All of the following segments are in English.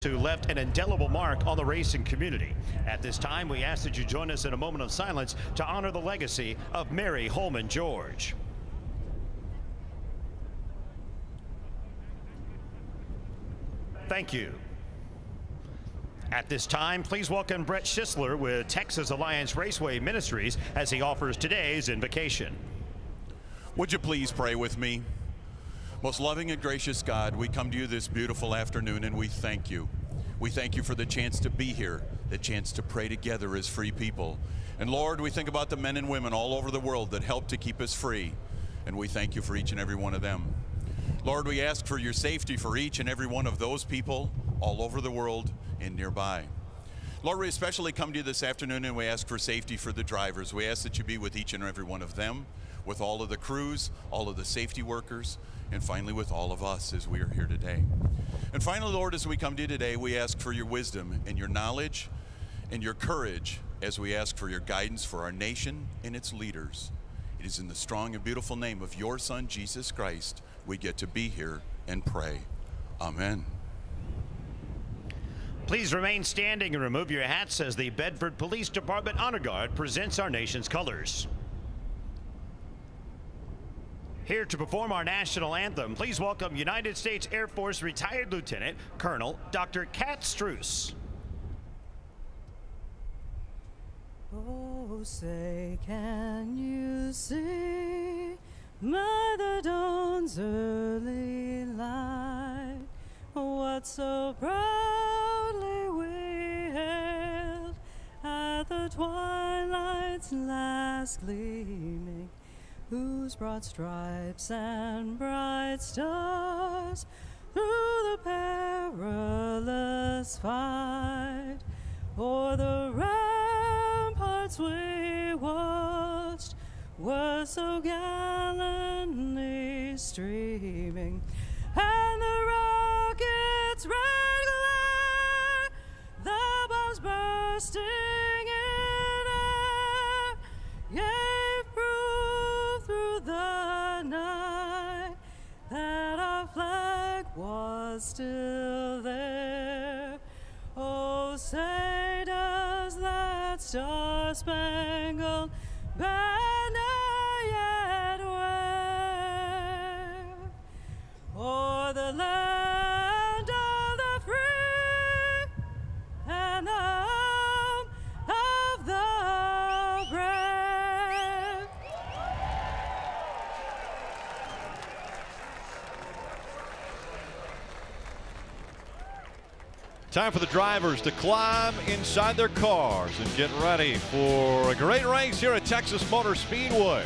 who left an indelible mark on the racing community. At this time, we ask that you join us in a moment of silence to honor the legacy of Mary Holman George. Thank you. At this time, please welcome Brett Schisler with Texas Alliance Raceway Ministries as he offers today's invocation. Would you please pray with me? Most loving and gracious God, we come to you this beautiful afternoon and we thank you. We thank you for the chance to be here, the chance to pray together as free people. And Lord, we think about the men and women all over the world that help to keep us free. And we thank you for each and every one of them. Lord, we ask for your safety for each and every one of those people all over the world and nearby. Lord, we especially come to you this afternoon and we ask for safety for the drivers. We ask that you be with each and every one of them, with all of the crews, all of the safety workers, and finally with all of us as we are here today. And finally, Lord, as we come to you today, we ask for your wisdom and your knowledge and your courage as we ask for your guidance for our nation and its leaders. It is in the strong and beautiful name of your Son, Jesus Christ, we get to be here and pray. Amen. Please remain standing and remove your hats as the Bedford Police Department Honor Guard presents our nation's colors. Here to perform our national anthem, please welcome United States Air Force Retired Lieutenant Colonel Dr. Kat Struess. Oh, say, can you see by the dawn's early light what so proudly we hailed at the twilight's last gleaming, whose broad stripes and bright stars through the perilous fight o'er the ramparts we watched were so gallantly streaming, and the rocket's red glare, the bombs bursting in air, gave proof through the night that our flag was still there. Oh, say does that star-spangled banner yet wave o'er the land of the free and the home of the brave? Time for the drivers to climb inside their cars and get ready for a great race here at Texas Motor Speedway.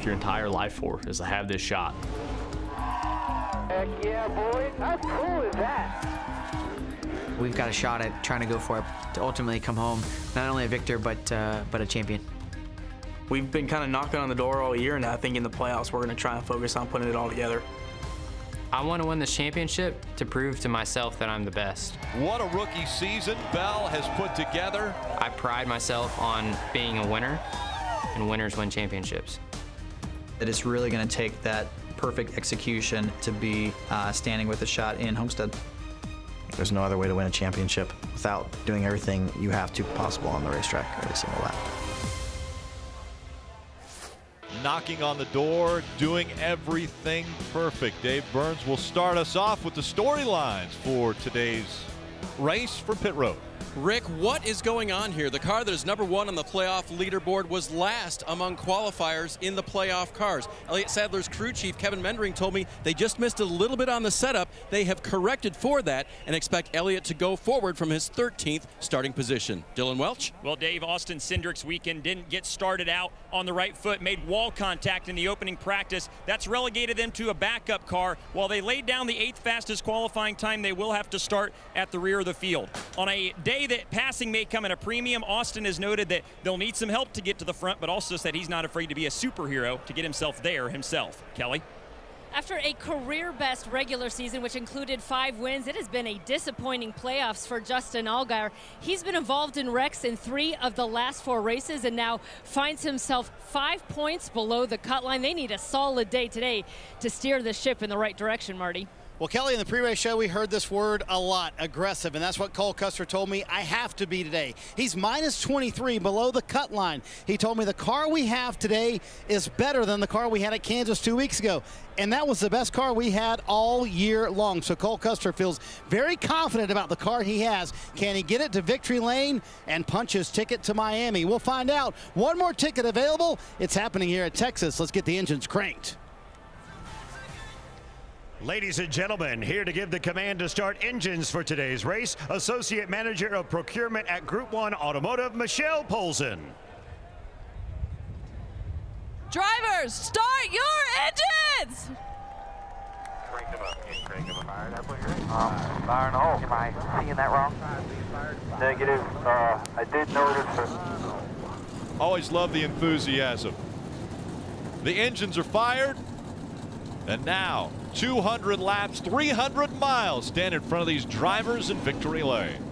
work your entire life for, is to have this shot. Heck yeah, boys. How cool is that? We've got a shot at trying to go for it to ultimately come home, not only a victor, but a champion. We've been kind of knocking on the door all year, and I think in the playoffs we're going to try and focus on putting it all together. I want to win this championship to prove to myself that I'm the best. What a rookie season Bell has put together. I pride myself on being a winner, and winners win championships. That it's really going to take that perfect execution to be standing with a shot in Homestead. There's no other way to win a championship without doing everything you have to possible on the racetrack every single lap. Knocking on the door, doing everything perfect. Dave Burns will start us off with the storylines for today's race for Pit Road. Rick, what is going on here? The car that is #1 on the playoff leaderboard was last among qualifiers in the playoff cars. Elliott Sadler's crew chief, Kevin Mendering, told me they just missed a little bit on the setup. They have corrected for that and expect Elliott to go forward from his 13th starting position. Dylan Welch? Well, Dave, Austin Syndrich's weekend didn't get started out on the right foot, made wall contact in the opening practice. That's relegated them to a backup car. While they laid down the 8th fastest qualifying time, they will have to start at the rear of the field. On a day that passing may come at a premium, Austin has noted that they'll need some help to get to the front, but also said he's not afraid to be a superhero to get himself there himself. Kelly? After a career-best regular season, which included 5 wins, it has been a disappointing playoffs for Justin Allgaier. He's been involved in wrecks in 3 of the last 4 races and now finds himself 5 points below the cut line. They need a solid day today to steer the ship in the right direction, Marty. Well, Kelly, in the pre-race show, we heard this word a lot, aggressive, and that's what Cole Custer told me I have to be today. He's minus 23 below the cut line. He told me the car we have today is better than the car we had at Kansas 2 weeks ago, and that was the best car we had all year long. So Cole Custer feels very confident about the car he has. Can he get it to victory lane and punch his ticket to Miami? We'll find out. One more ticket available. It's happening here at Texas. Let's get the engines cranked. Ladies and gentlemen, here to give the command to start engines for today's race, Associate Manager of Procurement at Group 1 Automotive, Michelle Polson. Drivers, start your engines! Crank them up. Crank them up. Fire that way, right? Fire in the hole. Am I seeing that wrong? Negative. I did notice. Always love the enthusiasm. The engines are fired. And now, 200 laps, 300 miles stand in front of these drivers in victory lane.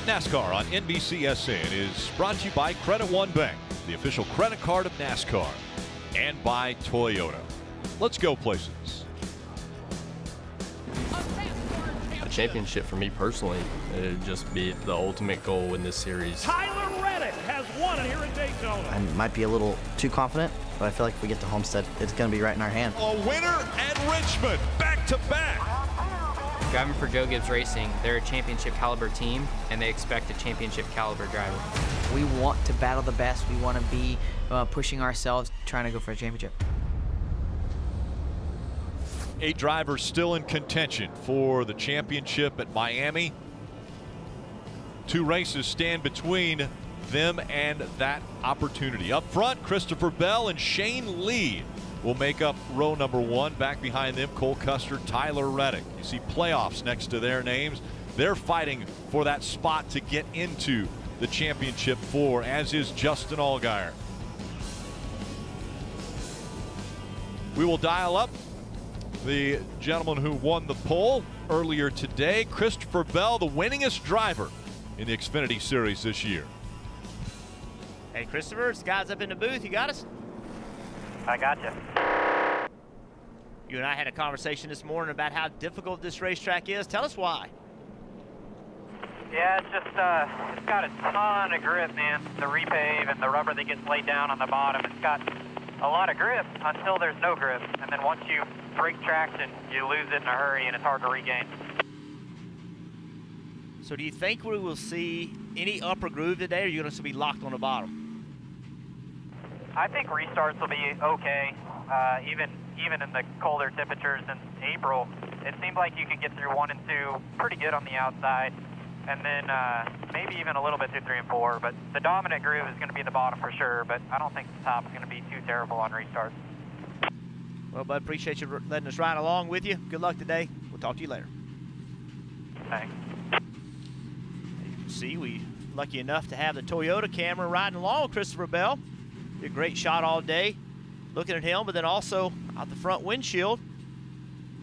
NASCAR on NBCSN is brought to you by Credit One Bank, the official credit card of NASCAR, and by Toyota. Let's go places. A championship for me personally, it would just be the ultimate goal in this series. Tyler Reddick has won it here in Daytona. I might be a little too confident, but I feel like if we get to Homestead, it's going to be right in our hand. A winner at Richmond, back-to-back. Driving for Joe Gibbs Racing, they're a championship caliber team, and they expect a championship caliber driver. We want to battle the best. We want to be pushing ourselves, trying to go for a championship. 8 drivers still in contention for the championship at Miami. 2 races stand between them and that opportunity. Up front, Christopher Bell and Shane Lee will make up row number 1. Back behind them, Cole Custer, Tyler Reddick. You see playoffs next to their names. They're fighting for that spot to get into the championship 4, as is Justin Allgaier. We will dial up the gentleman who won the pole earlier today, Christopher Bell, the winningest driver in the Xfinity Series this year. Hey, Christopher, it's guys up in the booth. You got us? I got you. You and I had a conversation this morning about how difficult this racetrack is. Tell us why. Yeah, it's just, it's got a ton of grip, man. The repave and the rubber that gets laid down on the bottom, it's got a lot of grip until there's no grip. And then once you break traction, you lose it in a hurry and it's hard to regain. So do you think we will see any upper groove today, or are you going to be locked on the bottom? I think restarts will be okay. Even in the colder temperatures in April, it seemed like you could get through 1 and 2 pretty good on the outside, and then maybe even a little bit through 3 and 4. But the dominant groove is going to be the bottom for sure, but I don't think the top is going to be too terrible on restarts. Well, bud, appreciate you letting us ride along with you. Good luck today. We'll talk to you later. Thanks. You can see we lucky enough to have the Toyota camera riding along with Christopher Bell. Did a great shot all day looking at him, but then also out the front windshield,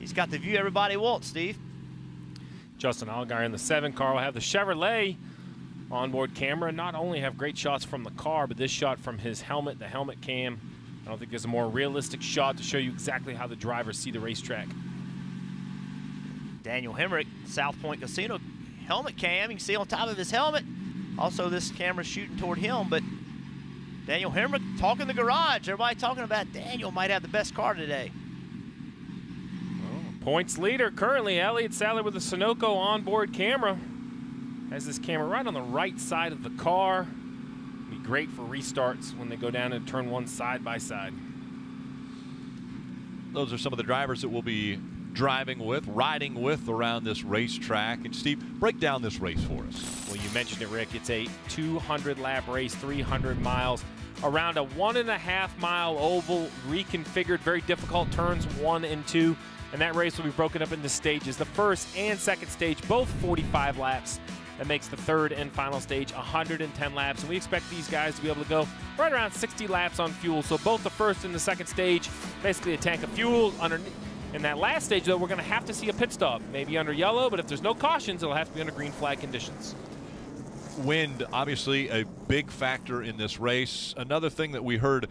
he's got the view everybody wants, Steve. Justin Allgaier in the 7 car will have the Chevrolet onboard camera. Not only have great shots from the car, but this shot from his helmet, the helmet cam, I don't think there's a more realistic shot to show you exactly how the drivers see the racetrack. Daniel Hemrick, South Point Casino helmet cam. You can see on top of his helmet. Also, this camera's shooting toward him, but Daniel Hemrick talking the garage. Everybody talking about Daniel might have the best car today. Points leader currently, Elliott Sadler with the Sunoco onboard camera. Has this camera right on the right side of the car. Be great for restarts when they go down and turn 1 side by side. Those are some of the drivers that we'll be driving with, riding with around this racetrack. And Steve, break down this race for us. Well, you mentioned it, Rick. It's a 200-lap race, 300 miles, around a 1.5 mile oval, reconfigured, very difficult turns 1 and 2. And that race will be broken up into stages. The first and second stage, both 45 laps. That makes the third and final stage 110 laps. And we expect these guys to be able to go right around 60 laps on fuel. So both the first and the second stage, basically a tank of fuel underneath. In that last stage, though, we're going to have to see a pit stop. Maybe under yellow, but if there's no cautions, it'll have to be under green flag conditions. Wind, obviously, a big factor in this race. Another thing that we heard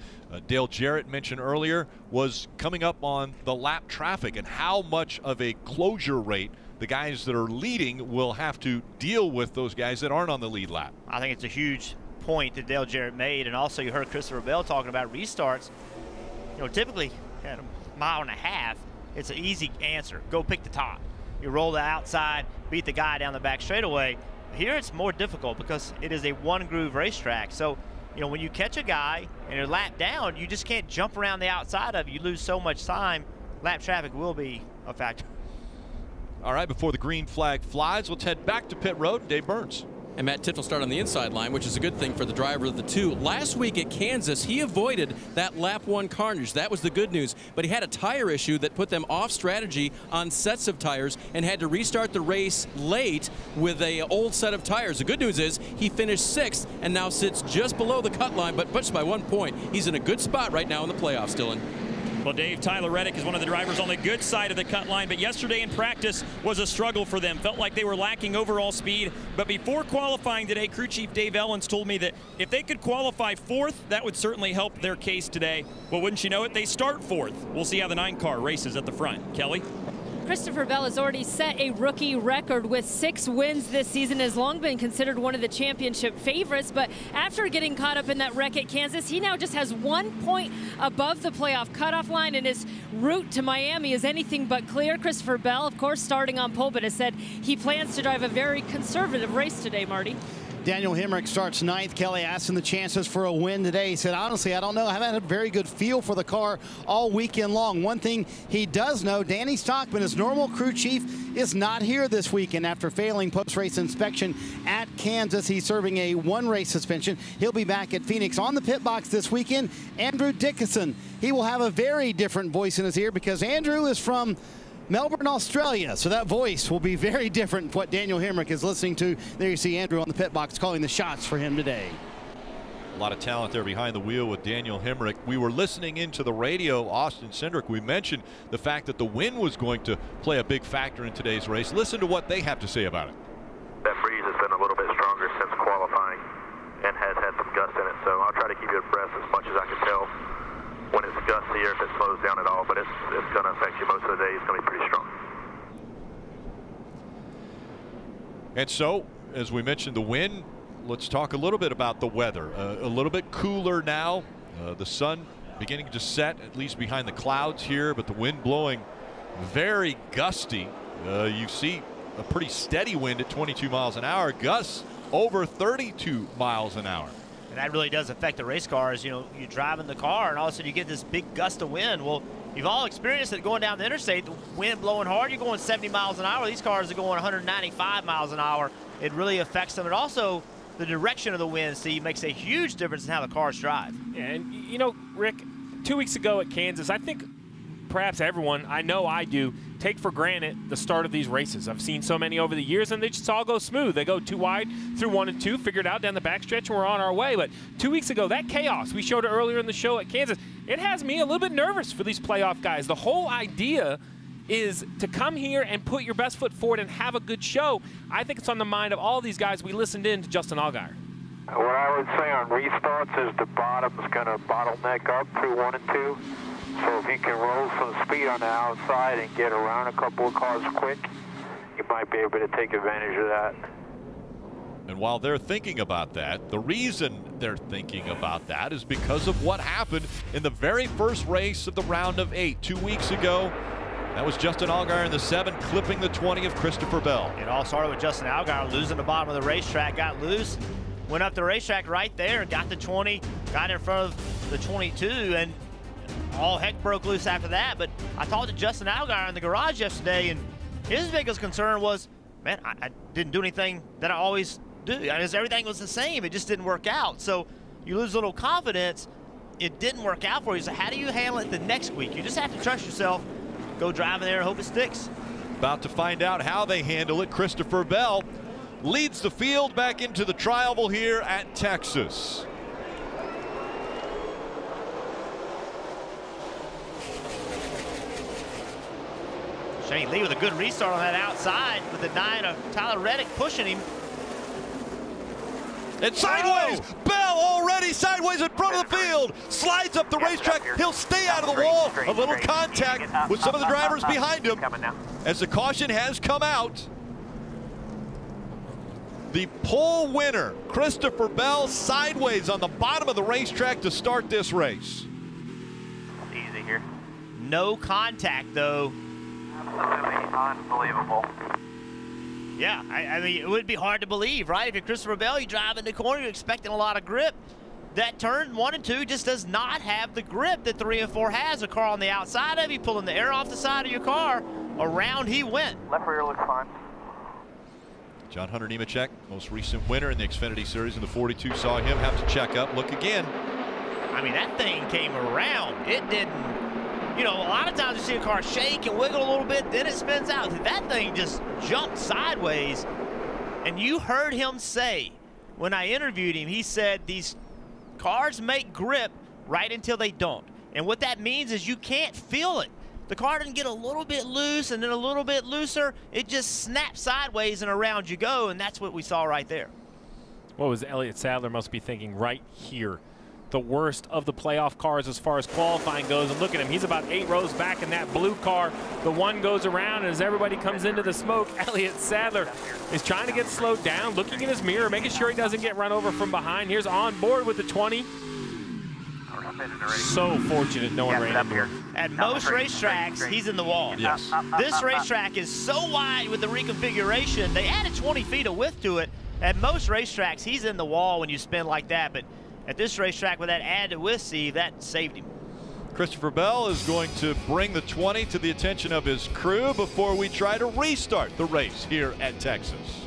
Dale Jarrett mention earlier was coming up on the lap traffic and how much of a closure rate the guys that are leading will have to deal with those guys that aren't on the lead lap. I think it's a huge point that Dale Jarrett made, and also you heard Christopher Bell talking about restarts. You know, typically at 1.5 miles, it's an easy answer. Go pick the top. You roll the outside, beat the guy down the back straightaway. Here it's more difficult because it is a 1-groove racetrack. So, you know, when you catch a guy and you're lapped down, you just can't jump around the outside of it. You lose so much time. Lap traffic will be a factor. All right, before the green flag flies, let's head back to pit road. Dave Burns. And Matt Tifft will start on the inside line, which is a good thing for the driver of the 2. Last week at Kansas, he avoided that lap 1 carnage. That was the good news. But he had a tire issue that put them off strategy on sets of tires and had to restart the race late with an old set of tires. The good news is he finished 6th and now sits just below the cut line, but pushed by 1 point. He's in a good spot right now in the playoffs, Dylan. Well, Dave, Tyler Reddick is one of the drivers on the good side of the cut line, but yesterday in practice was a struggle for them. Felt like they were lacking overall speed, but before qualifying today, crew chief Dave Ellens told me that if they could qualify 4th, that would certainly help their case today. Well, wouldn't you know it, they start 4th. We'll see how the 9-car races at the front. Kelly? Christopher Bell has already set a rookie record with 6 wins this season, has long been considered one of the championship favorites, but after getting caught up in that wreck at Kansas, he now just has 1 point above the playoff cutoff line, and his route to Miami is anything but clear. Christopher Bell, of course, starting on pole, but has said he plans to drive a very conservative race today, Marty. Daniel Hemrick starts 9th. Kelly asked him the chances for a win today. He said, honestly, I don't know. I haven't had a very good feel for the car all weekend long. One thing he does know, Danny Stockman, his normal crew chief, is not here this weekend after failing post-race inspection at Kansas. He's serving a 1-race suspension. He'll be back at Phoenix. On the pit box this weekend, Andrew Dickinson. He will have a very different voice in his ear because Andrew is from Melbourne, Australia, so that voice will be very different from what Daniel Hemrick is listening to. There you see Andrew on the pit box calling the shots for him today. A lot of talent there behind the wheel with Daniel Hemrick. We were listening into the radio, Austin Syndrich. We mentioned the fact that the wind was going to play a big factor in today's race. Listen to what they have to say about it. That breeze has been a little bit stronger since qualifying and has had some gust in it, so I'll try to keep you abreast as much as I can tell when it's gusty or if it slows down at all, but it's going to affect you most of the day. It's going to be pretty strong. And so, as we mentioned, the wind, let's talk a little bit about the weather. A little bit cooler now. The sun beginning to set, at least behind the clouds here, but the wind blowing very gusty. You see a pretty steady wind at 22 miles an hour. Gusts over 32 miles an hour. And that really does affect the race cars. You know, you drive in the car and all of a sudden you get this big gust of wind. Well, you've all experienced it going down the interstate, the wind blowing hard, you're going 70 miles an hour. These cars are going 195 miles an hour. It really affects them. And also the direction of the wind, Steve, makes a huge difference in how the cars drive. Yeah, and you know, Rick, 2 weeks ago at Kansas, I think perhaps everyone, I know I do, take for granted the start of these races. I've seen so many over the years, and they just all go smooth. They go too wide through 1 and 2, figured out down the backstretch, and we're on our way. But 2 weeks ago, that chaos, we showed it earlier in the show at Kansas, it has me a little bit nervous for these playoff guys. The whole idea is to come here and put your best foot forward and have a good show. I think it's on the mind of all these guys. We listened in to Justin Allgaier. What I would say on restarts is the bottom is going to bottleneck up through 1 and 2. So if you can roll some speed on the outside and get around a couple of cars quick, you might be able to take advantage of that. And while they're thinking about that, the reason they're thinking about that is because of what happened in the very first race of the round of 8 2 weeks ago. That was Justin Allgaier in the 7, clipping the 20 of Christopher Bell. It all started with Justin Allgaier losing the bottom of the racetrack, got loose, went up the racetrack right there, got the 20, got in front of the 22, and all heck broke loose after that. But I talked to Justin Allgaier in the garage yesterday, and his biggest concern was, man, I didn't do anything that I always do. Everything was the same. It just didn't work out. So you lose a little confidence. It didn't work out for you. So how do you handle it the next week? You just have to trust yourself. Go drive in there and hope it sticks. About to find out how they handle it. Christopher Bell leads the field back into the tri-oval here at Texas. Shane Lee with a good restart on that outside with the 9 of Tyler Reddick pushing him. And sideways, Bell already sideways in front of the field, slides up the racetrack. He'll stay out of the wall. A little contact with some of the drivers behind him as the caution has come out. The pole winner, Christopher Bell, sideways on the bottom of the racetrack to start this race. Easy here. No contact, though. Absolutely unbelievable. Yeah, I mean, it would be hard to believe, right? If you're Christopher Bell, you drive in the corner, you're expecting a lot of grip. That turn 1 and 2 just does not have the grip that 3 and 4 has. A car on the outside of you, pulling the air off the side of your car. Around he went. Left rear looks fine. John Hunter Nemechek, most recent winner in the Xfinity Series in the 42, saw him have to check up, look again. I mean, that thing came around. It didn't. You know, a lot of times you see a car shake and wiggle a little bit, then it spins out. That thing just jumped sideways. And you heard him say, when I interviewed him, he said these cars make grip right until they don't. And what that means is you can't feel it. The car doesn't get a little bit loose and then a little bit looser. It just snaps sideways and around you go, and that's what we saw right there. What was Elliott Sadler must be thinking right here? The worst of the playoff cars as far as qualifying goes. And look at him, he's about 8 rows back in that blue car. The one goes around, and as everybody comes into the smoke, Elliott Sadler is trying to get slowed down, looking in his mirror, making sure he doesn't get run over from behind. Here's on board with the 20. So fortunate no one ran into him. At most racetracks, he's in the wall. Yes. This racetrack is so wide with the reconfiguration. They added 20 feet of width to it. At most racetracks, he's in the wall when you spin like that. But at this racetrack with that added width, Steve, that saved him. Christopher Bell is going to bring the 20 to the attention of his crew before we try to restart the race here at Texas.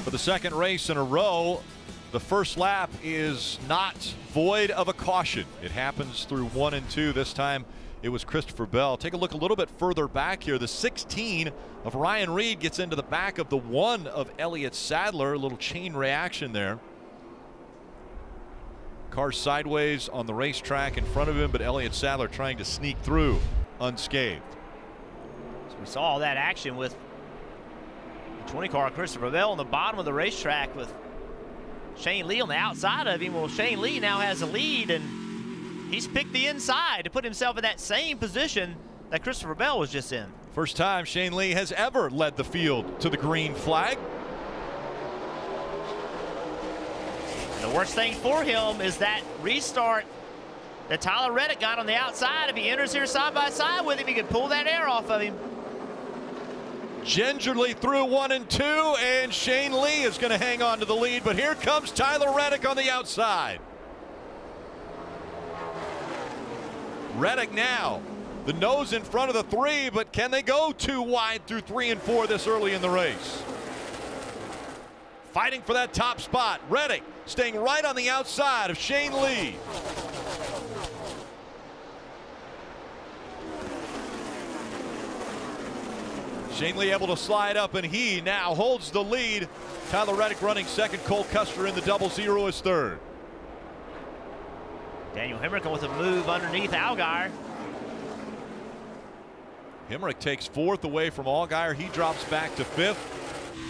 For the second race in a row, the first lap is not void of a caution. It happens through 1 and 2. This time it was Christopher Bell. Take a look a little bit further back here. The 16 of Ryan Reed gets into the back of the 1 of Elliott Sadler. A little chain reaction there. Car sideways on the racetrack in front of him, but Elliott Sadler trying to sneak through unscathed. So we saw all that action with 20 car Christopher Bell on the bottom of the racetrack with Shane Lee on the outside of him. Well, Shane Lee now has a lead, and he's picked the inside to put himself in that same position that Christopher Bell was just in. First time Shane Lee has ever led the field to the green flag. The worst thing for him is that restart that Tyler Reddick got on the outside. If he enters here side by side with him, he could pull that air off of him. Gingerly through 1 and 2, and Shane Lee is going to hang on to the lead, but here comes Tyler Reddick on the outside. Reddick now, the nose in front of the 3, but can they go too wide through 3 and 4 this early in the race? Fighting for that top spot. Reddick staying right on the outside of Shane Lee. Shane Lee able to slide up, and he now holds the lead. Tyler Reddick running second. Cole Custer in the 0-0 is third. Daniel Hemrick with a move underneath Allgaier. Hemrick takes 4th away from Allgaier. He drops back to 5th.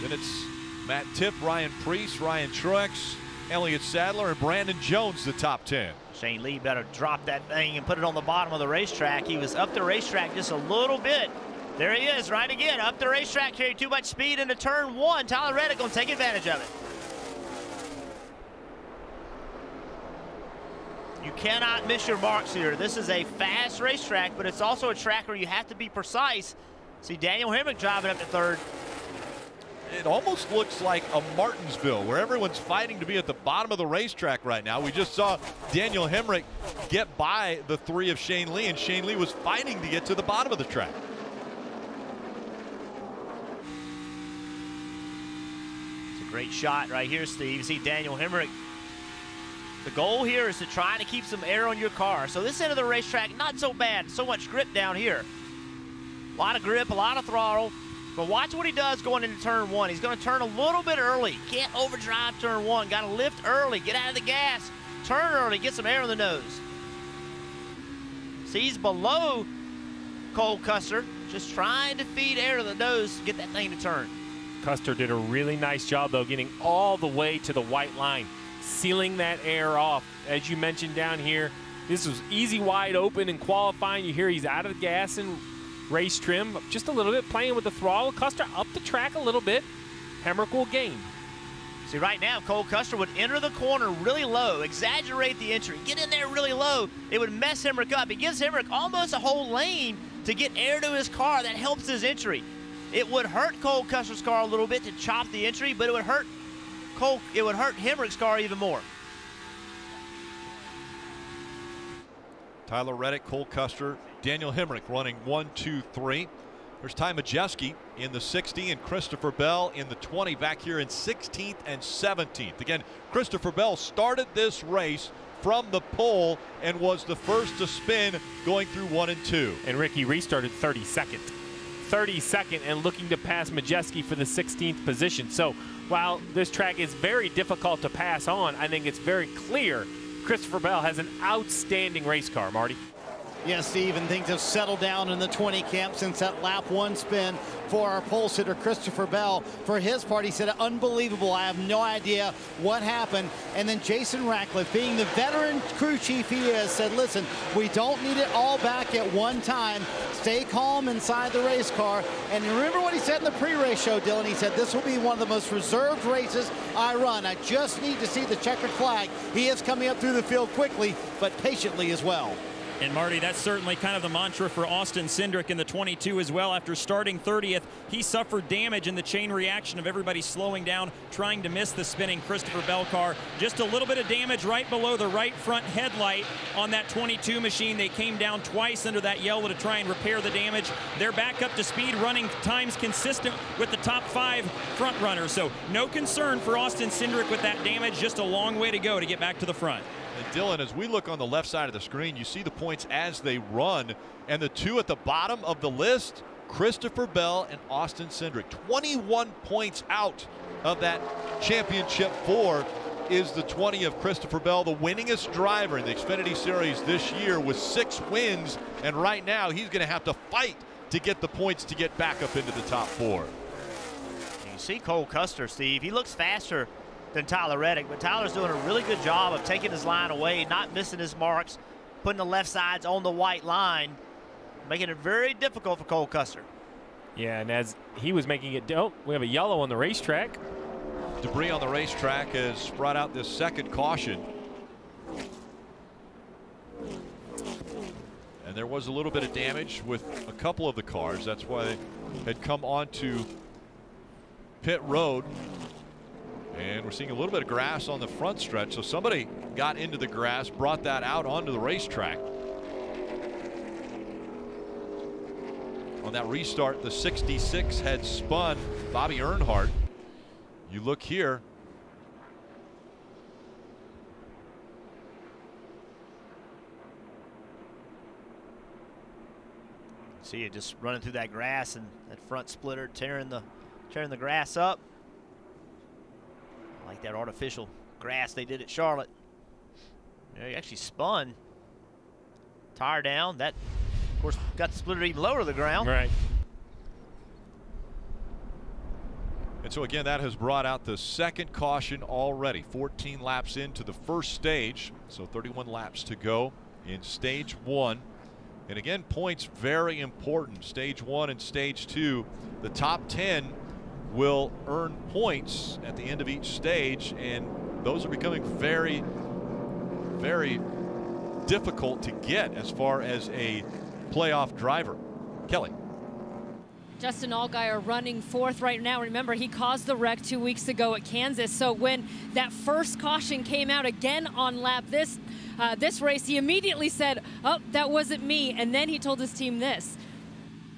Then it's Matt Tiff, Ryan Preece, Ryan Truex, Elliott Sadler, and Brandon Jones, the top 10. Shane Lee better drop that thing and put it on the bottom of the racetrack. He was up the racetrack just a little bit. There he is, right again, up the racetrack, carried too much speed into turn 1. Tyler Reddick gonna take advantage of it. You cannot miss your marks here. This is a fast racetrack, but it's also a track where you have to be precise. See Daniel Hemrick driving up to third. It almost looks like a Martinsville, where everyone's fighting to be at the bottom of the racetrack right now. We just saw Daniel Hemrick get by the 3 of Shane Lee, and Shane Lee was fighting to get to the bottom of the track. It's a great shot right here, Steve. You see Daniel Hemrick. The goal here is to try to keep some air on your car. So this end of the racetrack, not so bad. So much grip down here. A lot of grip, a lot of throttle. But watch what he does going into turn 1. He's going to turn a little bit early. Can't overdrive turn 1. Got to lift early. Get out of the gas. Turn early. Get some air on the nose. See, he's below Cole Custer. Just trying to feed air to the nose to get that thing to turn. Custer did a really nice job, though, getting all the way to the white line, sealing that air off. As you mentioned down here, this was easy wide open in qualifying. You hear he's out of the gas and race trim, just a little bit, playing with the throttle. Custer up the track a little bit. Hemrick will gain. See, right now, Cole Custer would enter the corner really low, exaggerate the entry, get in there really low. It would mess Hemrick up. It gives Hemrick almost a whole lane to get air to his car. That helps his entry. It would hurt Cole Custer's car a little bit to chop the entry, but it would hurt Hemrick's car even more. Tyler Reddick, Cole Custer, Daniel Hemrick running 1, 2, 3. There's Ty Majeski in the 60 and Christopher Bell in the 20 back here in 16th and 17th. Again, Christopher Bell started this race from the pole and was the first to spin going through 1 and 2. And Ricky restarted 32nd. 32nd and looking to pass Majeski for the 16th position. So while this track is very difficult to pass on, I think it's very clear Christopher Bell has an outstanding race car, Marty. Yes, Steve, and things have settled down in the 20 camp since that lap 1 spin for our pole sitter, Christopher Bell. For his part, he said, unbelievable. I have no idea what happened. And then Jason Ratcliffe, being the veteran crew chief he is, said, listen, we don't need it all back at one time. Stay calm inside the race car. And remember what he said in the pre-race show, Dylan. He said, this will be one of the most reserved races I run. I just need to see the checkered flag. He is coming up through the field quickly, but patiently as well. And Marty, that's certainly kind of the mantra for Austin Syndrich in the 22 as well. After starting 30th, he suffered damage in the chain reaction of everybody slowing down, trying to miss the spinning Christopher Bell car. Just a little bit of damage right below the right front headlight on that 22 machine. They came down twice under that yellow to try and repair the damage. They're back up to speed, running times consistent with the top 5 front runners. So no concern for Austin Syndrich with that damage. Just a long way to go to get back to the front. And Dylan, as we look on the left side of the screen, you see the points as they run, and the 2 at the bottom of the list, Christopher Bell and Austin Syndrich. 21 points out of that championship 4 is the 20 of Christopher Bell, the winningest driver in the Xfinity Series this year with 6 wins, and right now he's going to have to fight to get the points to get back up into the top 4. You see Cole Custer, Steve, he looks faster than Tyler Reddick, but Tyler's doing a really good job of taking his line away, not missing his marks, putting the left sides on the white line, making it very difficult for Cole Custer. Yeah, and as he was making it, we have a yellow on the racetrack. Debris on the racetrack has brought out this second caution. And there was a little bit of damage with a couple of the cars. That's why they had come onto pit road. And we're seeing a little bit of grass on the front stretch. So somebody got into the grass, brought that out onto the racetrack. On that restart, the 66 had spun Bobby Earnhardt. You look here. See it just running through that grass and that front splitter tearing the grass up. Like that artificial grass they did at Charlotte. He actually spun. Tire down. That, of course, got the splitter even lower to the ground. Right. And so again, that has brought out the second caution already. 14 laps into the first stage, so 31 laps to go in stage 1. And again, points very important. Stage 1 and stage 2, the top 10 will earn points at the end of each stage, and those are becoming very, very difficult to get as far as a playoff driver. Kelly. Justin Allgaier running 4th right now. Remember, he caused the wreck 2 weeks ago at Kansas. So when that first caution came out again on lap this race, he immediately said, "Oh, that wasn't me." And then he told his team this.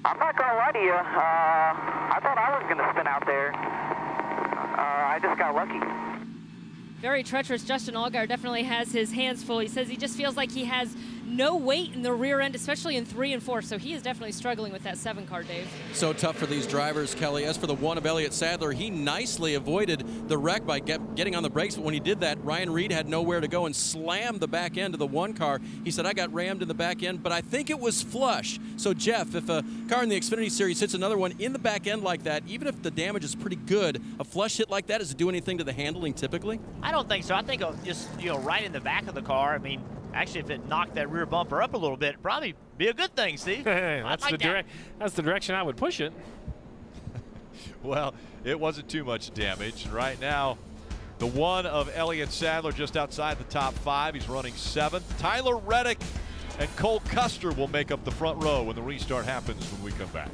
I'm not going to lie to you. I thought I was going to spin out there. I just got lucky. Very treacherous. Justin Allgaier definitely has his hands full. He says he just feels like he has no weight in the rear end, especially in 3 and 4. So he is definitely struggling with that 7 car, Dave. So tough for these drivers, Kelly. As for the one of Elliott Sadler, he nicely avoided the wreck by getting on the brakes. But when he did that, Ryan Reed had nowhere to go and slammed the back end of the 1 car. He said, I got rammed in the back end, but I think it was flush. So, Jeff, if a car in the Xfinity Series hits another one in the back end like that, even if the damage is pretty good, a flush hit like that, does it do anything to the handling typically? I don't think so. I think just, right in the back of the car. I mean, actually, if it knocked that rear bumper up a little bit, it'd probably be a good thing, Steve. That's the direction I would push it. Well, it wasn't too much damage. Right now, the one of Elliott Sadler just outside the top 5. He's running 7th. Tyler Reddick and Cole Custer will make up the front row when the restart happens when we come back.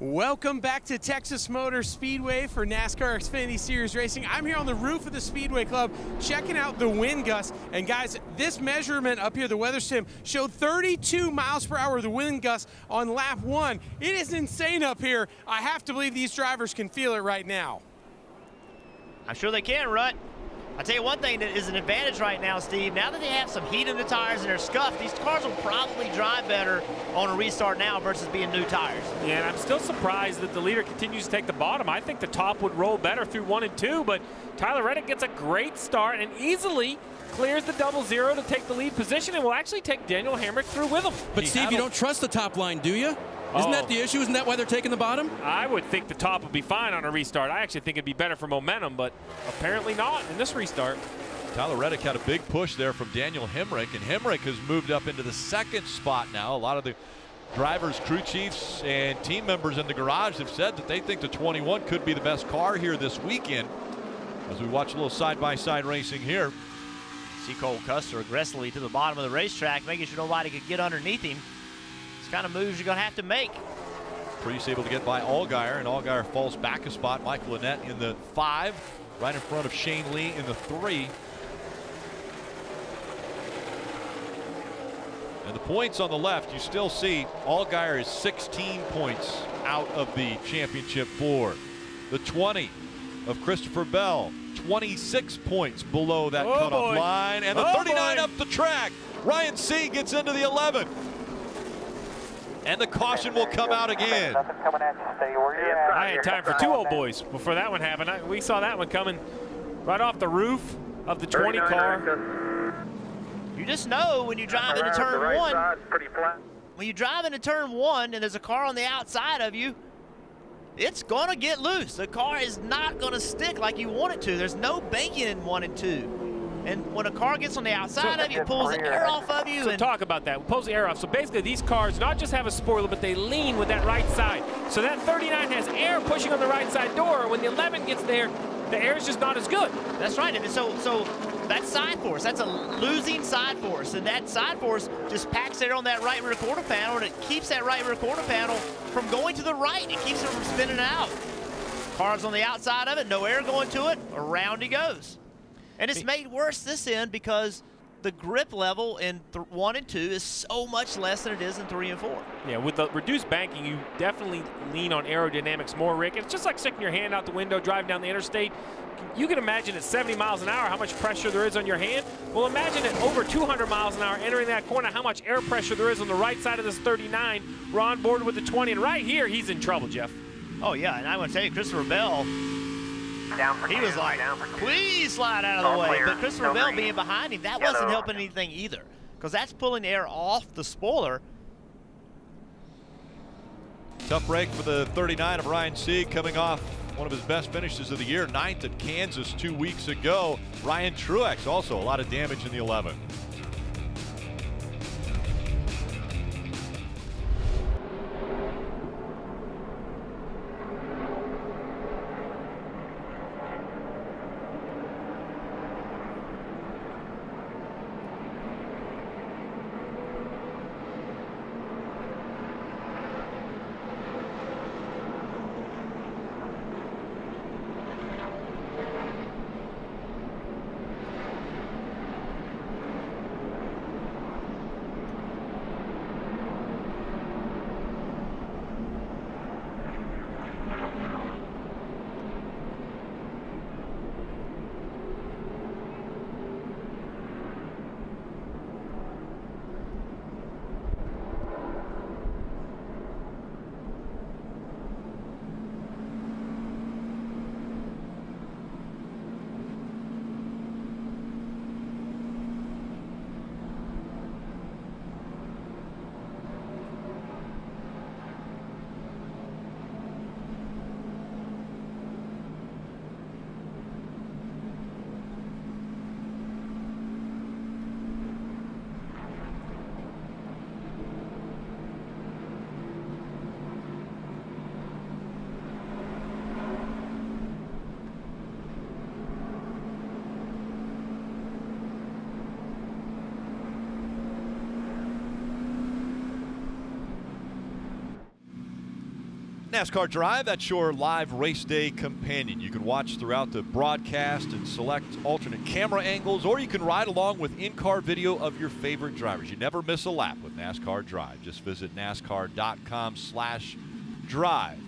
Welcome back to Texas Motor Speedway for NASCAR Xfinity Series Racing. I'm here on the roof of the Speedway Club checking out the wind gusts. And guys, this measurement up here, the weather sim, showed 32 miles per hour the wind gusts on lap 1. It is insane up here. I have to believe these drivers can feel it right now. I'm sure they can, Rut. I'll tell you one thing that is an advantage right now, Steve. Now that they have some heat in the tires and they're scuffed, these cars will probably drive better on a restart now versus being new tires. Yeah, and I'm still surprised that the leader continues to take the bottom. I think the top would roll better through 1 and 2, but Tyler Reddick gets a great start and easily clears the 0-0 to take the lead position and will actually take Daniel Hemrick through with him. But Steve, you don't trust the top line, do you? Isn't that the issue? Isn't that why they're taking the bottom? I would think the top would be fine on a restart. I actually think it'd be better for momentum, but apparently not in this restart. Tyler Reddick had a big push there from Daniel Hemrick, and Hemrick has moved up into the 2nd spot now. A lot of the drivers, crew chiefs, and team members in the garage have said that they think the 21 could be the best car here this weekend. As we watch a little side-by-side racing here. See Cole Custer aggressively to the bottom of the racetrack, making sure nobody could get underneath him. Kind of moves you're going to have to make. Priest able to get by Allgaier, and Allgaier falls back a spot. Michael Annett in the 5, right in front of Shane Lee in the 3. And the points on the left, you still see Allgaier is 16 points out of the championship 4. The 20 of Christopher Bell, 26 points below that cutoff line. And the 39 up the track. Ryan C gets into the 11. And the caution will come out again. I had time for 2 old boys before that one happened. We saw that one coming right off the roof of the 20 car. You just know when you drive into turn 1. When you drive into turn 1 and there's a car on the outside of you, it's going to get loose. The car is not going to stick like you want it to. There's no banking in 1 and 2. And when a car gets on the outside of you, it pulls the air off of you. So talk about that. Pulls the air off. So basically these cars not just have a spoiler, but they lean with that right side. So that 39 has air pushing on the right side door. When the 11 gets there, the air is just not as good. That's right. And so that's side force. That's a losing side force. And that side force just packs air on that right rear quarter panel, and it keeps that right rear quarter panel from going to the right. It keeps it from spinning out. Car's on the outside of it, no air going to it, around he goes. And it's made worse this end because the grip level in 1 and 2 is so much less than it is in 3 and 4. Yeah, with the reduced banking, you definitely lean on aerodynamics more, Rick. It's just like sticking your hand out the window, driving down the interstate. You can imagine at 70 miles an hour how much pressure there is on your hand. Well, imagine at over 200 miles an hour entering that corner, how much air pressure there is on the right side of this 39. We're on board with the 20, and right here, he's in trouble, Jeff. Oh, yeah, and I want to tell you, Christopher Bell, he was like, please slide out of the way. But Christopher Bell being behind him, that wasn't helping anything either, because that's pulling air off the spoiler. Tough break for the 39 of Ryan Sieg, coming off one of his best finishes of the year, 9th at Kansas 2 weeks ago. Ryan Truex also a lot of damage in the 11. NASCAR Drive, that's your live race day companion. You can watch throughout the broadcast and select alternate camera angles, or you can ride along with in-car video of your favorite drivers. You never miss a lap with NASCAR Drive. Just visit NASCAR.com/drive.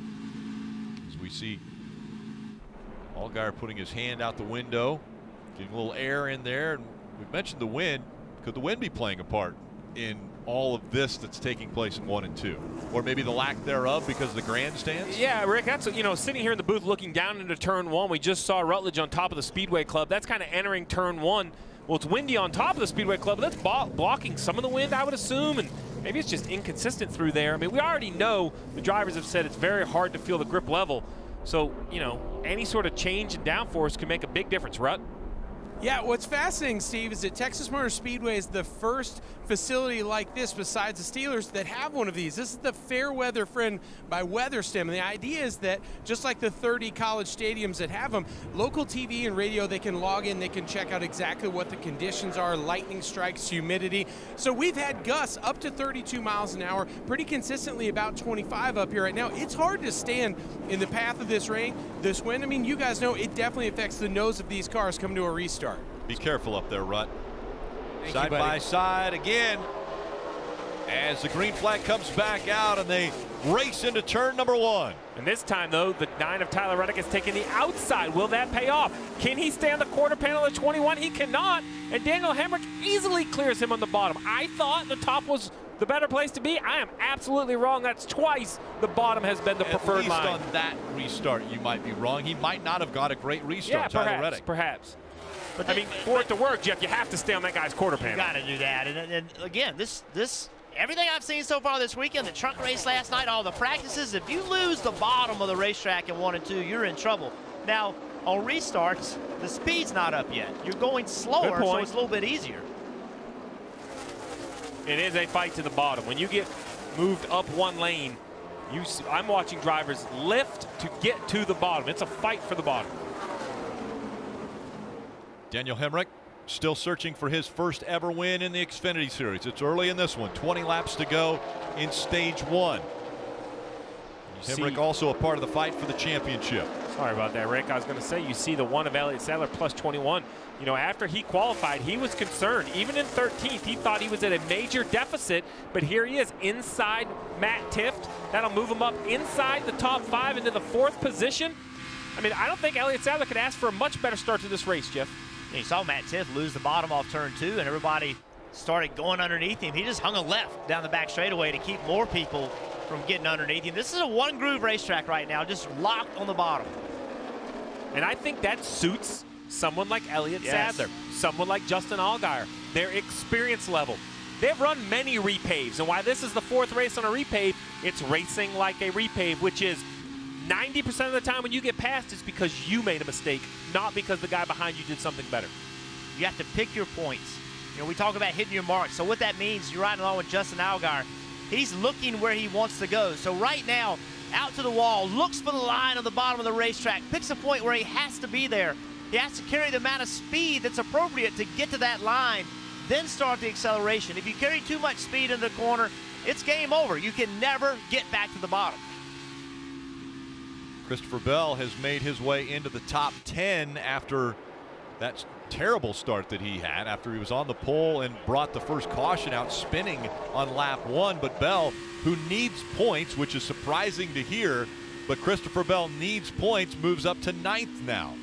As we see Allgaier putting his hand out the window Getting a little air in there. And we mentioned the wind. Could the wind be playing a part in all of this that's taking place in 1 and 2? Or maybe the lack thereof because of the grandstands? Yeah, Rick, that's, you know, sitting here in the booth looking down into turn 1, we just saw Rutledge on top of the Speedway Club. That's kind of entering turn 1. Well, it's windy on top of the Speedway Club, but that's blocking some of the wind, I would assume, and maybe it's just inconsistent through there. I mean, we already know, the drivers have said it's very hard to feel the grip level. So, you know, any sort of change in downforce can make a big difference, Rut. Yeah, what's fascinating, Steve, is that Texas Motor Speedway is the first facility like this besides the Steelers that have one of these. This is the Fair Weather Friend by WeatherStem. And the idea is that just like the 30 college stadiums that have them, local TV and radio, they can log in, they can check out exactly what the conditions are, lightning strikes, humidity. So we've had gusts up to 32 miles an hour, pretty consistently about 25 up here right now. It's hard to stand in the path of this rain, this wind. I mean, you guys know it definitely affects the nose of these cars coming to a restart. Be careful up there, Rut. Thank Side you, by side again as the green flag comes back out and they race into turn number 1. And this time, though, the 9 of Tyler Reddick is taking the outside. Will that pay off? Can he stay on the quarter panel at 21? He cannot. And Daniel Hemrick easily clears him on the bottom. I thought the top was the better place to be. I am absolutely wrong. That's twice the bottom has been the preferred line. At least on that restart, you might be wrong. He might not have got a great restart, yeah, Tyler Reddick. Perhaps. But I mean, for it to work, Jeff, you have to stay on that guy's quarter panel. You got to do that. And again, everything I've seen so far this weekend, the truck race last night, all the practices, if you lose the bottom of the racetrack in 1 and 2, you're in trouble. Now, on restarts, the speed's not up yet. You're going slower, so it's a little bit easier. It is a fight to the bottom. When you get moved up one lane, I'm watching drivers lift to get to the bottom. It's a fight for the bottom. Daniel Hemrick still searching for his first ever win in the Xfinity Series. It's early in this one. 20 laps to go in stage 1. Hemrick also a part of the fight for the championship. Sorry about that, Rick. I was going to say, you see the 1 of Elliott Sadler plus 21. You know, after he qualified, he was concerned. Even in 13th, he thought he was at a major deficit, but here he is inside Matt Tifft. That'll move him up inside the top 5 into the 4th position. I mean, I don't think Elliott Sadler could ask for a much better start to this race, Jeff. You saw Matt Tifft lose the bottom off turn 2, and everybody started going underneath him. He just hung a left down the back straightaway to keep more people from getting underneath him. This is a one-groove racetrack right now, just locked on the bottom. And I think that suits someone like Elliott Sadler, someone like Justin Allgaier, their experience level. They've run many repaves, and why this is the 4th race on a repave, it's racing like a repave, which is 90% of the time when you get past, it's because you made a mistake, not because the guy behind you did something better. You have to pick your points. You know, we talk about hitting your mark. So what that means, you're riding along with Justin Allgaier. He's looking where he wants to go. So right now, out to the wall, looks for the line on the bottom of the racetrack, picks a point where he has to be there. He has to carry the amount of speed that's appropriate to get to that line, then start the acceleration. If you carry too much speed in the corner, it's game over. You can never get back to the bottom. Christopher Bell has made his way into the top 10 after that terrible start that he had, after he was on the pole and brought the first caution out spinning on lap 1. But Bell, who needs points, which is surprising to hear, but Christopher Bell needs points, moves up to 9th now.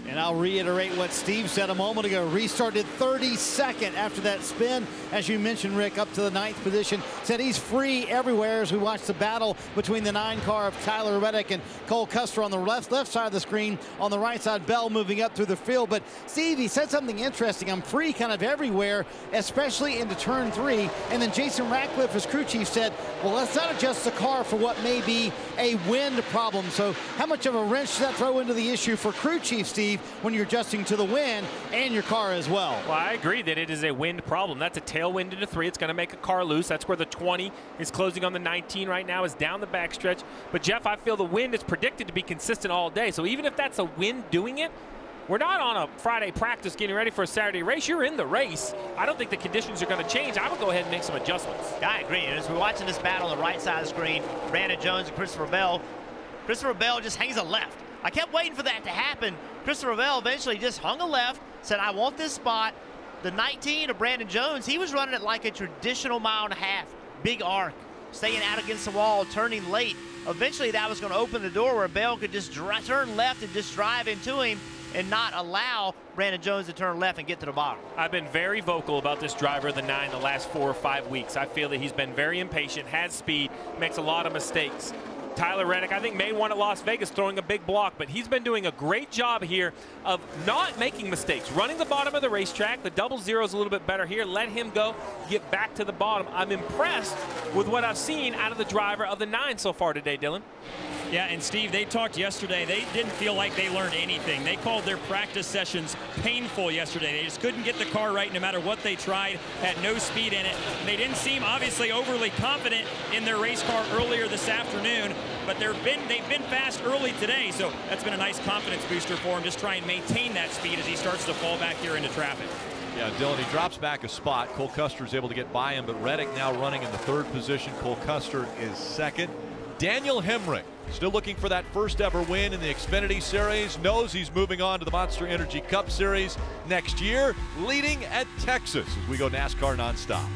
And I'll reiterate what Steve said a moment ago. Restarted 32nd after that spin. As you mentioned, Rick, up to the 9th position. Said he's free everywhere as we watch the battle between the 9 car of Tyler Reddick and Cole Custer on the left side of the screen. On the right side, Bell moving up through the field. But Steve, he said something interesting. I'm free kind of everywhere, especially into turn 3. And then Jason Ratcliffe, his crew chief, said, well, let's not adjust the car for what may be a wind problem. So how much of a wrench does that throw into the issue for crew chief, Steve, when you're adjusting to the wind and your car as well? Well, I agree that it is a wind problem. That's a tailwind into 3. It's going to make a car loose. That's where the 20 is closing on the 19 right now, is down the backstretch. But, Jeff, I feel the wind is predicted to be consistent all day. So even if that's a wind doing it, we're not on a Friday practice getting ready for a Saturday race. You're in the race. I don't think the conditions are going to change. I would go ahead and make some adjustments. I agree. As we're watching this battle on the right side of the screen, Brandon Jones and Christopher Bell just hangs a left. I kept waiting for that to happen. Christopher Bell eventually just hung a left, said, I want this spot. The 19 of Brandon Jones, he was running it like a traditional 1.5 mile, big arc, staying out against the wall, turning late. Eventually, that was going to open the door where Bell could just turn left and just drive into him. and not allow Brandon Jones to turn left and get to the bottom. I've been very vocal about this driver of the 9 the last 4 or 5 weeks. I feel that he's been very impatient, has speed, makes a lot of mistakes. Tyler Reddick, I think, made one at Las Vegas throwing a big block, but he's been doing a great job here of not making mistakes, running the bottom of the racetrack. The double zero is a little bit better here. Let him go, get back to the bottom. I'm impressed with what I've seen out of the driver of the 9 so far today, Dylan. Yeah, and Steve, they talked yesterday. They didn't feel like they learned anything. They called their practice sessions painful yesterday. They just couldn't get the car right no matter what they tried, had no speed in it. They didn't seem obviously overly confident in their race car earlier this afternoon, but they've been fast early today, so that's been a nice confidence booster for him. Just try and maintain that speed as he starts to fall back here into traffic. Yeah, Dylan, he drops back a spot. Cole Custer is able to get by him, but Reddick now running in the 3rd position. Cole Custer is 2nd. Daniel Hemrick, still looking for that first ever win in the Xfinity Series, knows he's moving on to the Monster Energy Cup Series next year, leading at Texas as we go NASCAR nonstop.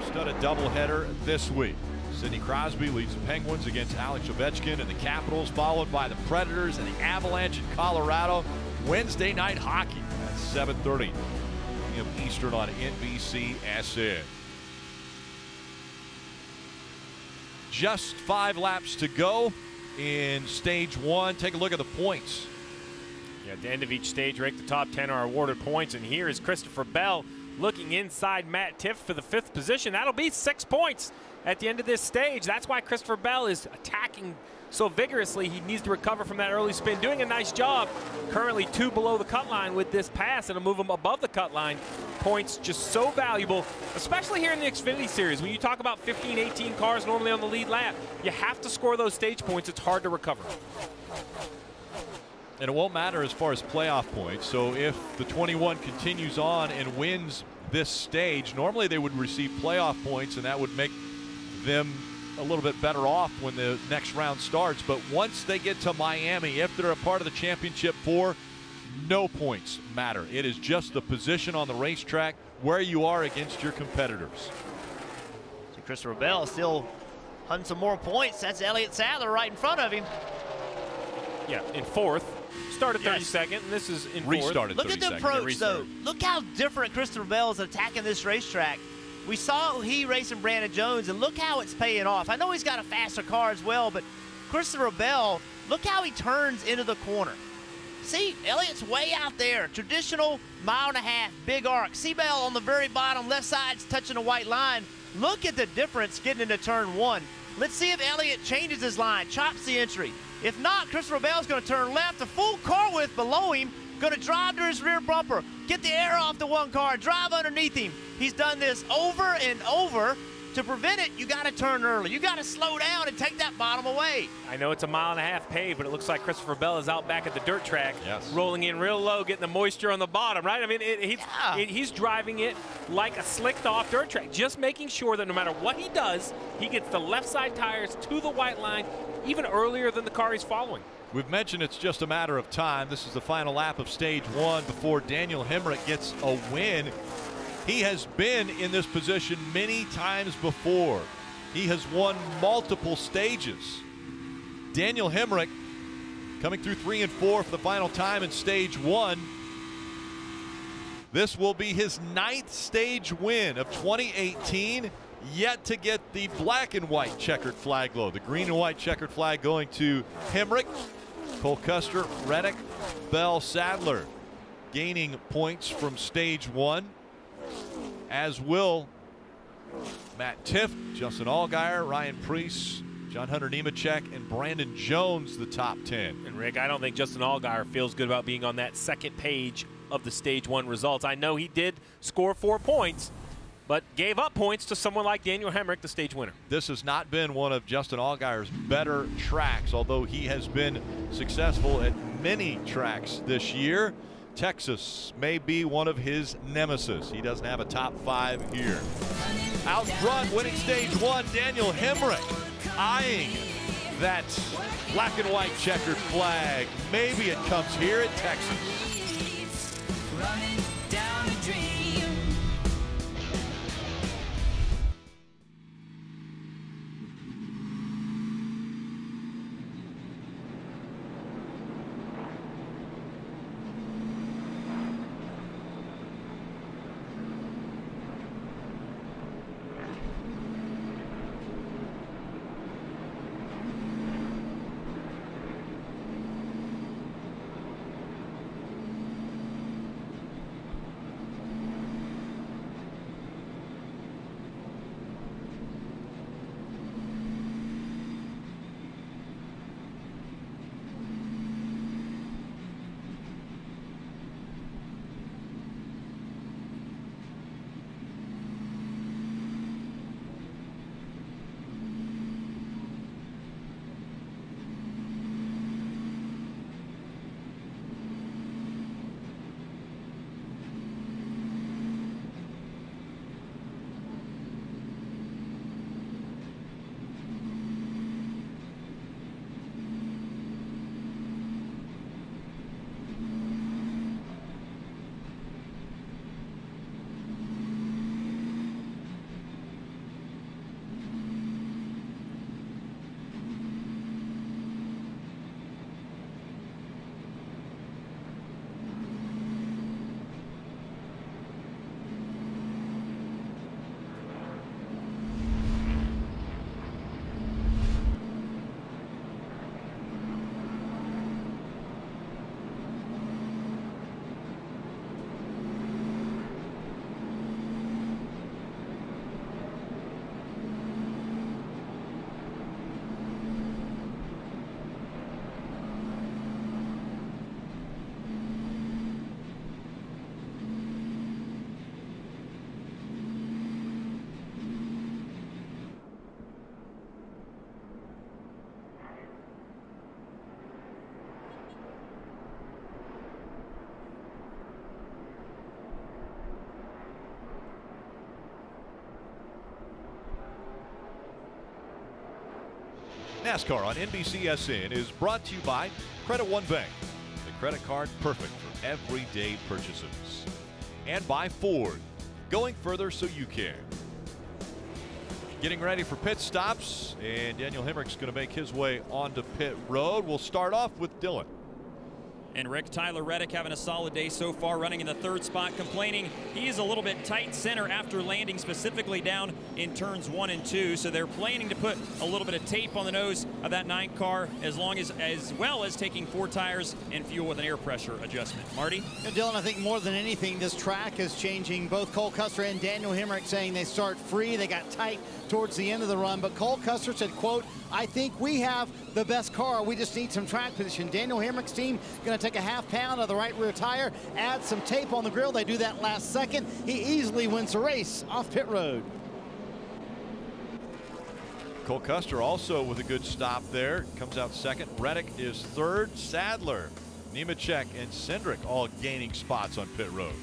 Star-studded doubleheader this week. Sidney Crosby leads the Penguins against Alex Ovechkin and the Capitals, followed by the Predators and the Avalanche in Colorado. Wednesday night hockey at 7:30 p.m. Eastern on NBCSN. Just 5 laps to go in stage 1. Take a look at the points. Yeah, at the end of each stage, right, the top 10 are awarded points, and here is Christopher Bell looking inside Matt Tifft for the 5th position. That'll be 6 points at the end of this stage. That's why Christopher Bell is attacking so vigorously. He needs to recover from that early spin. Doing a nice job. Currently 2 below the cut line with this pass. It'll move him above the cut line. Points just so valuable, especially here in the Xfinity Series. When you talk about 15, 18 cars normally on the lead lap, you have to score those stage points. It's hard to recover. And it won't matter as far as playoff points. So if the 21 continues on and wins this stage, normally they would receive playoff points, and that would make them a little bit better off when the next round starts. But once they get to Miami, if they're a part of the championship 4, no points matter. It is just the position on the racetrack, where you are against your competitors. So Christopher Bell still hunting some more points. That's Elliott Sadler right in front of him. Yeah, in fourth. Started 32nd, and this is in Restarted fourth. Look at the approach, though. Look how different Christopher Bell is attacking this racetrack. We saw he racing Brandon Jones, and look how it's paying off. I know he's got a faster car as well, but Christopher Bell, look how he turns into the corner. See, Elliott's way out there. Traditional mile-and-a-half, big arc. See Bell on the very bottom, left side's touching the white line. Look at the difference getting into turn one. Let's see if Elliott changes his line, chops the entry. If not, Christopher Bell's going to turn left, a full car width below him, going to drive to his rear bumper, get the air off the one car, drive underneath him. He's done this over and over. To prevent it, you got to turn early. You got to slow down and take that bottom away. I know it's a mile-and-a-half paved, but it looks like Christopher Bell is out back at the dirt track, rolling in real low, getting the moisture on the bottom, right? I mean, he's driving it like a slicked-off dirt track, just making sure that no matter what he does, he gets the left side tires to the white line even earlier than the car he's following. We've mentioned it's just a matter of time. This is the final lap of stage one before Daniel Hemrick gets a win. He has been in this position many times before. He has won multiple stages. Daniel Hemrick coming through 3 and 4 for the final time in stage one. This will be his 9th stage win of 2018, yet to get the black and white checkered flag low. The green and white checkered flag going to Hemrick, Cole Custer, Reddick, Bell, Sadler gaining points from stage one, as will Matt Tiff, Justin Allgaier, Ryan Preece, John Hunter Nemechek, and Brandon Jones, the top 10. And Rick, I don't think Justin Allgaier feels good about being on that second page of the stage one results. I know he did score 4 points, but gave up points to someone like Daniel Hemrick, the stage winner. This has not been one of Justin Allgaier's better tracks, although he has been successful at many tracks this year. Texas may be one of his nemesis. He doesn't have a top 5 here. Out front, winning stage one, Daniel Hemrick eyeing that black and white checkered flag. Maybe it comes here at Texas. Running down a dream. NASCAR on NBCSN is brought to you by Credit One Bank. The credit card, perfect for everyday purchases. And by Ford, going further so you can. Getting ready for pit stops, and Daniel Hemrick's going to make his way onto pit road. We'll start off with Dylan. And Rick, Tyler Reddick having a solid day so far, running in the 3rd spot, complaining he's a little bit tight center after landing specifically down in turns 1 and 2. So they're planning to put a little bit of tape on the nose of that 9 car, as well as taking 4 tires and fuel with an air pressure adjustment. Marty? Yeah, Dylan, I think more than anything, this track is changing. Both Cole Custer and Daniel Hemrick saying they start free. They got tight towards the end of the run, but Cole Custer said, quote, "I think we have the best car. We just need some track position." Daniel Hemrick's team going to take a half pound of the right rear tire, add some tape on the grill. They do that last second. He easily wins the race off pit road. Cole Custer also with a good stop there. Comes out second. Reddick is third. Sadler, Nemechek, and Syndrich all gaining spots on pit road.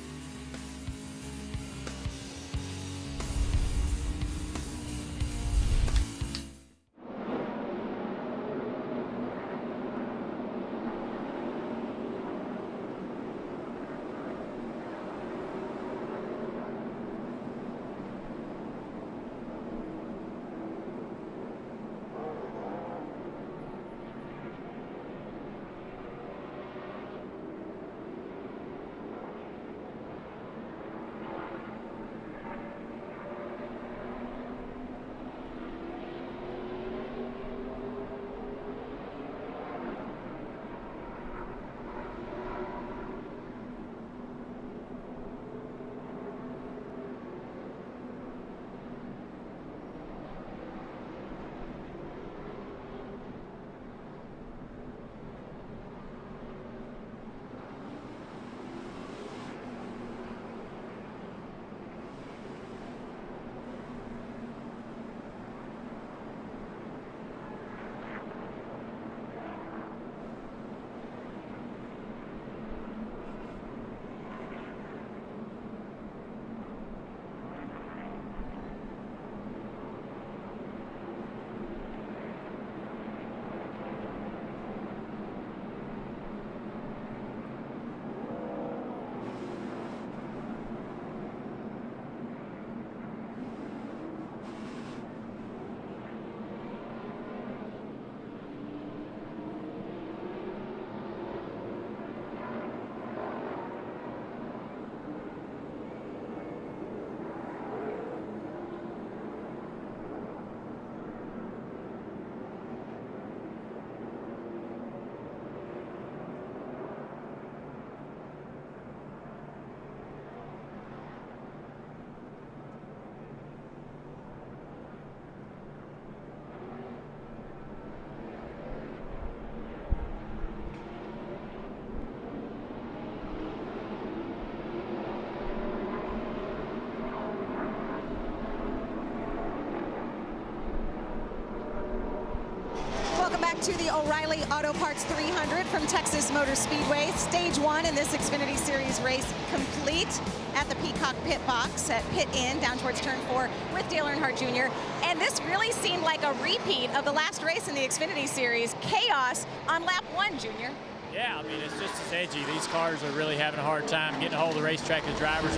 To the O'Reilly Auto Parts 300 from Texas Motor Speedway. Stage 1 in this Xfinity Series race complete at the Peacock Pit Box at Pit In down towards turn 4 with Dale Earnhardt Jr. And this really seemed like a repeat of the last race in the Xfinity Series. Chaos on lap 1, Junior. Yeah, I mean, it's just as edgy. These cars are really having a hard time getting a hold of the racetrack. The drivers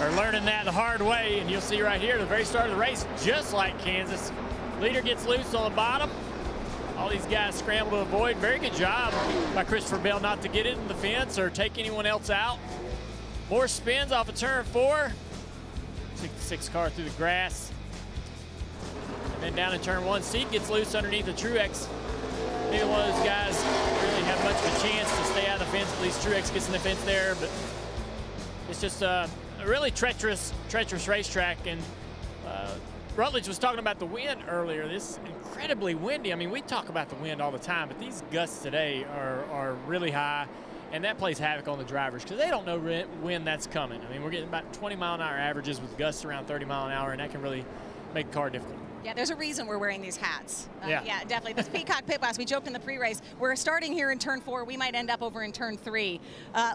are learning that the hard way, and you'll see right here at the very start of the race, just like Kansas, leader gets loose on the bottom. All these guys scramble to avoid. Very good job by Christopher Bell not to get it in the fence or take anyone else out. More spins off of turn 4. 66 car through the grass. And then down in turn 1, Seat gets loose underneath the Truex. Neither one of those guys really have much of a chance to stay out of the fence. At least Truex gets in the fence there, but it's just a really treacherous racetrack. And Rutledge was talking about the wind earlier. This is incredibly windy. I mean, we talk about the wind all the time, but these gusts today are really high, and that plays havoc on the drivers because they don't know when that's coming. I mean, we're getting about 20-mile-an-hour averages with gusts around 30 mile an hour, and that can really make the car difficult. Yeah, there's a reason we're wearing these hats. Yeah, definitely. This Peacock Pit Box, we joked in the pre-race, we're starting here in turn 4. We might end up over in turn 3.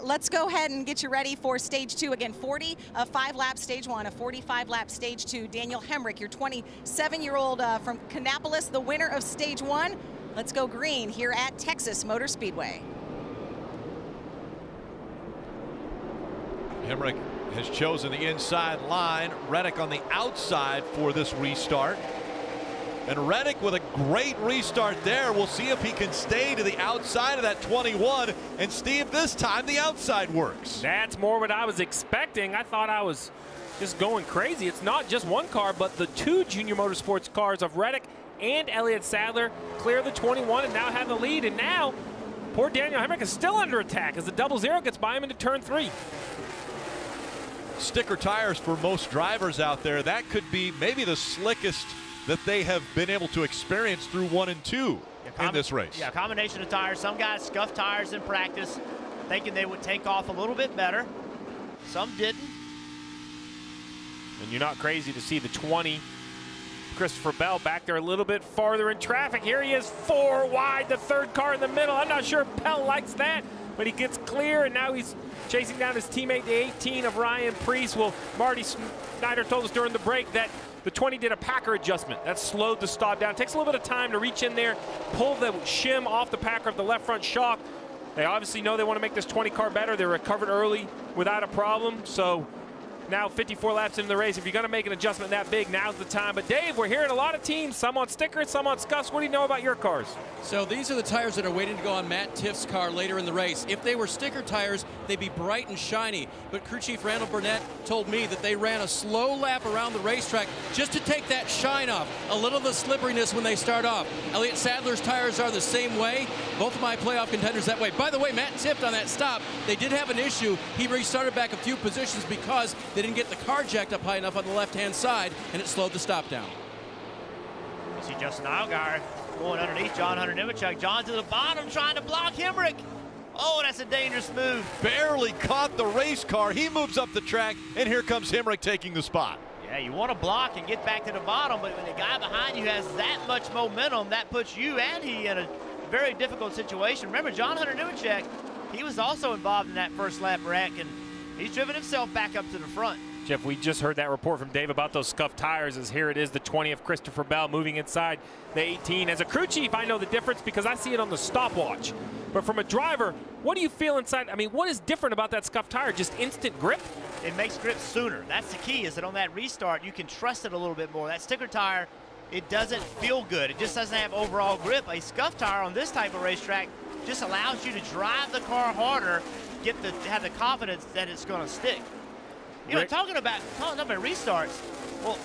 Let's go ahead and get you ready for stage 2. Again, 45-lap stage 1, a 45-lap stage 2. Daniel Hemrick, your 27-year-old from Kannapolis, the winner of stage 1. Let's go green here at Texas Motor Speedway. Hemrick has chosen the inside line. Reddick on the outside for this restart. And Reddick with a great restart there. We'll see if he can stay to the outside of that 21. And Steve, this time the outside works. That's more what I was expecting. I thought I was just going crazy. It's not just one car, but the two Junior Motorsports cars of Reddick and Elliott Sadler clear the 21 and now have the lead. And now, poor Daniel Hemrick is still under attack as the 00 gets by him into turn 3. Sticker tires for most drivers out there. That could be maybe the slickest that they have been able to experience through 1 and 2 in this race. Yeah, combination of tires. Some guys scuffed tires in practice, thinking they would take off a little bit better. Some didn't. And you're not crazy to see the 20, Christopher Bell, back there a little bit farther in traffic. Here he is, 4 wide, the third car in the middle. I'm not sure Bell likes that, but he gets clear, and now he's chasing down his teammate, the 18 of Ryan Preece. Well, Marty Snyder told us during the break that the 20 did a Packer adjustment. That slowed the stop down. It takes a little bit of time to reach in there, pull the shim off the Packer of the left front shock. They obviously know they want to make this 20 car better. They recovered early without a problem. So now 54 laps into the race. If you're going to make an adjustment that big, now's the time. But Dave, we're hearing a lot of teams, some on stickers, some on scuffs. What do you know about your cars? So these are the tires that are waiting to go on Matt Tiff's car later in the race. If they were sticker tires, they'd be bright and shiny. But crew chief Randall Burnett told me that they ran a slow lap around the racetrack just to take that shine off, a little of the slipperiness when they start off. Elliott Sadler's tires are the same way. Both of my playoff contenders that way. By the way, Matt tipped on that stop. They did have an issue. He restarted back a few positions because they didn't get the car jacked up high enough on the left-hand side, and it slowed the stop down. You see Justin Allgaier going underneath John Hunter Nemechek. John to the bottom trying to block Hemrick. Oh, that's a dangerous move. Barely caught the race car. He moves up the track, and here comes Hemrick taking the spot. Yeah, you want to block and get back to the bottom, but when the guy behind you has that much momentum, that puts you and he in a very difficult situation. Remember, John Hunter Nemechek, he was also involved in that first lap wreck, and he's driven himself back up to the front. Jeff, we just heard that report from Dave about those scuffed tires, as here it is, the 20 of Christopher Bell moving inside the 18. As a crew chief, I know the difference because I see it on the stopwatch. But from a driver, what do you feel inside? I mean, what is different about that scuffed tire? Just instant grip? It makes grip sooner. That's the key, is that on that restart, you can trust it a little bit more. That sticker tire, it doesn't feel good. It just doesn't have overall grip. A scuffed tire on this type of racetrack just allows you to drive the car harder, have the confidence that it's going to stick. You know, talking about restarts, well,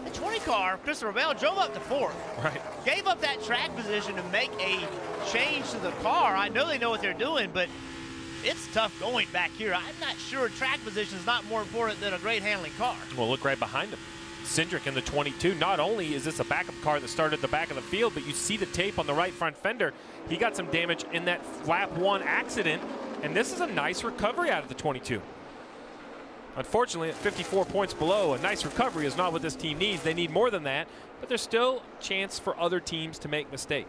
the 20 car, Christopher Bell, drove up to 4th. Right. Gave up that track position to make a change to the car. I know they know what they're doing, but it's tough going back here. I'm not sure track position is not more important than a great handling car. Well, look right behind him. Syndrich in the 22. Not only is this a backup car that started at the back of the field, but you see the tape on the right front fender. He got some damage in that lap 1 accident, and this is a nice recovery out of the 22. Unfortunately, at 54 points below, a nice recovery is not what this team needs. They need more than that, but there's still a chance for other teams to make mistakes.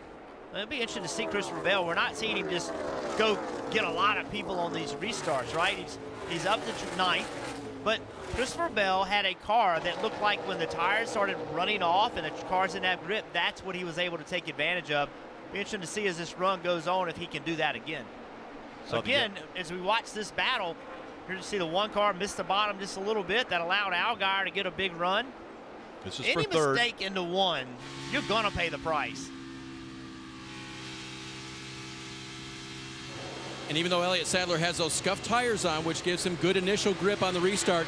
It'll be interesting to see Christopher Bell. We're not seeing him just go get a lot of people on these restarts, right? He's up to 9th, but Christopher Bell had a car that looked like when the tires started running off and the cars didn't have grip, that's what he was able to take advantage of. Be interesting to see as this run goes on if he can do that again. So again, as we watch this battle, here to see the 1 car miss the bottom just a little bit. That allowed Allgaier to get a big run. This is Any for 3rd. mistake into 1, you're going to pay the price. And even though Elliott Sadler has those scuffed tires on, which gives him good initial grip on the restart,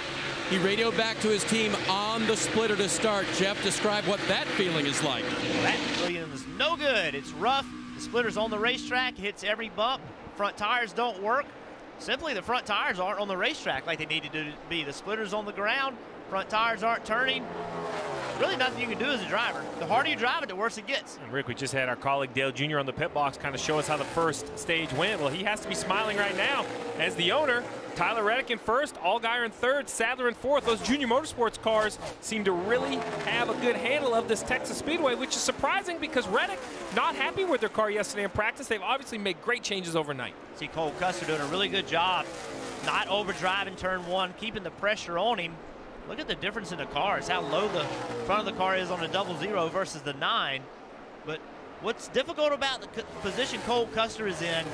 he radioed back to his team on the splitter to start. Jeff, describe what that feeling is like. That feeling is no good. It's rough. The splitter's on the racetrack, hits every bump. Front tires don't work. Simply, the front tires aren't on the racetrack like they need to be. The splitter's on the ground. Front tires aren't turning. Really nothing you can do as a driver. The harder you drive it, the worse it gets. And Rick, we just had our colleague Dale Jr. on the pit box kind of show us how the first stage went. Well, he has to be smiling right now as the owner. Tyler Reddick in 1st, Allgaier in 3rd, Sadler in 4th. Those Junior Motorsports cars seem to really have a good handle of this Texas Speedway, which is surprising because Reddick not happy with their car yesterday in practice. They've obviously made great changes overnight. See Cole Custer doing a really good job not overdriving turn 1, keeping the pressure on him. Look at the difference in the cars, how low the front of the car is on the 00 versus the 9. But what's difficult about the position Cole Custer is in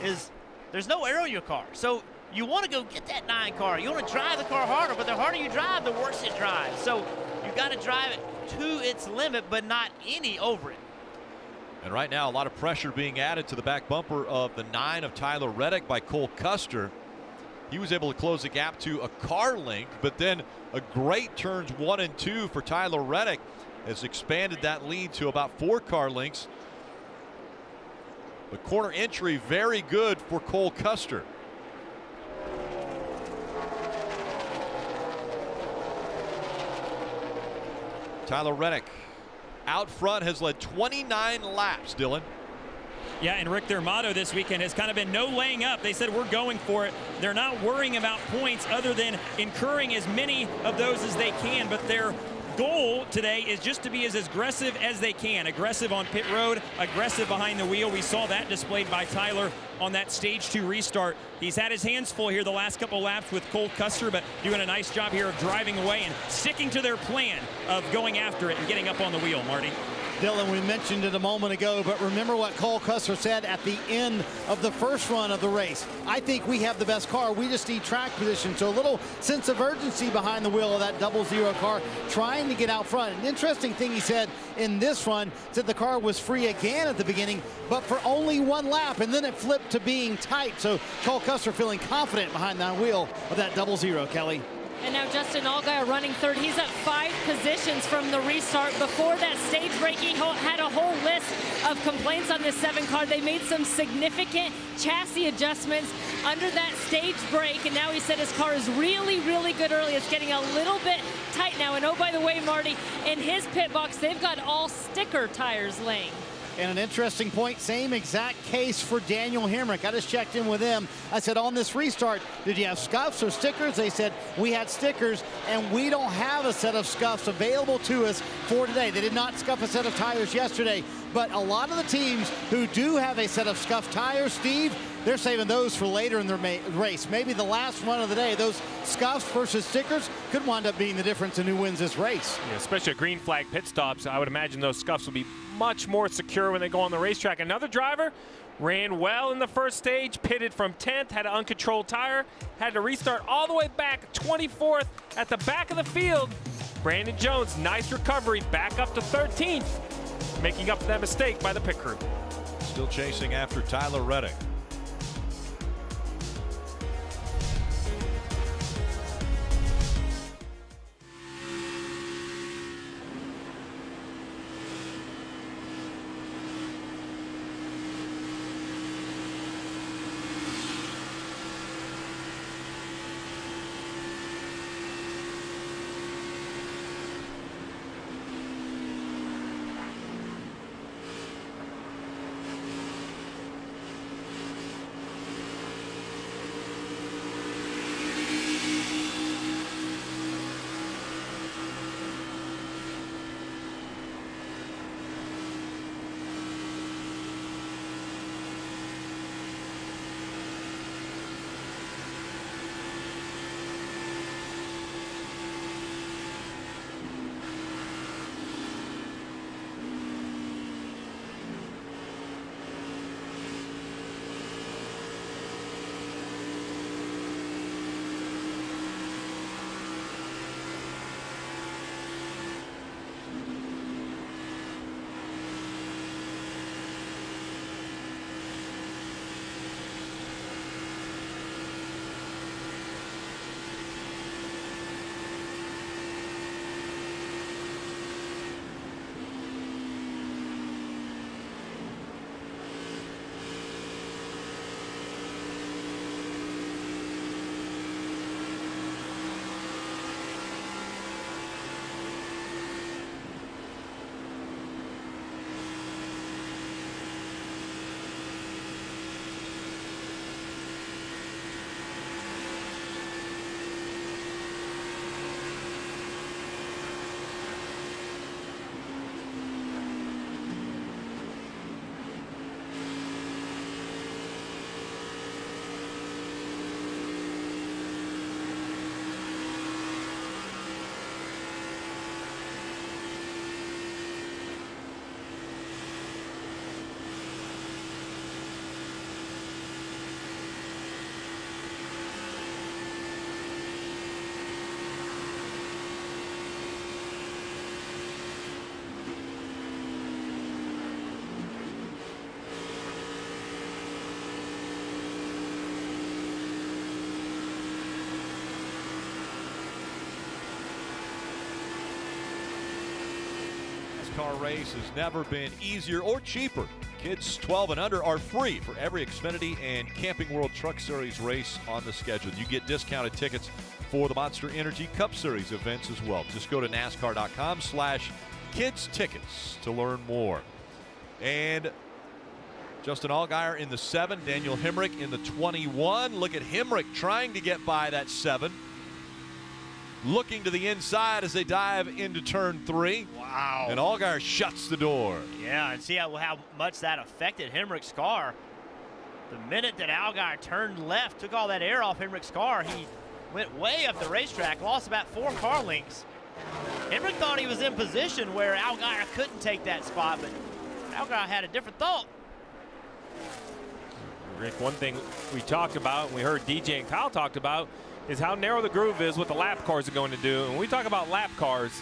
is there's no air on your car. So you want to go get that 9 car. You want to drive the car harder, but the harder you drive, the worse it drives. So you got to drive it to its limit, but not any over it. And right now, a lot of pressure being added to the back bumper of the 9 of Tyler Reddick by Cole Custer. He was able to close the gap to a car length, but then a great turns 1 and 2 for Tyler Reddick has expanded that lead to about 4 car lengths. The corner entry very good for Cole Custer. Tyler Reddick out front has led 29 laps, Dylan. Yeah, and Rick, their motto this weekend has kind of been no laying up. They said we're going for it. They're not worrying about points other than incurring as many of those as they can, but their goal today is just to be as aggressive as they can. Aggressive on pit road, aggressive behind the wheel. We saw that displayed by Tyler on that stage 2 restart. He's had his hands full here the last couple laps with Cole Custer, but doing a nice job here of driving away and sticking to their plan of going after it and getting up on the wheel, Marty. Dylan, we mentioned it a moment ago, but remember what Cole Custer said at the end of the first run of the race. I think we have the best car. We just need track position. So a little sense of urgency behind the wheel of that 00 car, trying to get out front. An interesting thing he said in this run, said the car was free again at the beginning, but for only 1 lap, and then it flipped to being tight. So Cole Custer feeling confident behind the wheel of that 00, Kelly. And now Justin Allgaier running third. He's up 5 positions from the restart. Before that stage break, he had a whole list of complaints on this 7 car. They made some significant chassis adjustments under that stage break, and now he said his car is really, really good early. It's getting a little bit tight now. And oh, by the way, Marty, in his pit box, they've got all sticker tires laying. And an interesting point, same exact case for Daniel Hemrick. I just checked in with them. I said, on this restart, did you have scuffs or stickers? They said, we had stickers, and we don't have a set of scuffs available to us for today. They did not scuff a set of tires yesterday, but a lot of the teams who do have a set of scuffed tires, Steve, they're saving those for later in their race. Maybe the last run of the day, those scuffs versus stickers could wind up being the difference in who wins this race. Yeah, especially at green flag pit stops, I would imagine those scuffs will be much more secure when they go on the racetrack. Another driver ran well in the first stage, pitted from 10th, had an uncontrolled tire, had to restart all the way back 24th at the back of the field. Brandon Jones, nice recovery, back up to 13th, making up for that mistake by the pit crew. Still chasing after Tyler Reddick. NASCAR race has never been easier or cheaper. Kids 12 and under are free for every Xfinity and Camping World Truck Series race on the schedule. You get discounted tickets for the Monster Energy Cup Series events as well. Just go to NASCAR.com/kids tickets to learn more. And Justin Allgaier in the 7, Daniel Hemrick in the 21. Look at Hemrick trying to get by that 7. Looking to the inside as they dive into turn 3. Wow. And Allgaier shuts the door. Yeah, and see how much that affected Hemrick's car. The minute that Allgaier turned left, took all that air off Hemrick's car, he went way up the racetrack, lost about 4 car lengths. Hemrick thought he was in position where Allgaier couldn't take that spot, but Allgaier had a different thought. Rick, one thing we talked about, and we heard DJ and Kyle talked about, is how narrow the groove is, what the lap cars are going to do. And when we talk about lap cars,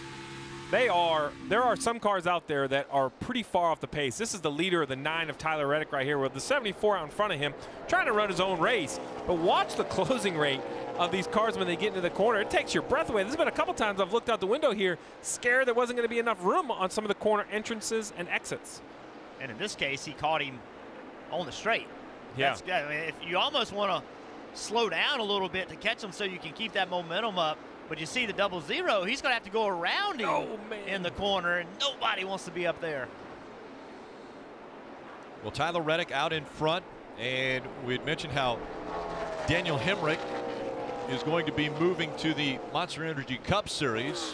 there are some cars out there that are pretty far off the pace. This is the leader of the 9 of Tyler Reddick right here with the 74 out in front of him, trying to run his own race. But watch the closing rate of these cars when they get into the corner. It takes your breath away. There's been a couple times I've looked out the window here, scared there wasn't going to be enough room on some of the corner entrances and exits. And in this case, he caught him on the straight. Yeah. I mean, if you almost want to slow down a little bit to catch him so you can keep that momentum up. But you see the 00, he's going to have to go around him in the corner, and nobody wants to be up there. Well, Tyler Reddick out in front, and we had mentioned how Daniel Hemrick is going to be moving to the Monster Energy Cup Series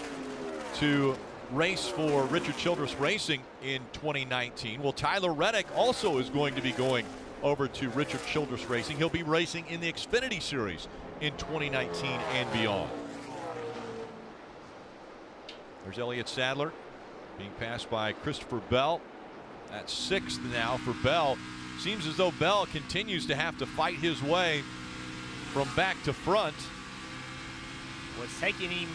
to race for Richard Childress Racing in 2019. Well, Tyler Reddick also is going to be going over to Richard Childress Racing. He'll be racing in the Xfinity Series in 2019 and beyond. There's Elliott Sadler being passed by Christopher Bell. That's 6th now for Bell. Seems as though Bell continues to have to fight his way from back to front. What's taking him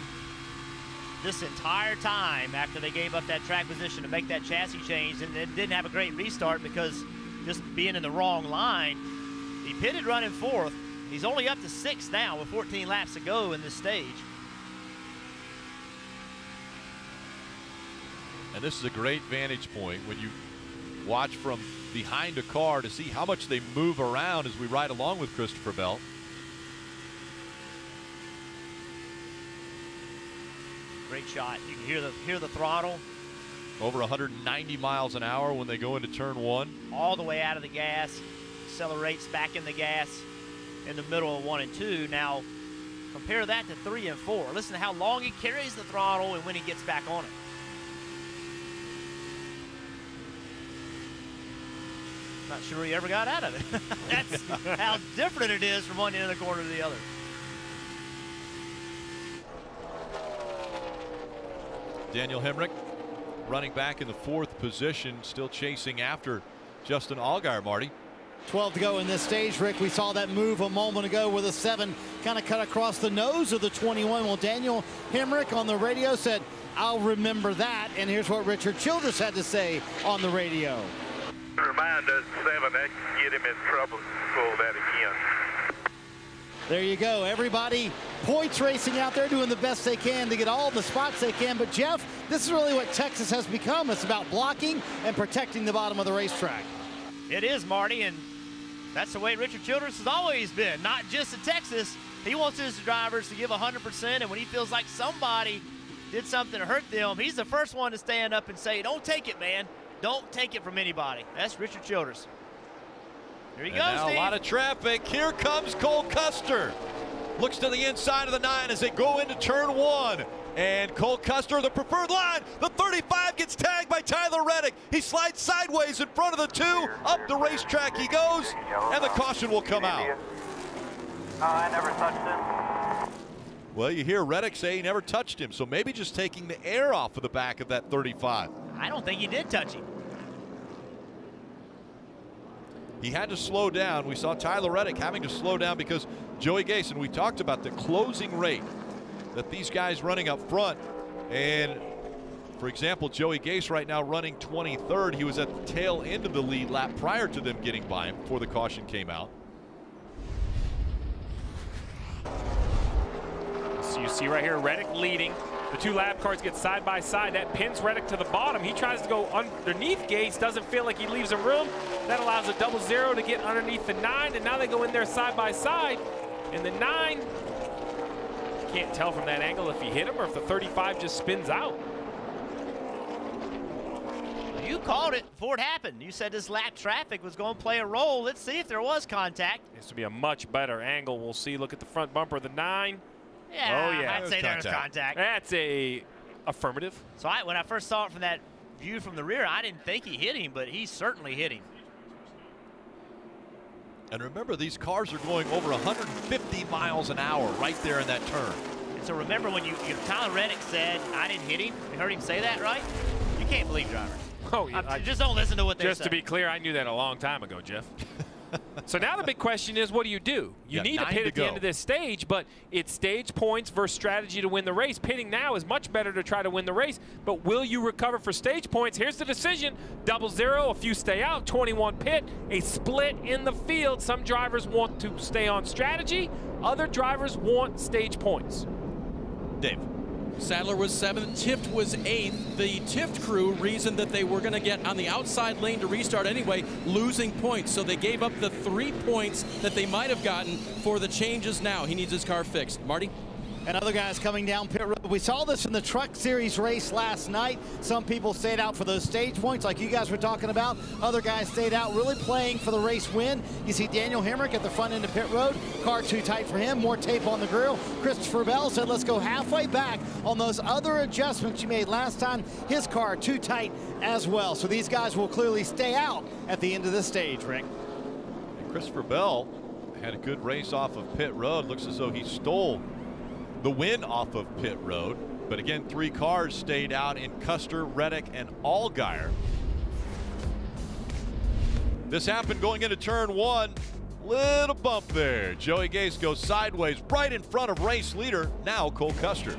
this entire time after they gave up that track position to make that chassis change, and it didn't have a great restart because just being in the wrong line. He pitted running 4th. He's only up to 6th now with 14 laps to go in this stage. And this is a great vantage point when you watch from behind a car to see how much they move around as we ride along with Christopher Bell. Great shot. You can hear the throttle. Over 190 miles an hour when they go into turn 1. All the way out of the gas, accelerates back in the gas in the middle of 1 and 2. Now, compare that to 3 and 4. Listen to how long he carries the throttle and when he gets back on it. Not sure he ever got out of it. That's how different it is from one end of the corner to the other. Daniel Hemrick running back in the 4th position, still chasing after Justin Allgaier, Marty. 12 to go in this stage, Rick. We saw that move a moment ago with a 7 kind of cut across the nose of the 21. Well, Daniel Hemrick on the radio said, "I'll remember that." And here's what Richard Childress had to say on the radio. Remind us 7, that can get him in trouble for that again. There you go. Everybody points racing out there doing the best they can to get all the spots they can. But, Jeff, this is really what Texas has become. It's about blocking and protecting the bottom of the racetrack. It is, Marty, and that's the way Richard Childress has always been, not just at Texas. He wants his drivers to give 100%, and when he feels like somebody did something to hurt them, he's the first one to stand up and say, "Don't take it, man. Don't take it from anybody." That's Richard Childress. Here he goes, now Steve. a lot of traffic. Here comes Cole Custer. Looks to the inside of the 9 as they go into turn 1. And Cole Custer, the preferred line. The 35 gets tagged by Tyler Reddick. He slides sideways in front of the 2. Up the racetrack he goes, and the caution will come out. I never touched him. Well, you hear Reddick say he never touched him, so maybe just taking the air off of the back of that 35. I don't think he did touch him. He had to slow down. We saw Tyler Reddick having to slow down because Joey Gase, and we talked about the closing rate that these guys running up front. And for example, Joey Gase right now running 23rd. He was at the tail end of the lead lap prior to them getting by him before the caution came out. So you see right here, Reddick leading The two lap cars get side by side. That pins Reddick to the bottom. He tries to go underneath Gates, doesn't feel like he leaves him room. That allows a 00 to get underneath the 9, and now they go in there side by side. And the 9, can't tell from that angle if he hit him or if the 35 just spins out. You called it before it happened. You said this lap traffic was going to play a role. Let's see if there was contact. This would be a much better angle. We'll see. Look at the front bumper of the 9. Yeah, oh, yeah. I'd say there's contact. That's a affirmative. So when I first saw it from that view from the rear, I didn't think he hit him, but he certainly hit him. And remember, these cars are going over 150 miles an hour right there in that turn. And so remember when Tyler Reddick said, I didn't hit him, you heard him say that, right? You can't believe drivers. Oh, yeah. Just don't listen to what they say. Just to be clear, I knew that a long time ago, Jeff. So now the big question is, what do? You need to pit at the end of this stage, but it's stage points versus strategy to win the race. Pitting now is much better to try to win the race, but will you recover for stage points? Here's the decision. 00, a few stay out, 21 pit, a split in the field. Some drivers want to stay on strategy. Other drivers want stage points. Dave. Sadler was 7th, Tift was 8th. The Tift crew reasoned that they were going to get on the outside lane to restart anyway, losing points. So they gave up the 3 points that they might have gotten for the changes now. He needs his car fixed. Marty? And other guys coming down pit road. We saw this in the Truck Series race last night. Some people stayed out for those stage points like you guys were talking about. Other guys stayed out really playing for the race win. You see Daniel Hemrick at the front end of pit road. Car too tight for him, more tape on the grill. Christopher Bell said, let's go halfway back on those other adjustments you made last time. His car too tight as well. So these guys will clearly stay out at the end of this stage, Rick. And Christopher Bell had a good race off of pit road. Looks as though he stole the win off of pit road. But again, 3 cars stayed out in Custer, Reddick, and Allgaier. This happened going into turn 1. Little bump there. Joey Gase goes sideways right in front of race leader, now Cole Custer.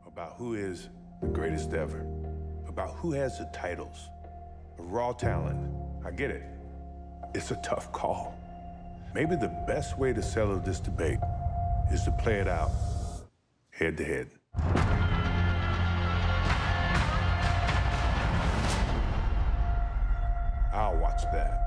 About who is the greatest ever, about who has the titles, the raw talent. I get it. It's a tough call. Maybe the best way to settle this debate is to play it out head to head. I'll watch that.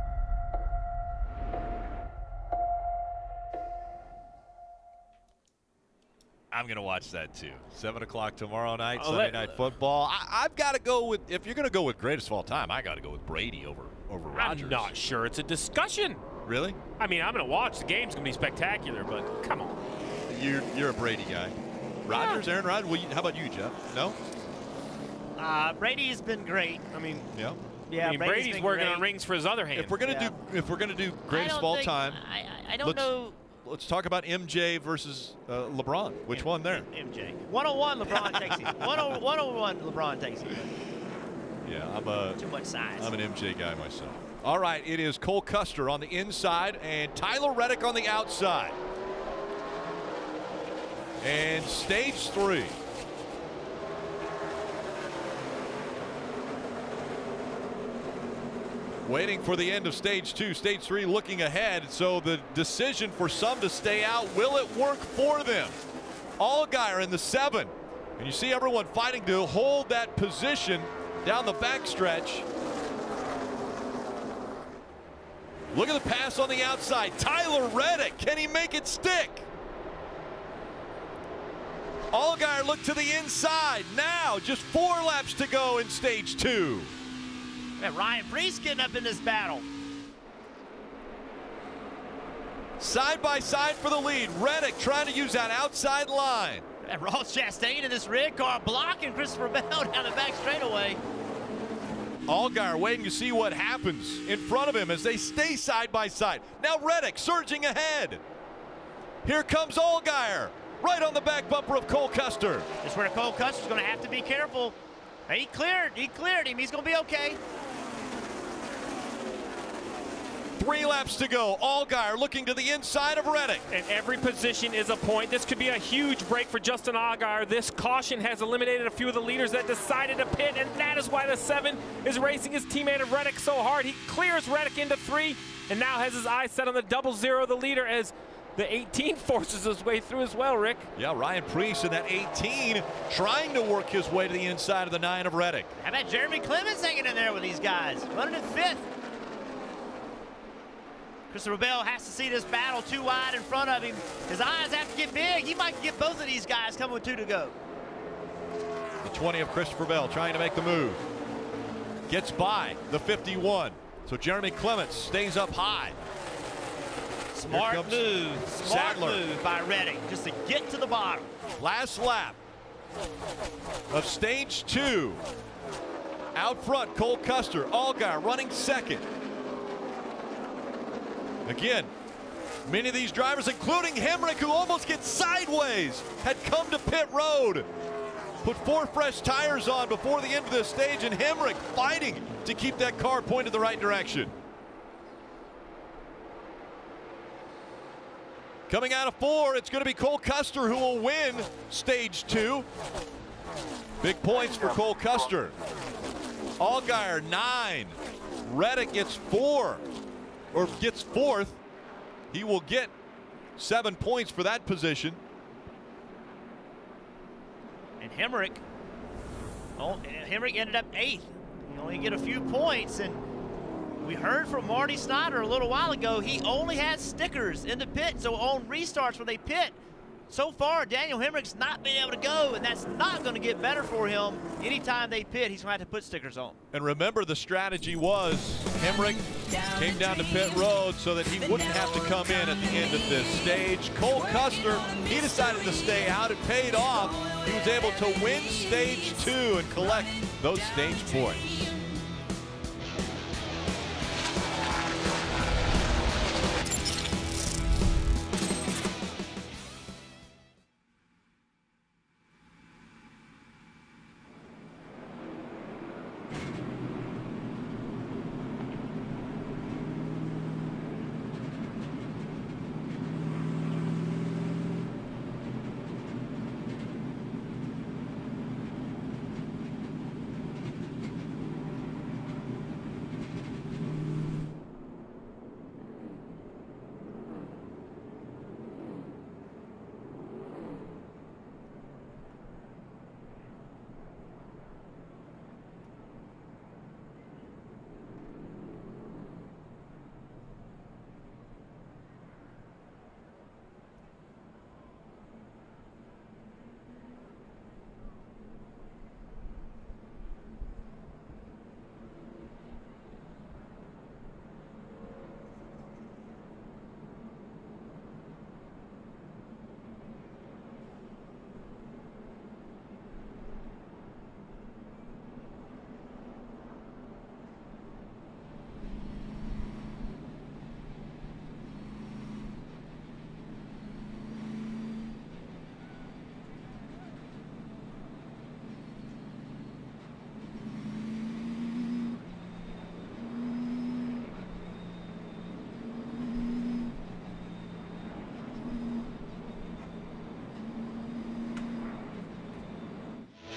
I'm going to watch that too. 7 o'clock tomorrow night, Sunday Night Football. I've got to go with, if you're going to go with greatest of all time, I got to go with Brady over Rodgers. I'm not sure it's a discussion. Really? I mean, I'm going to watch. The game's going to be spectacular, but come on. You're a Brady guy. Rodgers, Aaron Rodgers. Well, how about you, Jeff? No? Brady's been great. I mean, yeah. Yeah, I mean, Brady's working on rings for his other hand. If we're gonna do greatest of all time, I don't know. Let's talk about MJ versus LeBron. Which one there? MJ. 101 LeBron takes it. 101 LeBron takes it. Yeah, I'm too much size. I'm an MJ guy myself. All right, it is Cole Custer on the inside and Tyler Reddick on the outside. And stage 3. Waiting for the end of stage 2. Stage 3 looking ahead. So the decision for some to stay out, will it work for them? Allgaier in the 7. And you see everyone fighting to hold that position down the backstretch. Look at the pass on the outside. Tyler Reddick, can he make it stick? Allgaier look to the inside. Now just 4 laps to go in stage 2. And Ryan Preece getting up in this battle. Side by side for the lead. Reddick trying to use that outside line. And Ross Chastain in this red car blocking Christopher Bell down the back straightaway. Allgaier waiting to see what happens in front of him as they stay side by side. Now Reddick surging ahead. Here comes Allgaier, right on the back bumper of Cole Custer. This is where Cole Custer's going to have to be careful. He cleared him. He's going to be okay. 3 laps to go. Allgaier looking to the inside of Reddick. And every position is a point. This could be a huge break for Justin Allgaier. This caution has eliminated a few of the leaders that decided to pit, and that is why the 7 is racing his teammate of Reddick so hard. He clears Reddick into 3 and now has his eyes set on the 00, the leader, as the 18 forces his way through as well, Rick. Yeah, Ryan Preece in that 18 trying to work his way to the inside of the 9 of Reddick. How about Jeremy Clements hanging in there with these guys? Running in 5th. Christopher Bell has to see this battle too wide in front of him. His eyes have to get big. He might get both of these guys coming with 2 to go. The 20 of Christopher Bell trying to make the move. Gets by the 51. So Jeremy Clements stays up high. Smart move by Reddick just to get to the bottom. Last lap of stage 2. Out front, Cole Custer. Allgaier running 2nd. Again, many of these drivers, including Hemrick, who almost gets sideways, had come to pit road. Put 4 fresh tires on before the end of this stage, and Hemrick fighting to keep that car pointed the right direction. Coming out of 4, it's going to be Cole Custer who will win stage 2. Big points for Cole Custer. Allgaier 9. Reddick gets 4. Or gets 4th. He will get 7 points for that position. And Hemrick ended up 8th. He only get a few points, and we heard from Marty Snyder a little while ago, he only has stickers in the pit, so on restarts when they pit. So far, Daniel Hemrick's not been able to go, and that's not going to get better for him. Anytime they pit, he's going to have to put stickers on. And remember, the strategy was Hemrick came down to pit road so that he wouldn't have to come in at the end of this stage. Cole Custer, he decided to stay out. It paid off. He was able to win stage 2 and collect those stage points.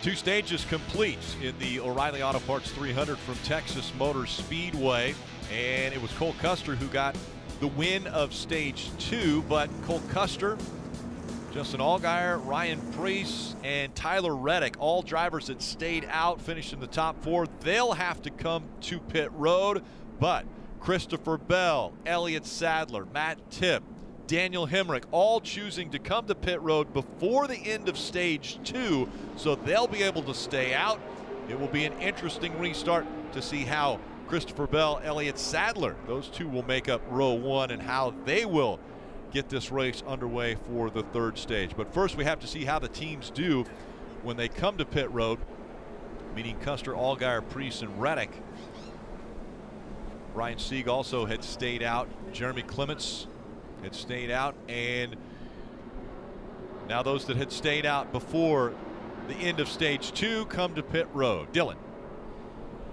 2 stages complete in the O'Reilly Auto Parts 300 from Texas Motor Speedway. And it was Cole Custer who got the win of stage 2. But Cole Custer, Justin Allgaier, Ryan Preece, and Tyler Reddick, all drivers that stayed out, finished in the top 4. They'll have to come to pit road. But Christopher Bell, Elliott Sadler, Matt Tipp, Daniel Hemrick, all choosing to come to pit road before the end of stage 2, so they'll be able to stay out. It will be an interesting restart to see how Christopher Bell, Elliott Sadler, those 2 will make up row 1 and how they will get this race underway for the 3rd stage. But first we have to see how the teams do when they come to pit road, meaning Custer, Allgaier, Preece, and Reddick. Ryan Sieg also had stayed out. Jeremy Clements had stayed out, and now those that had stayed out before the end of stage 2 come to pit road. Dylan.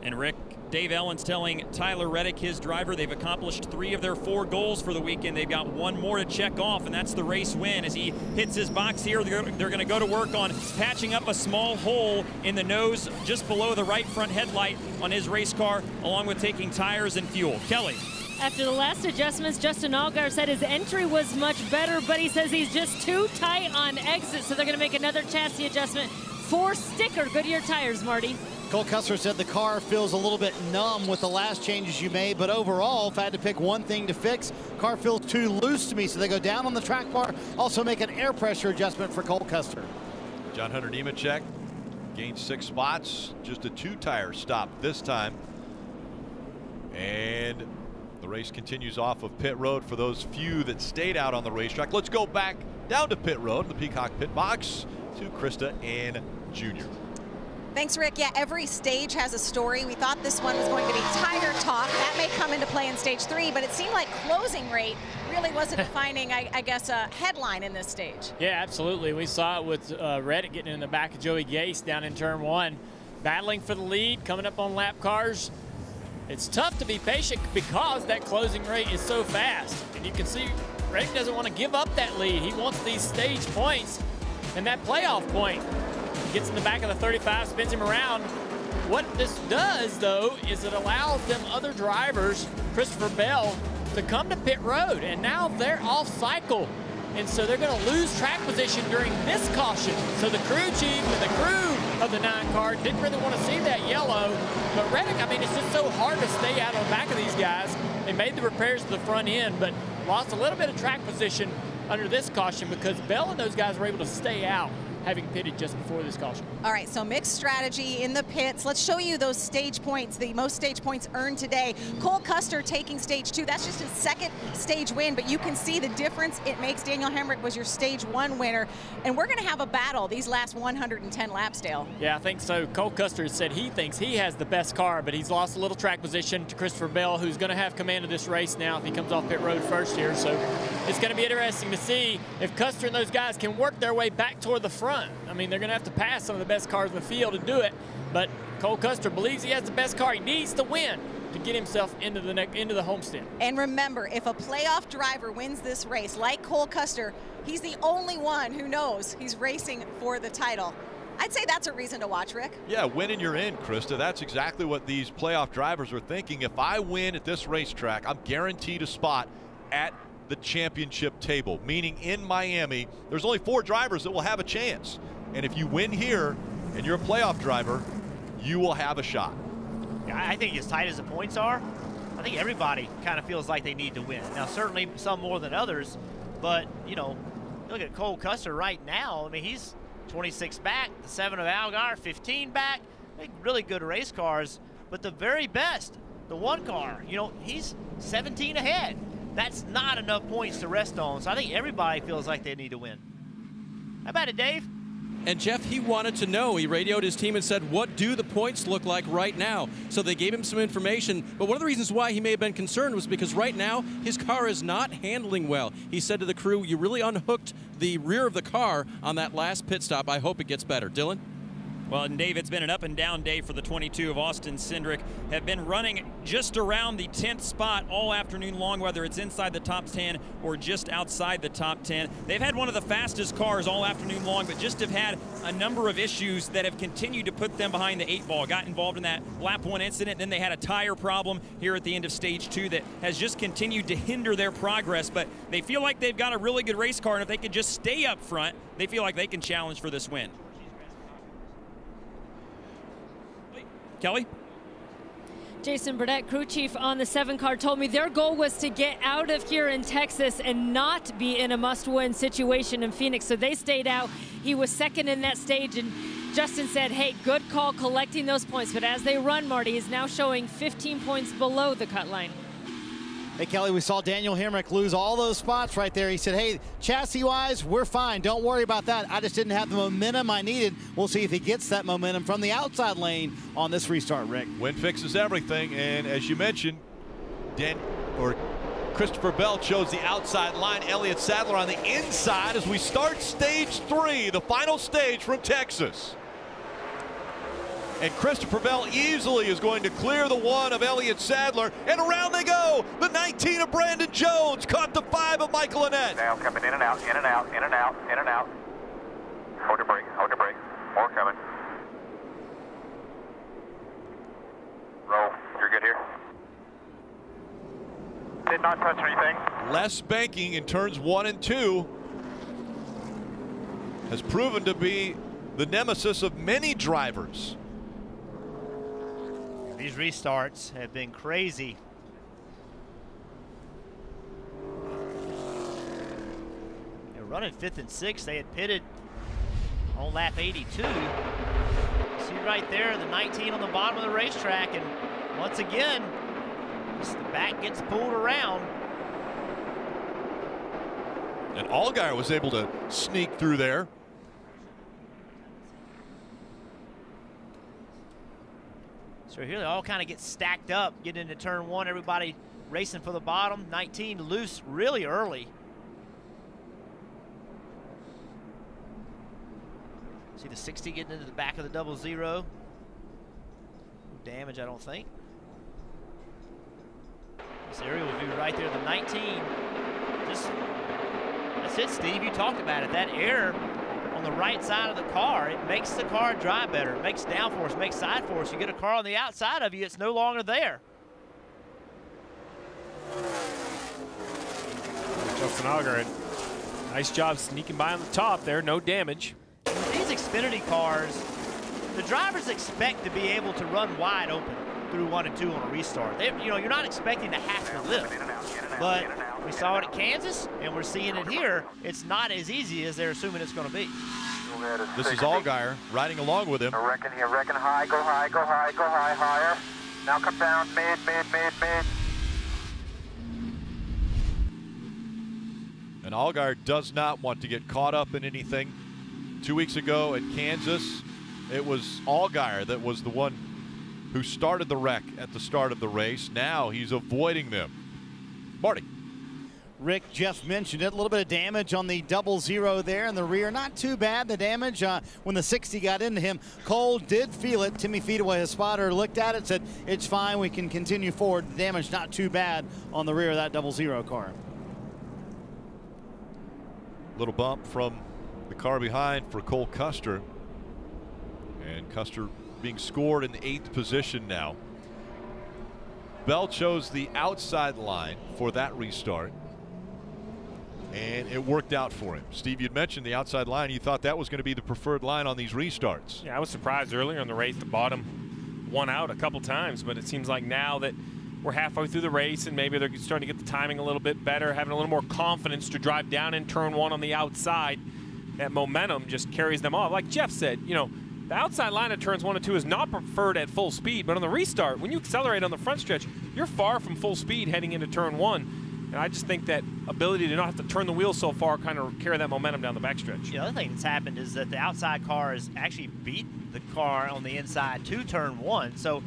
And Rick, Dave Ellens telling Tyler Reddick, his driver, they've accomplished 3 of their 4 goals for the weekend. They've got 1 more to check off, and that's the race win. As he hits his box here, they're going to go to work on patching up a small hole in the nose just below the right front headlight on his race car, along with taking tires and fuel. Kelly. After the last adjustments, Justin Allgaier said his entry was much better, but he says he's just too tight on exit, so they're going to make another chassis adjustment. 4 sticker Goodyear tires, Marty. Cole Custer said the car feels a little bit numb with the last changes you made, but overall, if I had to pick one thing to fix, car feels too loose to me, so they go down on the track bar, also make an air pressure adjustment for Cole Custer. John Hunter Nemechek gained 6 spots, just a 2-tire stop this time. And the race continues off of pit road for those few that stayed out on the racetrack. Let's go back down to pit road, the Peacock pit box, to Krista Ann Jr. Thanks, Rick. Yeah, every stage has a story. We thought this one was going to be tire talk. That may come into play in stage 3, but it seemed like closing rate really wasn't defining, I guess, a headline in this stage. Yeah, absolutely. We saw it with Reddick getting in the back of Joey Gase down in turn 1, battling for the lead, coming up on lap cars. It's tough to be patient because that closing rate is so fast. And you can see Reddick doesn't want to give up that lead. He wants these stage points and that playoff point. Gets in the back of the 35, spins him around. What this does, though, is it allows them other drivers, Christopher Bell, to come to pit road, and now they're off cycle. And so they're going to lose track position during this caution. So the crew chief and the crew of the 9 car didn't really want to see that yellow. But Reddick, I mean, it's just so hard to stay out on the back of these guys. They made the repairs to the front end, but lost a little bit of track position under this caution because Bell and those guys were able to stay out, having pitted just before this caution. All right, so mixed strategy in the pits. Let's show you those stage points, the most stage points earned today. Cole Custer taking stage 2. That's just his 2nd stage win, but you can see the difference it makes. Daniel Hemrick was your stage 1 winner, and we're gonna have a battle these last 110 laps, Dale. Yeah, I think so. Cole Custer said he thinks he has the best car, but he's lost a little track position to Christopher Bell, who's gonna have command of this race now if he comes off pit road first here. So it's gonna be interesting to see if Custer and those guys can work their way back toward the front. I mean, they're going to have to pass some of the best cars in the field to do it, but Cole Custer believes he has the best car. He needs to win to get himself into the homestand. And remember, if a playoff driver wins this race, like Cole Custer, he's the only one who knows he's racing for the title. I'd say that's a reason to watch, Rick. Yeah, winning you're in, Krista. That's exactly what these playoff drivers are thinking. If I win at this racetrack, I'm guaranteed a spot at the championship table, meaning in Miami, there's only 4 drivers that will have a chance. And if you win here and you're a playoff driver, you will have a shot. Yeah, I think as tight as the points are, I think everybody kind of feels like they need to win. Now, certainly some more than others, but, you know, look at Cole Custer right now. I mean, he's 26 back, the 7 of Allgaier, 15 back. Really good race cars, but the very best, the 1 car, you know, he's 17 ahead. That's not enough points to rest on, so I think everybody feels like they need to win. How about it, Dave? And Jeff, he wanted to know. He radioed his team and said, what do the points look like right now? So they gave him some information. But one of the reasons why he may have been concerned was because right now his car is not handling well. He said to the crew, you really unhooked the rear of the car on that last pit stop. I hope it gets better. Dylan? Well, and Dave, it's been an up and down day for the 22 of Austin Syndrich. Have been running just around the 10th spot all afternoon long, whether it's inside the top 10 or just outside the top 10. They've had one of the fastest cars all afternoon long, but just have had a number of issues that have continued to put them behind the 8 ball. Got involved in that lap 1 incident, then they had a tire problem here at the end of stage 2 that has just continued to hinder their progress, but they feel like they've got a really good race car, and if they could just stay up front, they feel like they can challenge for this win. Kelly? Jason Burdett, crew chief on the 7 car, told me their goal was to get out of here in Texas and not be in a must-win situation in Phoenix, so they stayed out. He was second in that stage, and Justin said, hey, good call collecting those points, but as they run, Marty, he's now showing 15 points below the cut line. Hey, Kelly, we saw Daniel Hemrick lose all those spots right there. He said, hey, chassis-wise, we're fine. Don't worry about that. I just didn't have the momentum I needed. We'll see if he gets that momentum from the outside lane on this restart, Rick. Win fixes everything, and as you mentioned, Christopher Bell chose the outside line. Elliott Sadler on the inside as we start stage 3, the final stage from Texas. And Christopher Bell easily is going to clear the 1 of Elliott Sadler, and around they go. The 19 of Brandon Jones caught the 5 of Michael Annette. Now coming in and out, in and out, in and out, in and out. Hold your brake, hold your brake. More coming. Roll, you're good here. Did not touch anything. Less banking in turns 1 and 2 has proven to be the nemesis of many drivers. These restarts have been crazy. They're running 5th and 6th. They had pitted on lap 82. See right there, the 19 on the bottom of the racetrack, and once again, just the back gets pulled around. And Allgaier was able to sneak through there. So here they all kind of get stacked up, getting into turn 1, everybody racing for the bottom. 19 loose really early. See the 60 getting into the back of the 00. No damage, I don't think. This aerial view right there, the 19. That's it, Steve, you talked about it. That air on the right side of the car, it makes the car drive better. It makes downforce, makes side force. You get a car on the outside of you, it's no longer there. Justin Allgaier, nice job sneaking by on the top there, no damage. With these Xfinity cars, the drivers expect to be able to run wide open through 1 and 2 on a restart. You're not expecting to have to lift, but we saw it at Kansas, and we're seeing it here. It's not as easy as they're assuming it's going to be. This is Allgaier riding along with him. I reckon high, go high, go high, go high, higher. Now come down, mid. And Allgaier does not want to get caught up in anything. 2 weeks ago at Kansas, it was Allgaier that was the one who started the wreck at the start of the race. Now he's avoiding them. Marty. Rick, Jeff mentioned it, a little bit of damage on the 00 there in the rear. Not too bad, the damage when the 60 got into him. Cole did feel it. Timmy Feedaway, his spotter, looked at it, said, it's fine, we can continue forward. The damage not too bad on the rear of that 00 car. Little bump from the car behind for Cole Custer. And Custer being scored in the 8th position now. Bell chose the outside line for that restart, and it worked out for him. Steve, you'd mentioned the outside line. You thought that was going to be the preferred line on these restarts. Yeah, I was surprised earlier in the race the bottom won out a couple times, but it seems like now that we're halfway through the race and maybe they're starting to get the timing a little bit better, having a little more confidence to drive down in turn 1 on the outside, that momentum just carries them off. Like Jeff said, the outside line of turns 1 and 2 is not preferred at full speed, but on the restart, when you accelerate on the front stretch, you're far from full speed heading into turn 1. And I just think that ability to not have to turn the wheel so far kind of carry that momentum down the backstretch. The other thing that's happened is that the outside car has actually beaten the car on the inside to turn 1. So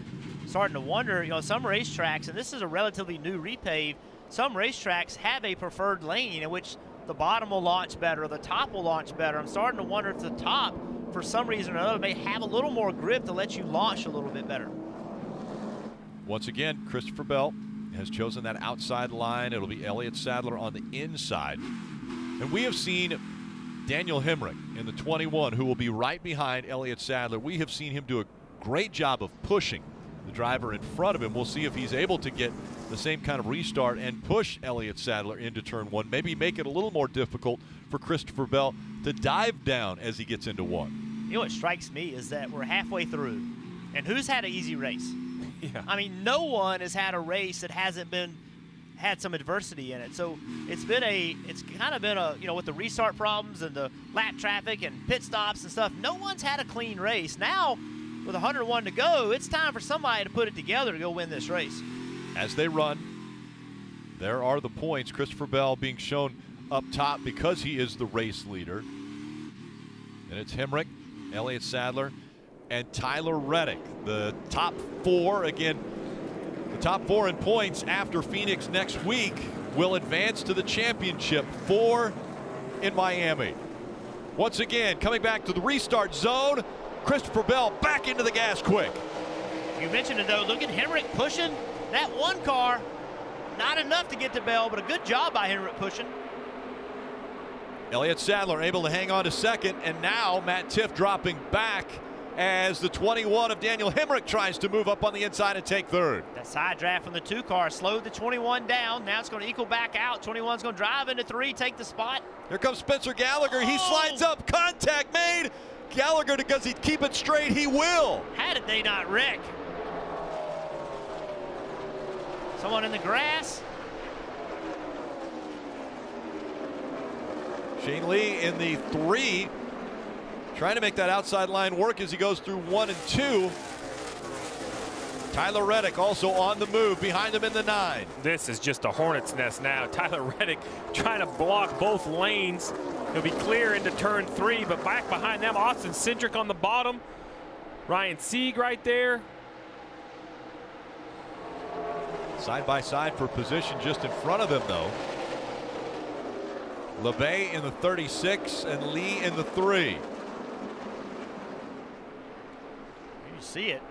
starting to wonder, some racetracks, and this is a relatively new repave, some racetracks have a preferred lane in which the bottom will launch better, or the top will launch better. I'm starting to wonder if the top for some reason or another, may have a little more grip to let you launch a little bit better. Once again, Christopher Bell has chosen that outside line. It'll be Elliott Sadler on the inside. And we have seen Daniel Hemrick in the 21, who will be right behind Elliott Sadler. We have seen him do a great job of pushing the driver in front of him. We'll see if he's able to get the same kind of restart and push Elliott Sadler into turn one. Maybe make it a little more difficult for Christopher Bell to dive down as he gets into one. You know what strikes me is that we're halfway through, and who's had an easy race? Yeah. I mean, no one has had a race that hasn't had some adversity in it. So it's kind of been a, you know, with the restart problems and the lap traffic and pit stops and stuff, no one's had a clean race. Now, with 101 to go, it's time for somebody to put it together to go win this race. As they run, there are the points. Christopher Bell being shown up top because he is the race leader. And it's Hemrick, Elliott Sadler, and Tyler Reddick. The top four, again, the top four in points after Phoenix next week will advance to the championship. 4 in Miami. Once again, coming back to the restart zone, Christopher Bell back into the gas quick. You mentioned it, though. Look at Hemrick pushing that one car. Not enough to get to Bell, but a good job by Hemrick pushing. Elliott Sadler able to hang on to second, and now Matt Tiff dropping back as the 21 of Daniel Hemrick tries to move up on the inside and take third. That side draft from the 2 car slowed the 21 down. Now it's going to equal back out. 21's going to drive into 3, take the spot. Here comes Spencer Gallagher. He slides up. Contact made. Gallagher, because he'd keep it straight, he will. How did they not wreck? Someone in the grass. Shane Lee in the 3, trying to make that outside line work as he goes through 1 and 2. Tyler Reddick also on the move behind him in the 9. This is just a hornet's nest now. Tyler Reddick trying to block both lanes. He'll be clear into turn 3, but back behind them, Austin Syndrich on the bottom. Ryan Sieg right there. Side by side for position just in front of them, though. LeBay in the 36 and Lee in the 3. You see it.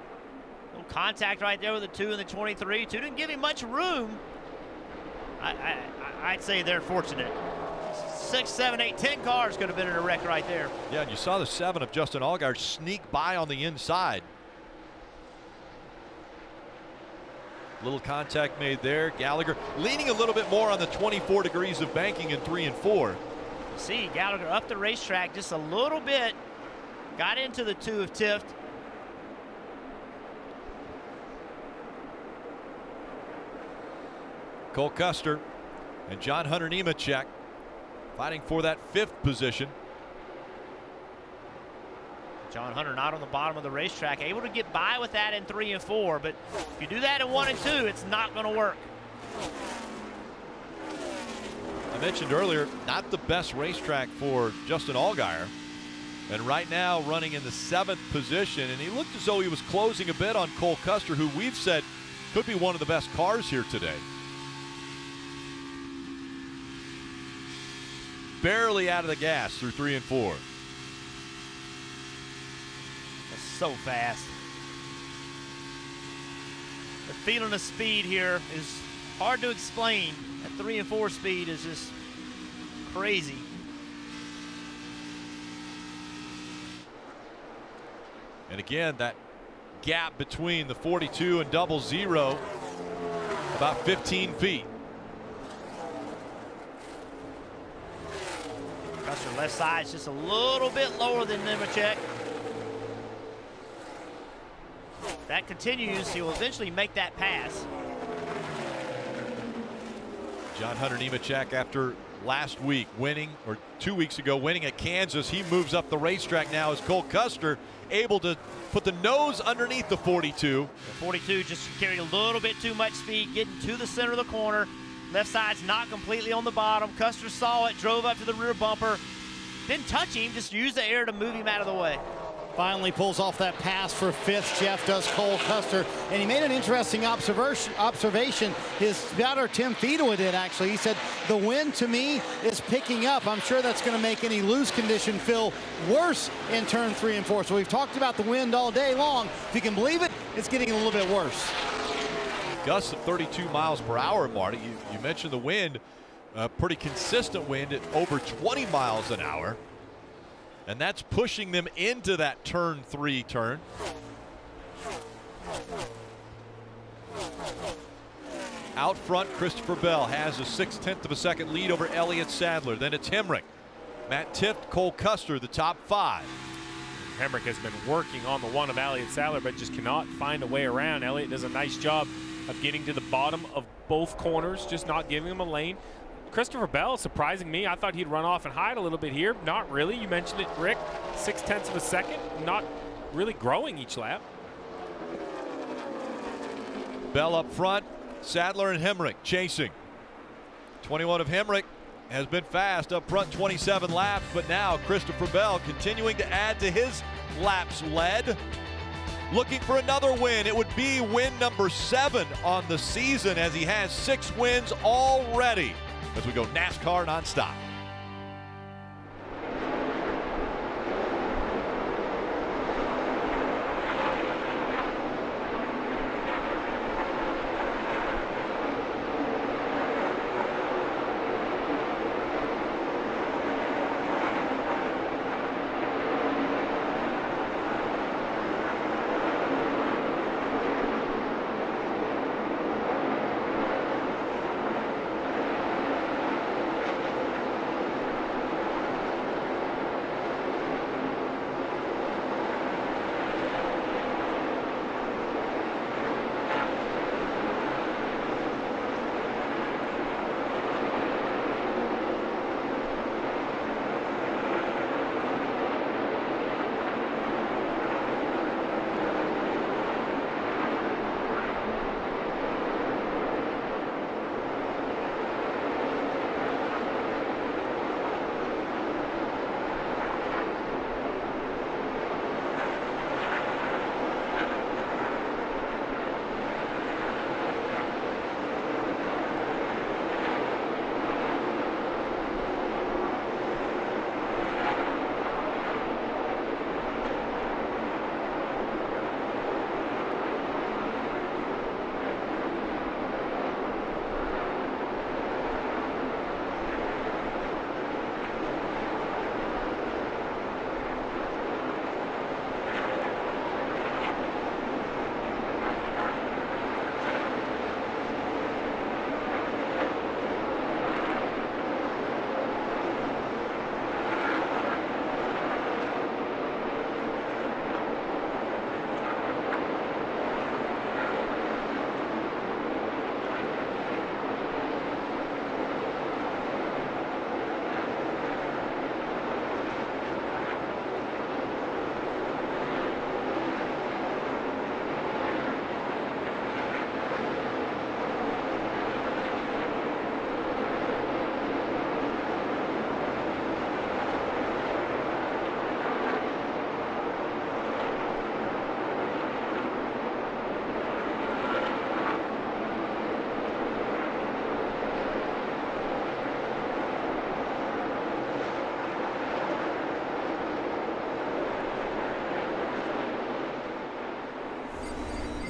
Little contact right there with the 2 and the 23. 2 didn't give him much room. I'd say they're fortunate. 6, 7, 8, 10 cars could have been in a wreck right there. Yeah, and you saw the 7 of Justin Allgaier sneak by on the inside. Little contact made there. Gallagher leaning a little bit more on the 24 degrees of banking in 3 and 4. See Gallagher up the racetrack just a little bit. Got into the 2 of Tift. Cole Custer and John Hunter Nemechek fighting for that 5th position. John Hunter not on the bottom of the racetrack, able to get by with that in 3 and 4, but if you do that in 1 and 2, it's not going to work. I mentioned earlier, not the best racetrack for Justin Allgaier, and right now running in the 7th position, and he looked as though he was closing a bit on Cole Custer, who we've said could be one of the best cars here today. Barely out of the gas through 3 and 4. So fast. The feeling of speed here is hard to explain. That 3 and 4 speed is just crazy. And again, that gap between the 42 and 00, about 15 feet. Custer left side is just a little bit lower than Nemechek. That continues, he will eventually make that pass. John Hunter Nemechek, after last week winning, or 2 weeks ago winning at Kansas, he moves up the racetrack now as Cole Custer able to put the nose underneath the 42. The 42 just carried a little bit too much speed, getting to the center of the corner. Left side's not completely on the bottom. Custer saw it, drove up to the rear bumper. Didn't touch him, just used the air to move him out of the way. Finally pulls off that pass for 5th. Jeff does Cole Custer. And he made an interesting observation. His spotter, Tim Fedewa, did actually. He said, the wind to me is picking up. I'm sure that's going to make any loose condition feel worse in turn 3 and 4. So we've talked about the wind all day long. If you can believe it, it's getting a little bit worse. Gusts of 32 miles per hour, Marty. You mentioned the wind, pretty consistent wind at over 20 miles an hour. And that's pushing them into that turn 3 turn. Out front, Christopher Bell has a 0.6 of a second lead over Elliott Sadler. Then it's Hemrick, Matt Tifft, Cole Custer, the top 5. Hemrick has been working on the one of Elliott Sadler, but just cannot find a way around. Elliott does a nice job of getting to the bottom of both corners, just not giving him a lane. Christopher Bell, surprising me. I thought he'd run off and hide a little bit here. Not really. You mentioned it, Rick. 0.6 of a second. Not really growing each lap. Bell up front. Sadler and Hemrick chasing. 21 of Hemrick has been fast up front, 27 laps, but now Christopher Bell continuing to add to his laps led. Looking for another win. It would be win number 7 on the season as he has 6 wins already. As we go NASCAR nonstop.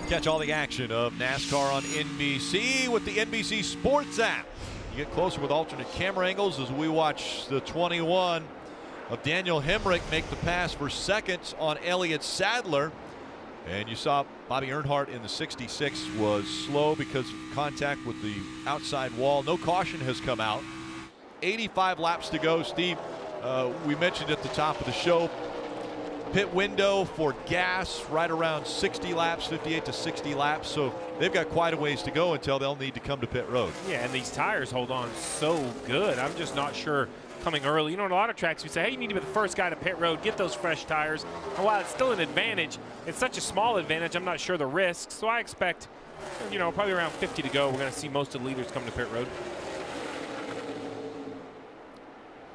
Catch all the action of NASCAR on NBC with the NBC Sports app. You get closer with alternate camera angles as we watch the 21 of Daniel Hemrick make the pass for seconds on Elliott Sadler. And you saw Bobby Earnhardt in the 66 was slow because of contact with the outside wall. No caution has come out. 85 laps to go, Steve. We mentioned at the top of the show, pit window for gas right around 60 laps, 58 to 60 laps. So they've got quite a ways to go until they'll need to come to pit road. Yeah, and these tires hold on so good. I'm just not sure coming early. You know, in a lot of tracks, we say, hey, you need to be the first guy to pit road, get those fresh tires. And while it's still an advantage, it's such a small advantage, I'm not sure the risk. So I expect, you know, probably around 50 to go, we're going to see most of the leaders come to pit road.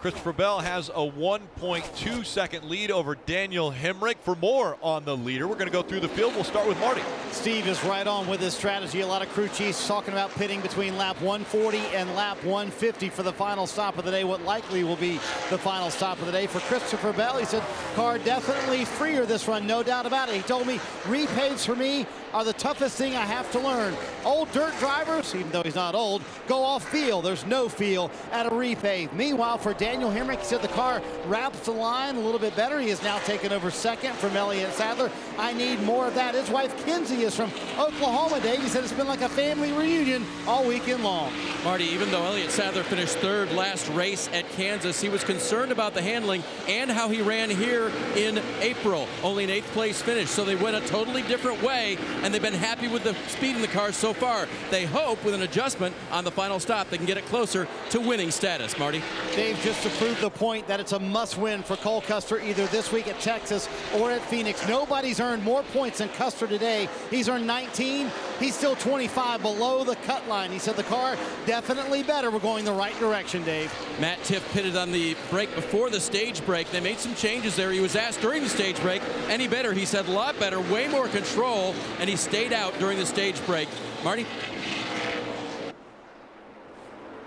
Christopher Bell has a 1.2 second lead over Daniel Hemrick. For more on the leader, we're going to go through the field. We'll start with Marty. Steve is right on with his strategy. A lot of crew chiefs talking about pitting between lap 140 and lap 150 for the final stop of the day, what likely will be the final stop of the day. For Christopher Bell, he said, car definitely freer this run, no doubt about it. He told me, repaves for me are the toughest thing I have to learn. Old dirt drivers, even though he's not old, go off feel. There's no feel at a repave. Meanwhile, for Daniel Hemrick, he said the car wraps the line a little bit better. He has now taken over second from Elliott Sadler. I need more of that. His wife, Kinsey, is from Oklahoma, Dave. He said it's been like a family reunion all weekend long. Marty, even though Elliott Sadler finished third last race at Kansas, he was concerned about the handling and how he ran here in April. Only an 8th place finish, so they went a totally different way, and they've been happy with the speed in the car so far. They hope with an adjustment on the final stop they can get it closer to winning status. Marty? Dave, just to prove the point that it's a must-win for Cole Custer either this week at Texas or at Phoenix. Nobody's earned more points than Custer today. He's earned 19. He's still 25 below the cut line. He said the car definitely better. We're going the right direction, Dave. Matt Tiff pitted on the break before the stage break. They made some changes there. He was asked during the stage break, any better? He said a lot better, way more control, and he stayed out during the stage break. Marty?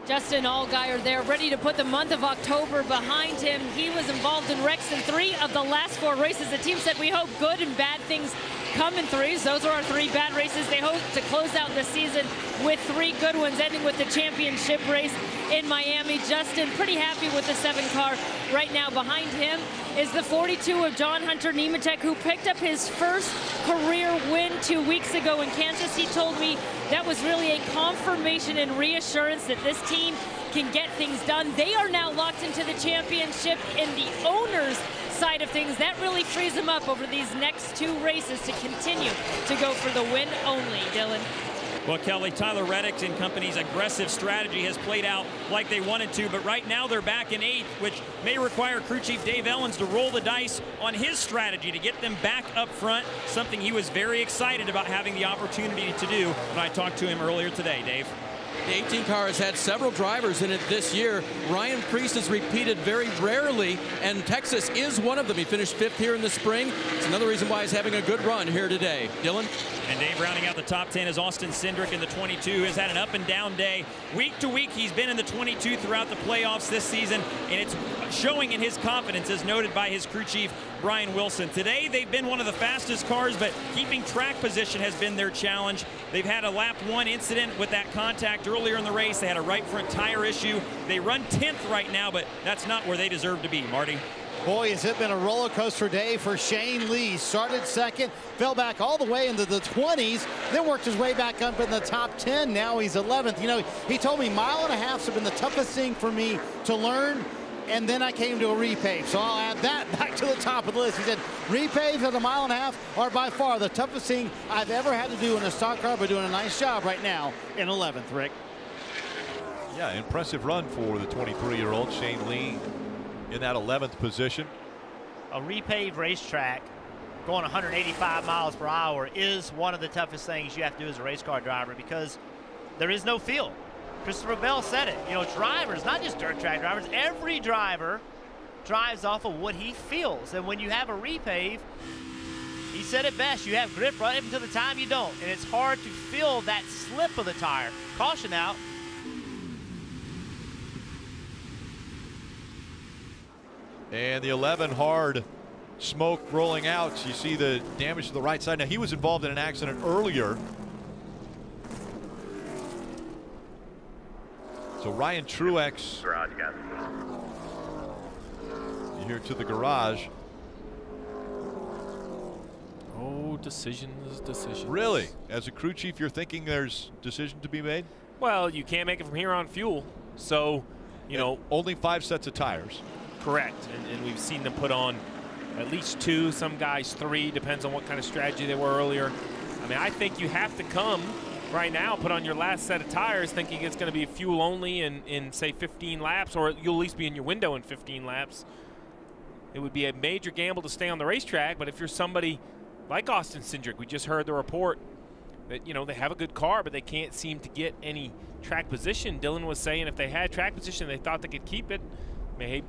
Justin Allgaier there, ready to put the month of October behind him. He was involved in wrecks in 3 of the last 4 races. The team said we hope good and bad things come in 3s. Those are our 3 bad races. They hope to close out the season with 3 good ones, ending with the championship race in Miami. Justin pretty happy with the 7 car right now. Behind him is the 42 of John Hunter Nemechek, who picked up his first career win 2 weeks ago in Kansas. He told me that was really a confirmation and reassurance that this team can get things done. They are now locked into the championship in the owners' side of things. That really frees them up over these next 2 races to continue to go for the win only. Dylan? Well, Kelly, Tyler Reddick and company's aggressive strategy has played out like they wanted to, but right now they're back in 8th, which may require crew chief Dave Ellens to roll the dice on his strategy to get them back up front, something he was very excited about having the opportunity to do when I talked to him earlier today. Dave? The 18 car has had several drivers in it this year. Ryan Priest has repeated very rarely, and Texas is one of them. He finished 5th here in the spring. It's another reason why he's having a good run here today. Dylan? And Dave, rounding out the top 10 is Austin Syndrich in the 22, has had an up and down day. Week to week, he's been in the 22 throughout the playoffs this season, and it's showing in his confidence, as noted by his crew chief, Brian Wilson. Today, they've been one of the fastest cars, but keeping track position has been their challenge. They've had a lap 1 incident with that contact earlier in the race. They had a right front tire issue. They run 10th right now, but that's not where they deserve to be. Marty? Boy, has it been a roller coaster day for Shane Lee. Started second, fell back all the way into the 20s, then worked his way back up in the top 10. Now he's 11th. You know, he told me 1.5 miles have been the toughest thing for me to learn, and then I came to a repave. So I'll add that back to the top of the list. He said, repaves at 1.5 miles are by far the toughest thing I've ever had to do in a stock car, but doing a nice job right now in 11th, Rick. Yeah, impressive run for the 23-year-old Shane Lee in that 11th position. A repaved racetrack going 185 miles per hour is one of the toughest things you have to do as a race car driver, because there is no feel. Christopher Bell said it. You know, drivers, not just dirt track drivers, every driver drives off of what he feels. And when you have a repave, he said it best, you have grip right up until the time you don't. And it's hard to feel that slip of the tire. Caution out. And the 11 hard smoke rolling out. You see the damage to the right side. Now, he was involved in an accident earlier. So Ryan Truex here to the garage. Oh, decisions. Really? As a crew chief, you're thinking there's decision to be made? Well, you can't make it from here on fuel. So, you know. Only 5 sets of tires. Correct. And we've seen them put on at least 2, some guys 3, depends on what kind of strategy they were earlier. I mean, I think you have to come right now, put on your last set of tires thinking it's going to be fuel only in say 15 laps, or you'll at least be in your window in 15 laps. It would be a major gamble to stay on the racetrack, but if you're somebody like Austin Syndrich, we just heard the report that, you know, they have a good car, but they can't seem to get any track position. Dylan was saying if they had track position, they thought they could keep it.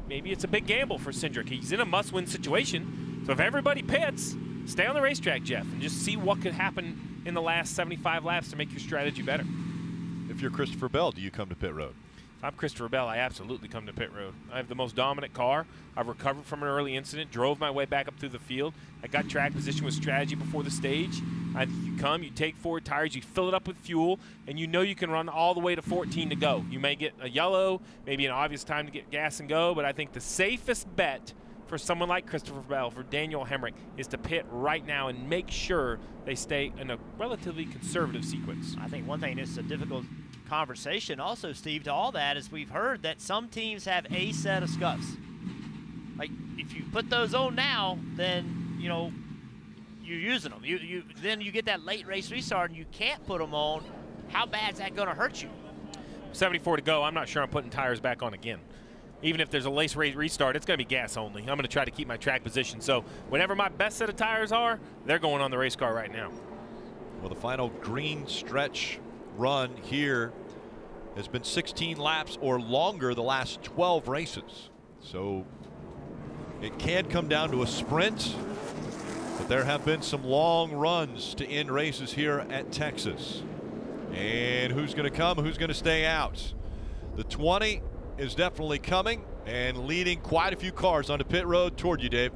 maybe it's a big gamble for Syndrich. He's in a must-win situation. So if everybody pits, stay on the racetrack, Jeff, and just see what could happen in the last 75 laps to make your strategy better. If you're Christopher Bell, do you come to pit road? If I'm Christopher Bell, I absolutely come to pit road. I have the most dominant car. I've recovered from an early incident, drove my way back up through the field. I got track position with strategy before the stage. You come, you take 4 tires, you fill it up with fuel, and you know you can run all the way to 14 to go. You may get a yellow, maybe an obvious time to get gas and go, but I think the safest bet for someone like Christopher Bell, for Daniel Hemrick, is to pit right now and make sure they stay in a relatively conservative sequence. I think one thing that's a difficult conversation also, Steve, to all that is we've heard that some teams have a set of scuffs. Like, if you put those on now, then, you know, you're using them. Then you get that late race restart and you can't put them on. How bad is that going to hurt you? 74 to go. I'm not sure I'm putting tires back on again. Even if there's a race restart, it's going to be gas only. I'm going to try to keep my track position. So whenever my best set of tires are, they're going on the race car right now. Well, the final green stretch run here has been 16 laps or longer the last 12 races. So it can come down to a sprint, but there have been some long runs to end races here at Texas. And who's going to come? Who's going to stay out? The 20 is definitely coming and leading quite a few cars onto pit road toward you, Dave.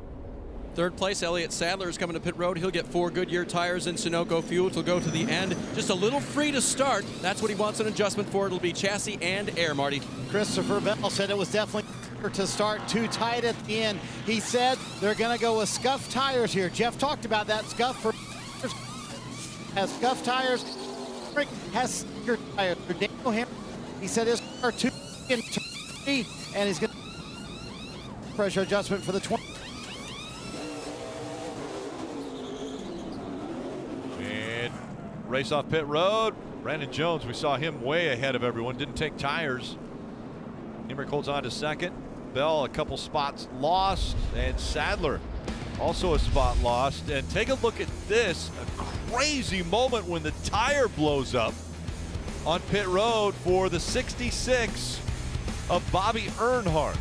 Third place, Elliott Sadler is coming to pit road. He'll get 4 Goodyear tires and Sunoco fuel to go to the end. Just a little free to start. That's what he wants an adjustment for. It'll be chassis and air, Marty. Christopher Bell said it was definitely to start too tight at the end. He said they're going to go with scuff tires here. Jeff talked about that. Scuff has scuff tires. Rick has sticker tires. For Daniel Hemrick, he said his car 2 and 3, and he's going to pressure adjustment for the 20. And race off pit road. Brandon Jones, we saw him way ahead of everyone. Didn't take tires. Hemrick holds on to second. Bell a couple spots lost, and Sadler also a spot lost. And take a look at this, a crazy moment when the tire blows up on pit road for the 66 of Bobby Earnhardt.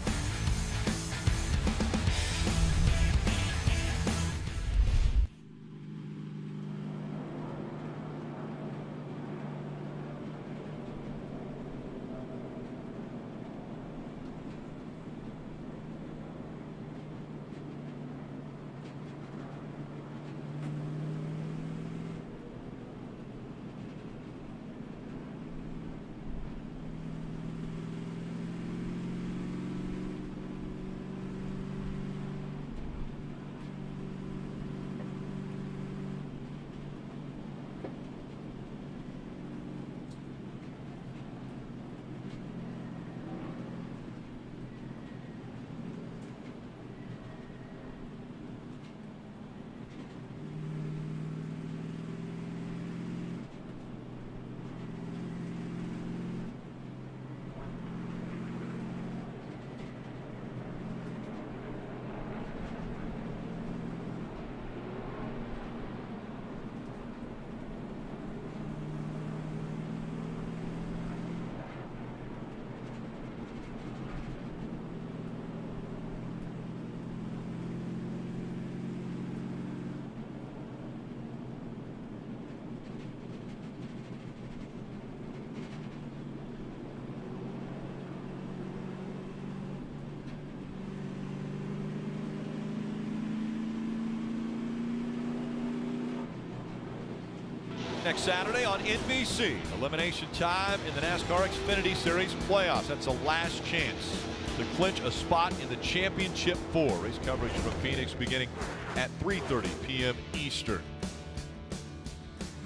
Next Saturday on NBC, elimination time in the NASCAR Xfinity Series playoffs. That's a last chance to clinch a spot in the Championship 4. Race coverage from Phoenix beginning at 3:30 p.m. Eastern.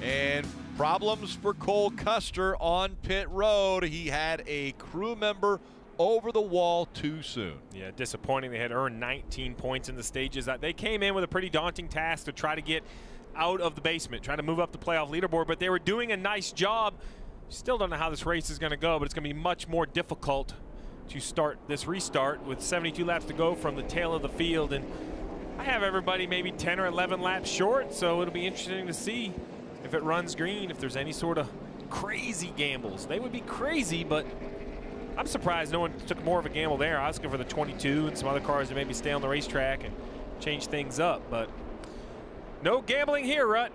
And problems for Cole Custer on pit road. He had a crew member over the wall too soon. Yeah, disappointing. They had earned 19 points in the stages. They came in with a pretty daunting task to try to get out of the basement, trying to move up the playoff leaderboard, but they were doing a nice job. Still don't know how this race is going to go, but it's going to be much more difficult to start this restart with 72 laps to go from the tail of the field. And I have everybody maybe 10 or 11 laps short, so it'll be interesting to see if it runs green, if there's any sort of crazy gambles. They would be crazy, but I'm surprised no one took more of a gamble there. I was looking for the 22 and some other cars that maybe stay on the racetrack and change things up, but no gambling here, Rut.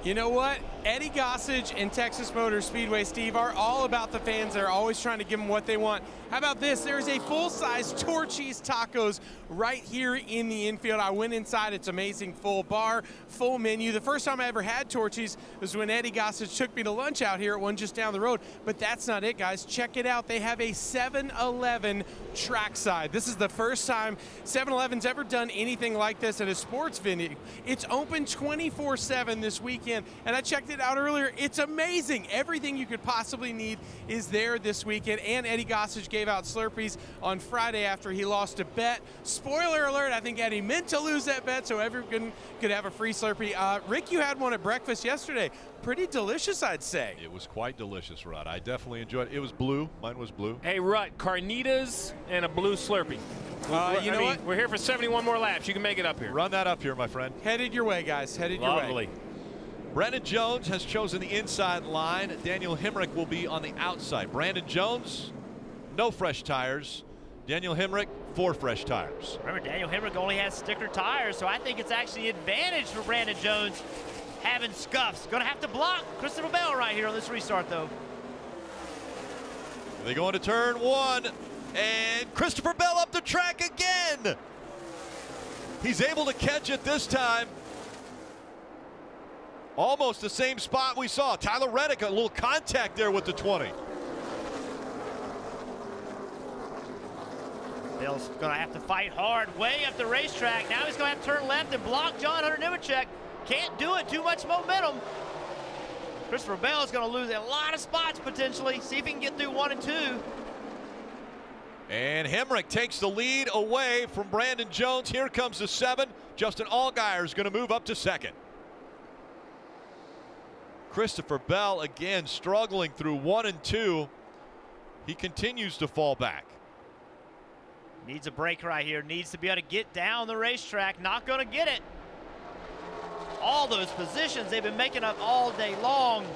You know what? Eddie Gossage and Texas Motor Speedway, Steve, are all about the fans. They're always trying to give them what they want. How about this? There's a full-size Torchy's Tacos right here in the infield. I went inside. It's amazing. Full bar, full menu. The first time I ever had Torchy's was when Eddie Gossage took me to lunch out here at one just down the road. But that's not it, guys. Check it out. They have a 7-Eleven trackside. This is the first time 7-Eleven's ever done anything like this at a sports venue. It's open 24/7 this weekend, and I checked it out earlier. It's amazing. Everything you could possibly need is there this weekend, and Eddie Gossage gave out Slurpees on Friday after he lost a bet. Spoiler alert, I think Eddie meant to lose that bet so everyone could have a free Slurpee. Rick, you had one at breakfast yesterday. Pretty delicious, I'd say. It was quite delicious, Rut. I definitely enjoyed it. It was blue. Mine was blue. Hey, Rut, carnitas and a blue Slurpee. You know what? We're here for 71 more laps. You can make it up here. Run that up here, my friend. Headed your way, guys. Headed your way. Lovely. Brandon Jones has chosen the inside line. Daniel Hemrick will be on the outside. Brandon Jones, no fresh tires. Daniel Hemrick, 4 fresh tires. Remember, Daniel Hemrick only has sticker tires, so I think it's actually an advantage for Brandon Jones having scuffs. Going to have to block Christopher Bell right here on this restart, though. They go into turn 1, and Christopher Bell up the track again. He's able to catch it this time. Almost the same spot we saw. Tyler Reddick, a little contact there with the 20. Bell's going to have to fight hard way up the racetrack. Now he's going to have to turn left and block John Hunter Nemechek. Can't do it. Too much momentum. Christopher Bell is going to lose a lot of spots potentially. See if he can get through 1 and 2. And Hemrick takes the lead away from Brandon Jones. Here comes the 7. Justin Allgaier is going to move up to 2nd. Christopher Bell again struggling through 1 and 2. He continues to fall back. Needs a break right here. Needs to be able to get down the racetrack. Not going to get it. All those positions they've been making up all day long.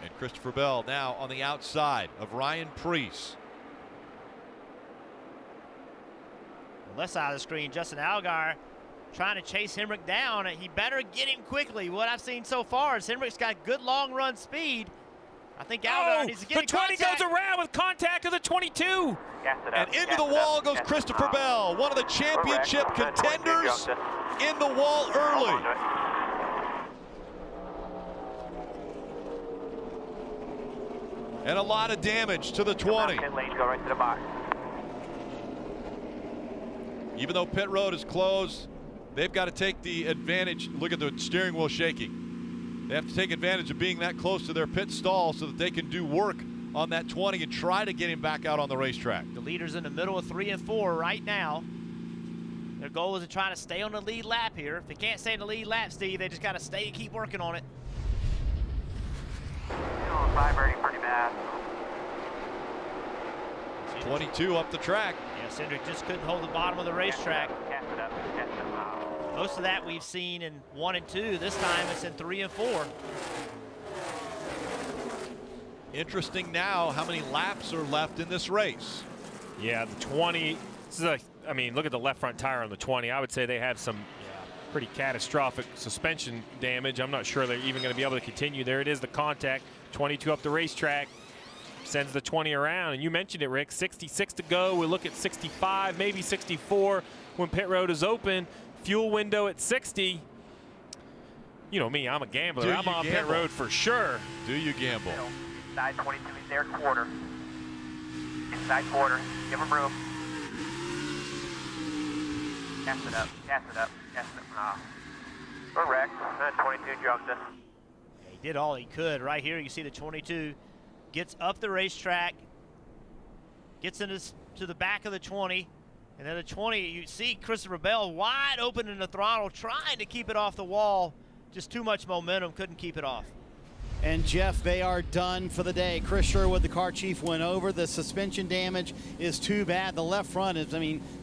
And Christopher Bell now on the outside of Ryan Preece. On the left side of the screen, Justin Allgaier trying to chase Hemrick down. He better get him quickly. What I've seen so far is Hemrick's got good long run speed. I think Allgaier needs to get the 20 contact. goes around with contact of the 22. And into the wall goes Christopher Bell, one of the championship contenders, in the wall early. And a lot of damage to the 20. Even though pit road is closed, they've got to take the advantage. Look at the steering wheel shaking. They have to take advantage of being that close to their pit stall so that they can do work on that 20 and try to get him back out on the racetrack. The leader's in the middle of 3 and 4 right now. Their goal is to try to stay on the lead lap here. If they can't stay in the lead lap, Steve, they just got to stay and keep working on it. 530 pretty bad. 22 up the track. Yeah, Syndrich just couldn't hold the bottom of the racetrack. Most of that we've seen in 1 and 2. This time it's in 3 and 4. Interesting now how many laps are left in this race. Yeah, the 20. This is I mean, look at the left front tire on the 20. I would say they have some pretty catastrophic suspension damage. I'm not sure they're even going to be able to continue. There it is, the contact. 22 up the racetrack. Sends the 20 around. And you mentioned it, Rick. 66 to go. We look at 65, maybe 64 when pit road is open. Fuel window at 60. You know me, I'm a gambler. I'm on pit road for sure. Do you gamble? Inside 22, he's there quarter. Inside quarter, give him room. Gas it up, gas it up, gas it up. We're wrecked. 22 jumped us. He did all he could. Right here, you see the 22 gets up the racetrack, gets into to the back of the 20, and then the 20, you see Christopher Bell wide open in the throttle, trying to keep it off the wall. Just too much momentum, couldn't keep it off. And Jeff, they are done for the day. Chris Sherwood, the car chief, went over. The suspension damage is too bad. The left front is,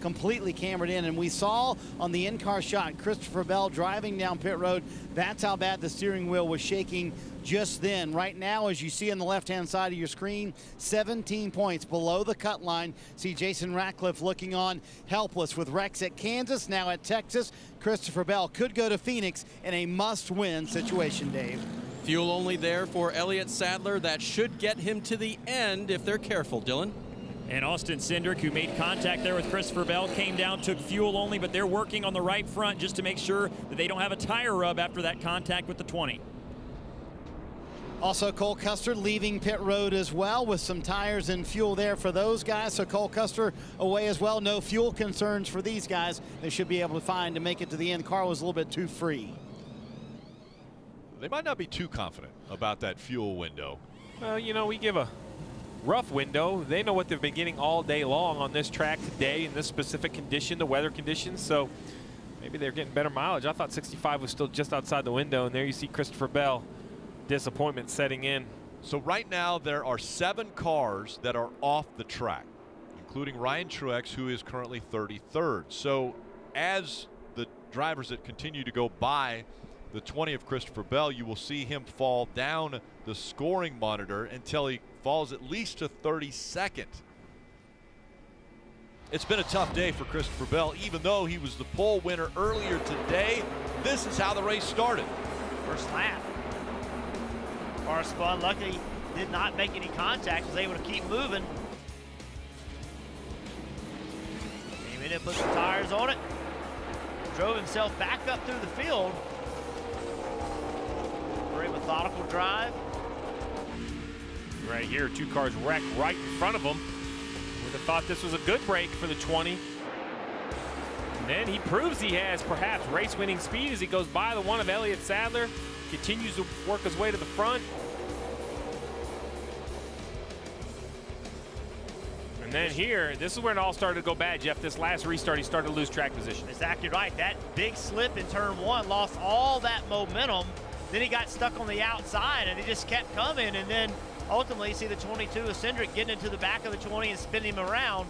completely cambered in. And we saw on the in-car shot, Christopher Bell driving down pit road. That's how bad the steering wheel was shaking just then. Right now, as you see on the left-hand side of your screen, 17 points below the cut line. See Jason Ratcliffe looking on helpless with wrecks at Kansas, now at Texas. Christopher Bell could go to Phoenix in a must-win situation, Dave. Fuel only there for Elliott Sadler. That should get him to the end if they're careful, Dylan. And Austin Syndrich, who made contact there with Christopher Bell, came down, took fuel only, but they're working on the right front just to make sure that they don't have a tire rub after that contact with the 20. Also, Cole Custer leaving pit road as well with some tires and fuel there for those guys. So Cole Custer away as well. No fuel concerns for these guys. They should be able to find to make it to the end. The car was a little bit too free. They might not be too confident about that fuel window. Well, you know, we give a rough window. They know what they've been getting all day long on this track today in this specific condition, the weather conditions. So maybe they're getting better mileage. I thought 65 was still just outside the window, and there you see Christopher Bell. Disappointment setting in. So right now there are 7 cars that are off the track, including Ryan Truex, who is currently 33rd. So as the drivers that continue to go by the 20 of Christopher Bell, you will see him fall down the scoring monitor until he falls at least to 32nd. It's been a tough day for Christopher Bell, even though he was the pole winner earlier today. This is how the race started. First lap. Car spun, luckily did not make any contact, was able to keep moving. Came in and put some tires on it. Drove himself back up through the field. Very methodical drive. Right here, 2 cars wrecked right in front of him. Would have thought this was a good break for the 20. And then he proves he has perhaps race-winning speed as he goes by the one of Elliott Sadler. Continues to work his way to the front. And then here, this is where it all started to go bad, Jeff. This last restart, he started to lose track position. Exactly right. That big slip in turn 1 lost all that momentum. Then he got stuck on the outside, and he just kept coming. And then ultimately, you see the 22 of Syndrich getting into the back of the 20 and spinning him around.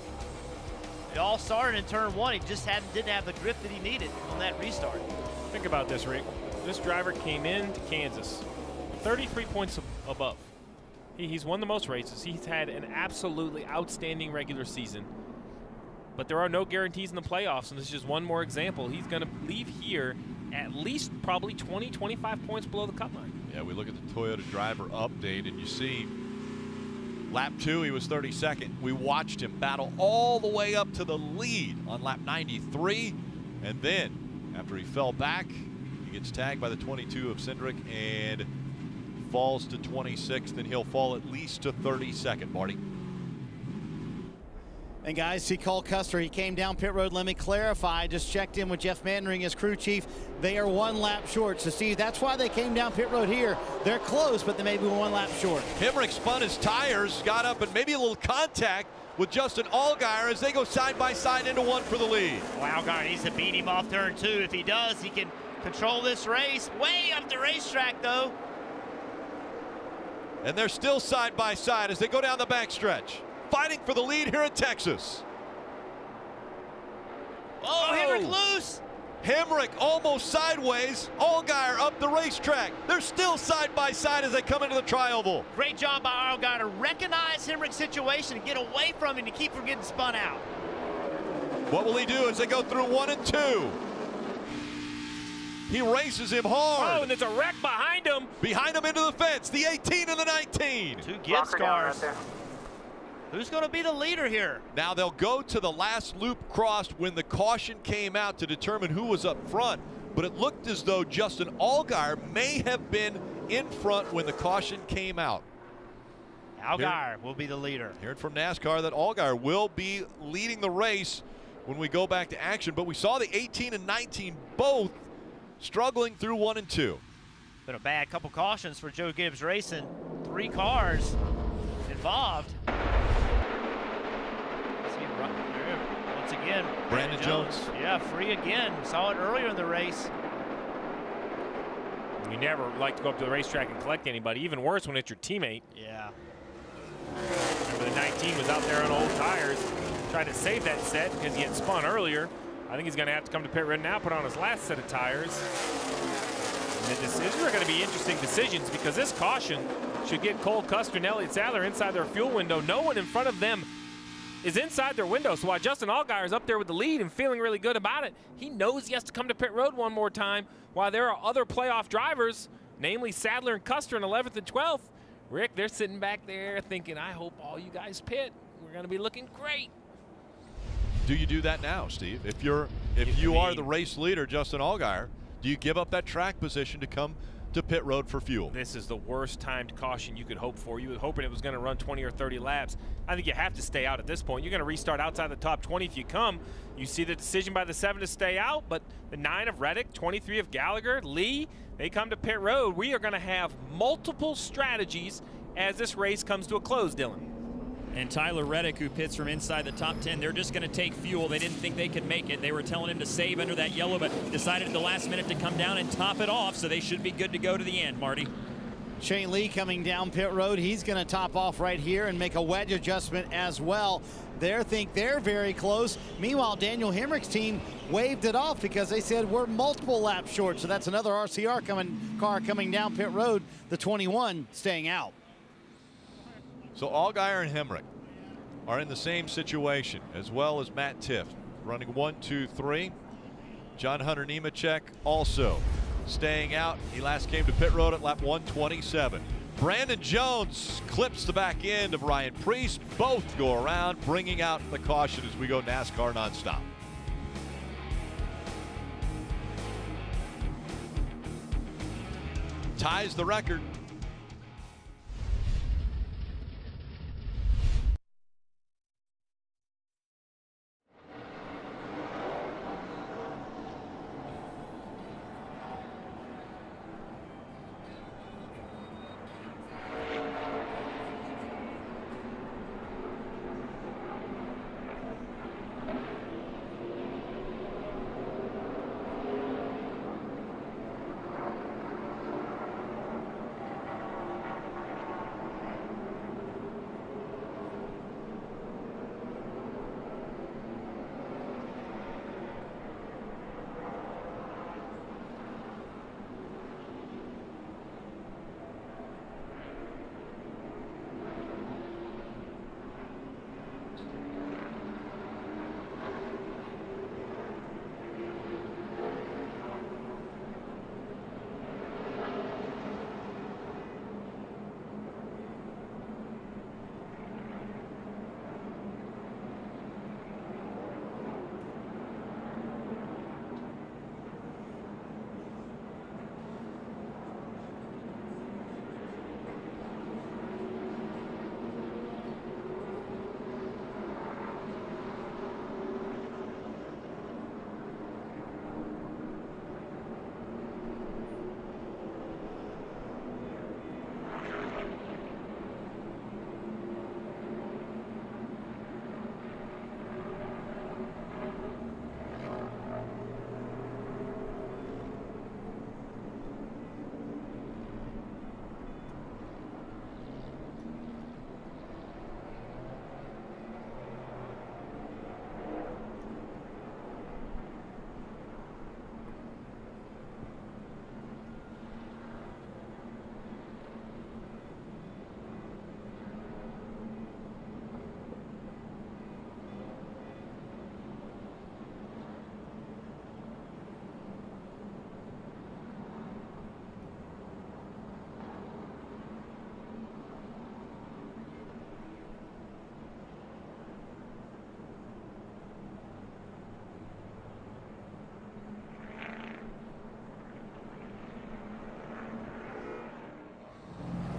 It all started in turn 1. He just didn't have the grip that he needed on that restart. Think about this, Rick. This driver came into Kansas 33 points above. He's won the most races. He's had an absolutely outstanding regular season. But there are no guarantees in the playoffs, and this is just one more example. He's going to leave here at least probably 20, 25 points below the cut line. Yeah, we look at the Toyota driver update, and you see lap 2, he was 32nd. We watched him battle all the way up to the lead on lap 93, and then after he fell back, he gets tagged by the 22 of Syndrich and falls to 26th, and he'll fall at least to 32nd, Marty. And guys, see Cole Custer, he came down pit road. Let me clarify, just checked in with Jeff Mandering as crew chief. They are 1 lap short. So Steve, that's why they came down pit road here. They're close, but they may be 1 lap short. Hemrick spun his tires, got up, and maybe a little contact with Justin Allgaier as they go side by side into 1 for the lead. Well, Allgaier needs to beat him off turn 2. If he does, he can control this race. Way up the racetrack, though. And they're still side by side as they go down the backstretch, fighting for the lead here in Texas. Oh, Hemrick loose. Hemrick almost sideways. Allgaier up the racetrack. They're still side by side as they come into the tri-oval. Great job by Allgaier to recognize Hemrick's situation and get away from him to keep from getting spun out. What will he do as they go through 1 and 2? He races him hard. Oh, and there's a wreck behind him. Behind him into the fence, the 18 and the 19. 2 Gibbs cars. Who's going to be the leader here? Now they'll go to the last loop crossed when the caution came out to determine who was up front. But it looked as though Justin Allgaier may have been in front when the caution came out. Allgaier will be the leader. Hearing from NASCAR that Allgaier will be leading the race when we go back to action. But we saw the 18 and 19 both struggling through 1 and 2. Been a bad couple cautions for Joe Gibbs Racing. 3 cars involved. Once again, Brandon Jones. Yeah, free again. Saw it earlier in the race. You never like to go up to the racetrack and collect anybody. Even worse when it's your teammate. Yeah. Remember the 19 was out there on old tires, trying to save that set because he had spun earlier. I think he's going to have to come to pit road now, put on his last set of tires. And the decisions are going to be interesting decisions because this caution should get Cole Custer and Elliott Sadler inside their fuel window. No one in front of them is inside their window. So while Justin Allgaier is up there with the lead and feeling really good about it, he knows he has to come to pit road one more time while there are other playoff drivers, namely Sadler and Custer in 11th and 12th. Rick, they're sitting back there thinking, I hope all you guys pit. We're going to be looking great. Do you do that now, Steve? If you are the race leader, Justin Allgaier, do you give up that track position to come to pit road for fuel? This is the worst timed caution you could hope for. You were hoping it was going to run 20 or 30 laps. I think you have to stay out at this point. You're going to restart outside the top 20 if you come. You see the decision by the 7 to stay out, but the 9 of Reddick, 23 of Gallagher, Lee, they come to pit road. We are going to have multiple strategies as this race comes to a close, Dylan. And Tyler Reddick, who pits from inside the top 10, they're just going to take fuel. They didn't think they could make it. They were telling him to save under that yellow, but decided at the last minute to come down and top it off, so they should be good to go to the end, Marty. Shane Lee coming down pit road. He's going to top off right here and make a wedge adjustment as well. They think they're very close. Meanwhile, Daniel Hemrick's team waved it off because they said we're multiple laps short. So that's another RCR car coming down pit road, the 21 staying out. So Allgaier and Hemrick are in the same situation, as well as Matt Tiff, running 1, 2, 3. John Hunter Nemechek also staying out. He last came to pit road at lap 127. Brandon Jones clips the back end of Ryan Preece. Both go around, bringing out the caution as we go NASCAR nonstop. Ties the record.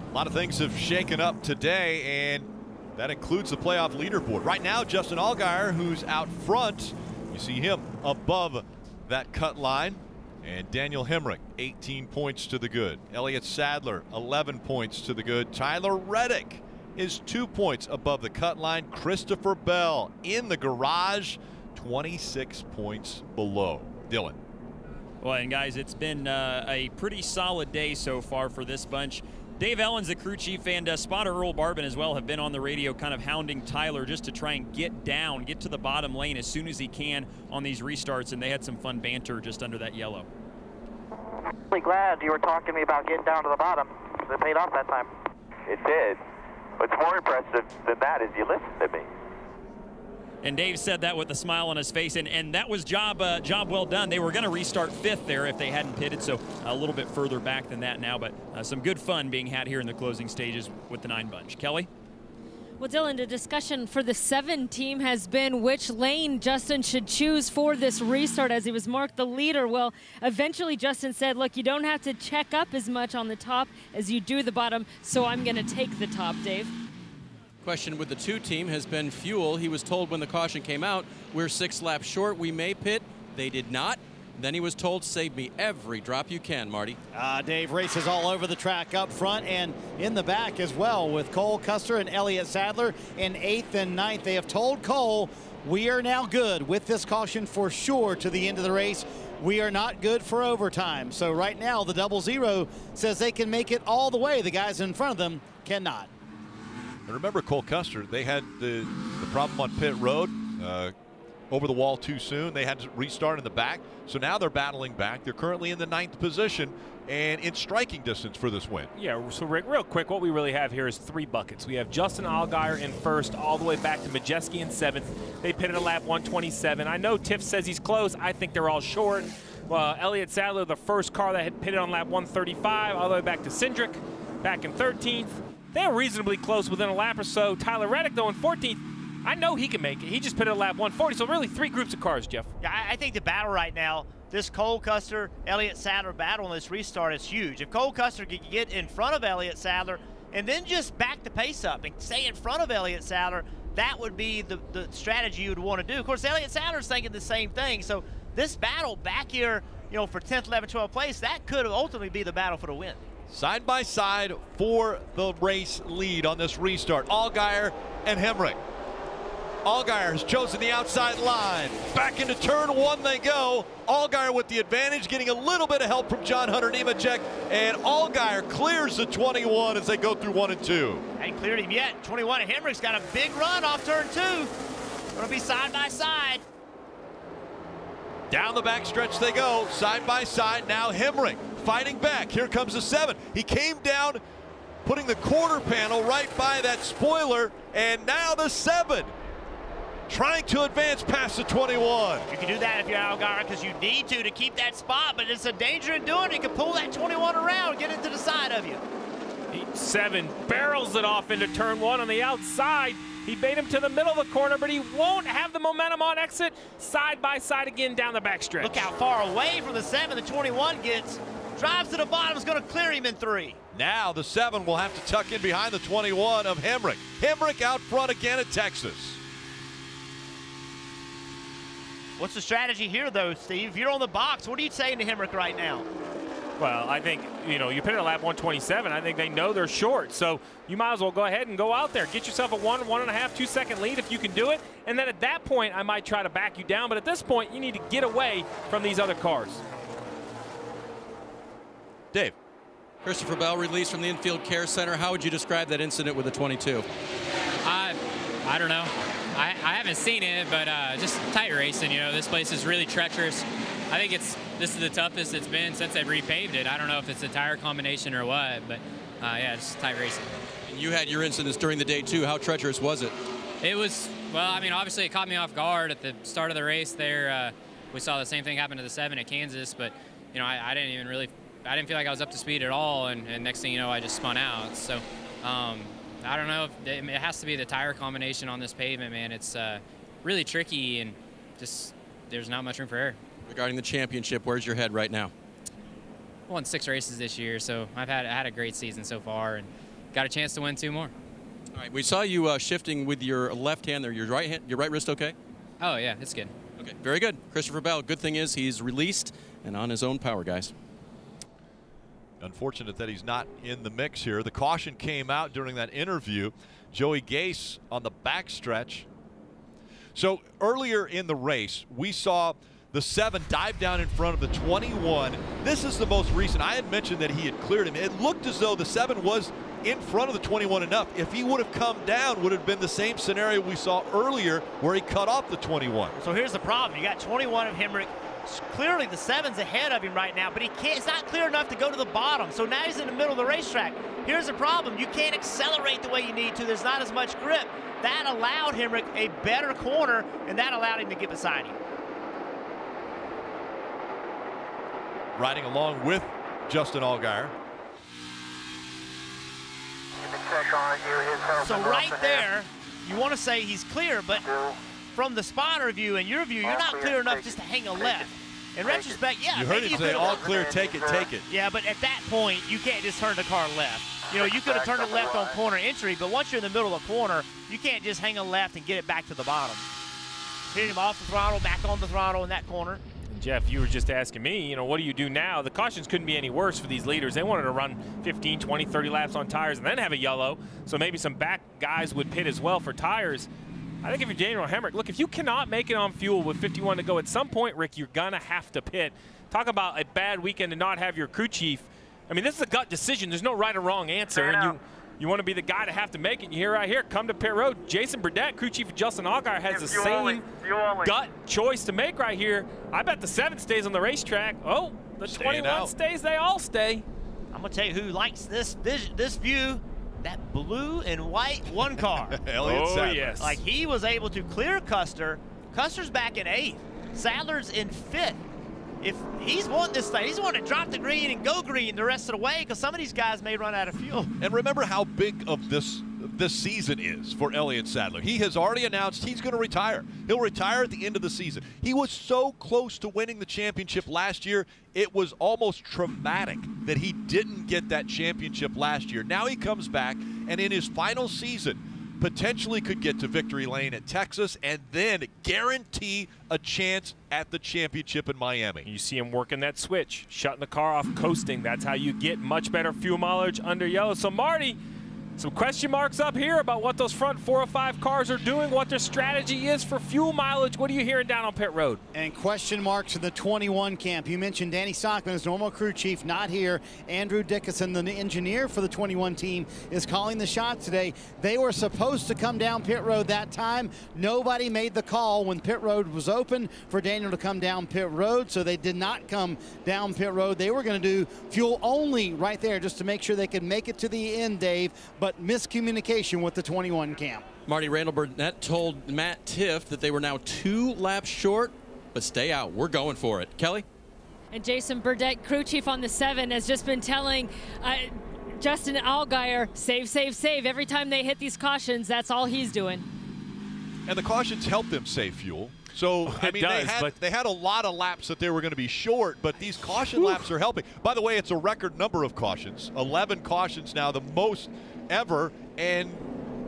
A lot of things have shaken up today, and that includes the playoff leaderboard. Right now, Justin Allgaier, who's out front, you see him above that cut line. And Daniel Hemrick, 18 points to the good. Elliott Sadler, 11 points to the good. Tyler Reddick is 2 points above the cut line. Christopher Bell in the garage, 26 points below. Dylan. Well, and guys, it's been a pretty solid day so far for this bunch. Dave Ellens, the crew chief, and spotter Earl Barbin as well have been on the radio kind of hounding Tyler just to try and get to the bottom lane as soon as he can on these restarts, and they had some fun banter just under that yellow. Really glad you were talking to me about getting down to the bottom. It paid off that time. It did. What's more impressive than that is you listened to me. And Dave said that with a smile on his face, and that was job well done. They were going to restart 5th there if they hadn't pitted, so a little bit further back than that now, but some good fun being had here in the closing stages with the 9 bunch. Kelly? Well, Dylan, the discussion for the 7 team has been which lane Justin should choose for this restart as he was marked the leader. Well, eventually Justin said, look, you don't have to check up as much on the top as you do the bottom, so I'm going to take the top, Dave. Question with the 2 team has been fuel. He was told when the caution came out, we're 6 laps short, we may pit. They did not. Then he was told, save me every drop you can, Marty. Dave races all over the track up front and in the back as well with Cole Custer and Elliott Sadler in 8th and 9th. They have told Cole, we are now good with this caution for sure to the end of the race. We are not good for overtime. So right now the 00 says they can make it all the way. The guys in front of them cannot. And remember Cole Custer, they had the problem on pit road, over the wall too soon. They had to restart in the back. So now they're battling back. They're currently in the 9th position and in striking distance for this win. Yeah, so Rick, real quick, what we really have here is 3 buckets. We have Justin Allgaier in 1st, all the way back to Majeski in 7th. They pitted at lap 127. I know Tiff says he's close. I think they're all short. Elliott Sadler, the first car that had pitted on lap 135, all the way back to Syndrich, back in 13th. They're reasonably close within a lap or so. Tyler Reddick, though, in 14th. I know he can make it. He just pitted at lap 140, so really 3 groups of cars, Jeff. Yeah, I think the battle right now, this Cole Custer, Elliott Sadler battle in this restart is huge. If Cole Custer could get in front of Elliott Sadler and then just back the pace up and stay in front of Elliott Sadler, that would be the strategy you would want to do. Of course, Elliott Sadler's thinking the same thing, so this battle back here, for 10th, 11th, 12th place, that could ultimately be the battle for the win. Side by side for the race lead on this restart, Allgaier and Hemrick. Allgaier has chosen the outside line. Back into turn 1 they go. Allgaier with the advantage, getting a little bit of help from John Hunter Nemechek, and Allgaier clears the 21 as they go through 1 and 2. Ain't cleared him yet. 21, and Hemrick's got a big run off turn 2. Gonna be side by side. Down the backstretch they go, side by side. Now Hemrick fighting back. Here comes the 7. He came down, putting the quarter panel right by that spoiler, and now the 7 trying to advance past the 21. You can do that if you're Allgaier because you need to keep that spot, but it's a danger in doing it. You can pull that 21 around, get it to the side of you. 7 barrels it off into turn 1 on the outside. He bait him to the middle of the corner, but he won't have the momentum on exit. Side by side again down the backstretch. Look how far away from the 7 the 21 gets. Drives to the bottom, is going to clear him in 3. Now the 7 will have to tuck in behind the 21 of Hemrick. Hemrick out front again at Texas. What's the strategy here, though, Steve? If you're on the box, what are you saying to Hemrick right now? Well, I think, you put it at lap 127. I think they know they're short. So you might as well go ahead and go out there. Get yourself a 1, 1.5, 2 second lead if you can do it. And then at that point, I might try to back you down. But at this point, you need to get away from these other cars. Dave. Christopher Bell released from the infield care center. How would you describe that incident with the 22? I don't know. I haven't seen it, but just tight racing. This place is really treacherous. I think this is the toughest it's been since they've repaved it. I don't know if it's a tire combination or what, but yeah, just tight racing. And you had your incidents during the day too. How treacherous was it? It was, well, I mean, obviously it caught me off guard at the start of the race there. We saw the same thing happen to the 7 at Kansas, but I didn't feel like I was up to speed at all, and next thing you know, I just spun out. So I don't know if it has to be the tire combination on this pavement, man. It's really tricky, and just there's not much room for error. Regarding the championship, where's your head right now? I won 6 races this year, so I had a great season so far, and got a chance to win 2 more. All right, we saw you shifting with your left hand there. Your right wrist okay? Oh yeah, it's good. Okay, very good. Christopher Bell, good thing is he's released and on his own power, guys. Unfortunate that he's not in the mix here. The caution came out during that interview. Joey Gase on the backstretch. So earlier in the race, we saw The 7 dived down in front of the 21. This is the most recent. I had mentioned that he had cleared him. It looked as though the 7 was in front of the 21 enough. If he would have come down, would have been the same scenario we saw earlier where he cut off the 21. So here's the problem. You got 21 of Hemrick. Clearly the 7's ahead of him right now, but he can't. It's not clear enough to go to the bottom. So now he's in the middle of the racetrack. Here's the problem. You can't accelerate the way you need to. There's not as much grip. That allowed Hemrick a better corner, and that allowed him to get beside him. Riding along with Justin Allgaier. So right there, you want to say he's clear, but from the spotter view and your view, you're not clear enough just to hang a left. In retrospect, yeah. You heard him say, all clear, take it, take it. Yeah, but at that point, you can't just turn the car left. You know, you could have turned it left on corner entry, but once you're in the middle of the corner, you can't just hang a left and get it back to the bottom. Hitting him off the throttle, back on the throttle in that corner. Jeff, you were just asking me, you know, what do you do now? The cautions couldn't be any worse for these leaders. They wanted to run 15, 20, 30 laps on tires and then have a yellow, so maybe some back guys would pit as well for tires. I think if you're Daniel Hemrick, look, if you cannot make it on fuel with 51 to go, at some point, Rick, you're going to have to pit. Talk about a bad weekend and not have your crew chief. I mean, this is a gut decision. There's no right or wrong answer, and you want to be the guy to have to make it. You hear right here, come to pit road. Jason Burdett, crew chief of Justin Allgaier, has the same gut choice to make right here. I bet the 7 stays on the racetrack. Oh, the 21 stays, they all stay. I'm going to tell you who likes this view. That blue and white one car. Elliott Sadler. Yes. Like, he was able to clear Custer. Custer's back in 8th. Sadler's in 5th. If he's wanting this thing, he's wanting to drop the green and go green the rest of the way, because some of these guys may run out of fuel. And remember how big of this season is for Elliott Sadler. He has already announced he's going to retire. He'll retire at the end of the season. He was so close to winning the championship last year, it was almost traumatic that he didn't get that championship last year. Now he comes back, and in his final season, potentially could get to victory lane at Texas and then guarantee a chance at the championship in Miami. You see him working that switch, shutting the car off, coasting. That's how you get much better fuel mileage under yellow. So, Marty, some question marks up here about what those front 4 or 5 cars are doing, what their strategy is for fuel mileage. What are you hearing down on pit road? And question marks in the 21 camp. You mentioned Danny Stockman, his normal crew chief, not here. Andrew Dickinson, the engineer for the 21 team, is calling the shots today. They were supposed to come down pit road that time. Nobody made the call when pit road was open for Daniel to come down pit road, so they did not come down pit road. They were going to do fuel only right there just to make sure they could make it to the end, Dave, but miscommunication with the 21 camp. Marty Randall Burnett told Matt Tiff that they were now 2 laps short, but stay out. We're going for it. Kelly? And Jason Burdett, crew chief on the 7, has just been telling Justin Allgaier, save, save, save. Every time they hit these cautions, that's all he's doing. And the cautions help them save fuel. So, I mean, they had a lot of laps that they were going to be short, but these caution laps are helping. By the way, it's a record number of cautions. 11 cautions now, the most ever. And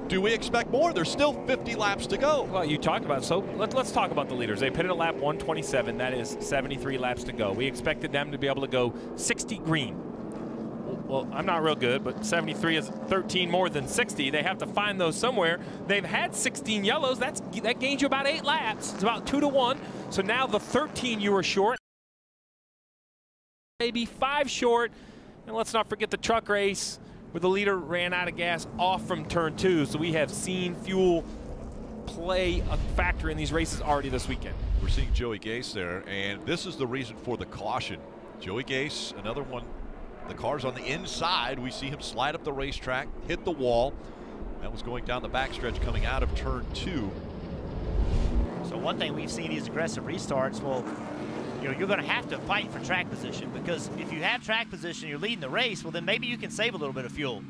do we expect more? There's still 50 laps to go. Well, you talked about it. So let's talk about the leaders. They pitted at lap 127. That is 73 laps to go. We expected them to be able to go 60 green. Well, I'm not real good, but 73 is 13 more than 60. They have to find those somewhere. They've had 16 yellows. That gains you about 8 laps. It's about 2 to 1. So now the 13 you were short, maybe 5 short. And let's not forget the truck race where the leader ran out of gas off from turn 2. So we have seen fuel play a factor in these races already this weekend. We're seeing Joey Gase there, and this is the reason for the caution. Joey Gase, another one. The car's on the inside. We see him slide up the racetrack, hit the wall. That was going down the backstretch coming out of turn 2. So one thing we've seen these aggressive restarts, well, you know, you're going to have to fight for track position, because if you have track position, you're leading the race, well, then maybe you can save a little bit of fuel.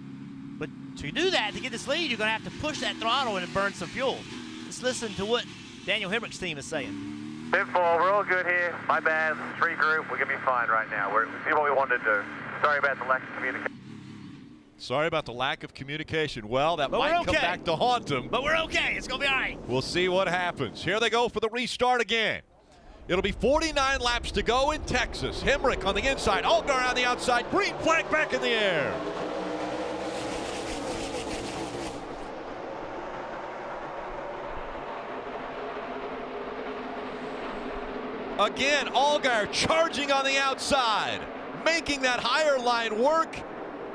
But to do that, to get this lead, you're going to have to push that throttle and burn some fuel. Let's listen to what Daniel Hemrick's team is saying. Pitfall, we're all good here. My bad. Regroup. We're going to be fine right now. We're see what we wanted to do. Sorry about the lack of communication. Sorry about the lack of communication. Well, that might come back to haunt them. But we're okay. It's going to be all right. We'll see what happens. Here they go for the restart again. It'll be 49 laps to go in Texas. Hemrick on the inside. Allgaier on the outside. Green flag back in the air. Again, Allgaier charging on the outside, making that higher line work.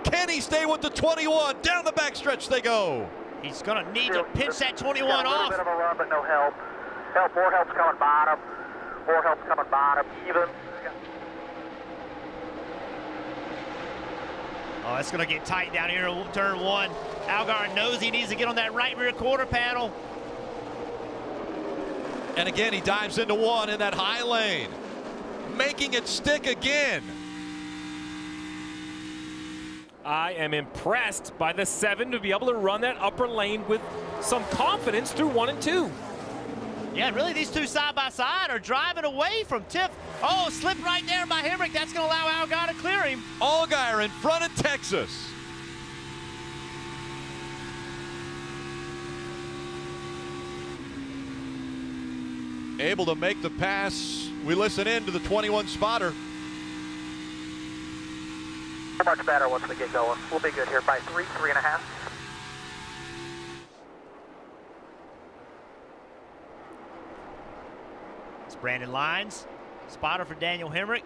Can he stay with the 21? Down the backstretch they go. He's going to need to pinch that 21 off. A little bit of a run, but no help. More help's coming bottom. More help's coming bottom. Even. Oh, it's going to get tight down here in turn 1. Allgaier knows he needs to get on that right rear quarter panel. And again, he dives into 1 in that high lane, making it stick again. I am impressed by the 7 to be able to run that upper lane with some confidence through 1 and 2. Yeah, really, these two side by side are driving away from Tiff. Oh, slip right there by Hemrick. That's going to allow Allgaier to clear him. Allgaier in front of Texas. Able to make the pass. We listen in to the 21 spotter. Much better once we get going. We'll be good here by 3.5. It's Brandon Lyons, spotter for Daniel Hemrick.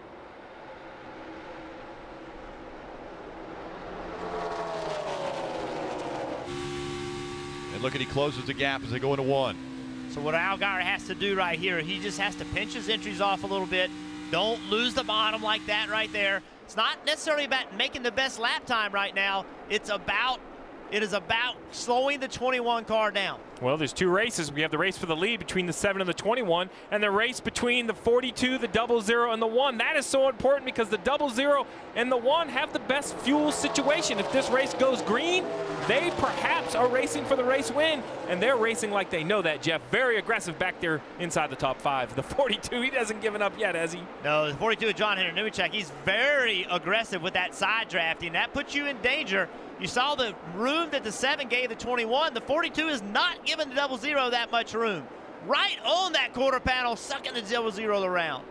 And look at, he closes the gap as they go into 1. So what Allgaier has to do right here, he just has to pinch his entries off a little bit. Don't lose the bottom like that right there. It's not necessarily about making the best lap time right now. It is about slowing the 21 car down. Well, there's 2 races. We have the race for the lead between the 7 and the 21, and the race between the 42, the 00, and the 1. That is so important because the 00 and the 1 have the best fuel situation. If this race goes green, they perhaps are racing for the race win, and they're racing like they know that, Jeff. Very aggressive back there inside the top 5. The 42, he hasn't given up yet, has he? No, the 42 of John Henry Nemechek, he's very aggressive with that side drafting. That puts you in danger. You saw the room that the 7 gave the 21. The 42 is not giving the 00 that much room. Right on that quarter panel, sucking the 00 around.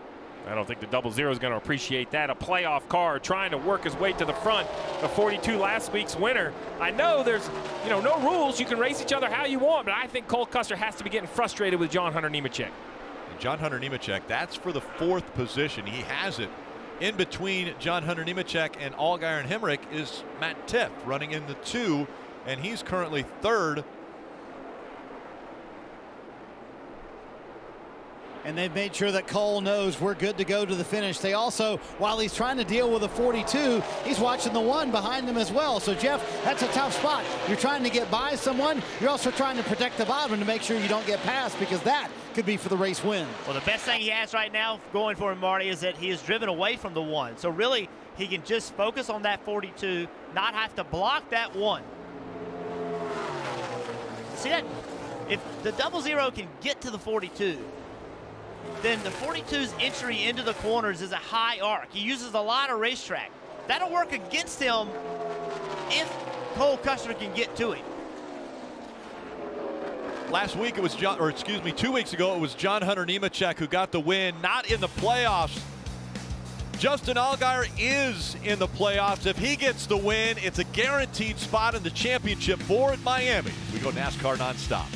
I don't think the 00 is going to appreciate that. A playoff car trying to work his way to the front. The 42 last week's winner. I know there's, no rules. You can race each other how you want, but I think Cole Custer has to be getting frustrated with John Hunter Nemechek. And John Hunter Nemechek, that's for the 4th position. He has it. In between John Hunter Nemechek and Allgaier and Hemrick is Matt Tiff running in the 2, and he's currently 3rd. And they've made sure that Cole knows we're good to go to the finish. They also, while he's trying to deal with a 42, he's watching the 1 behind him as well. So, Jeff, that's a tough spot. You're trying to get by someone. You're also trying to protect the bottom to make sure you don't get past, because that could be for the race win. Well, the best thing he has right now going for him, Marty, is that he is driven away from the 1. So, really, he can just focus on that 42, not have to block that 1. See that? If the 00 can get to the 42, then the 42's entry into the corners is a high arc. He uses a lot of racetrack. That'll work against him if Cole Custer can get to him. Last week it was 2 weeks ago, it was John Hunter Nemechek who got the win, not in the playoffs. Justin Allgaier is in the playoffs. If he gets the win, it's a guaranteed spot in the championship 4 at Miami. We go NASCAR nonstop.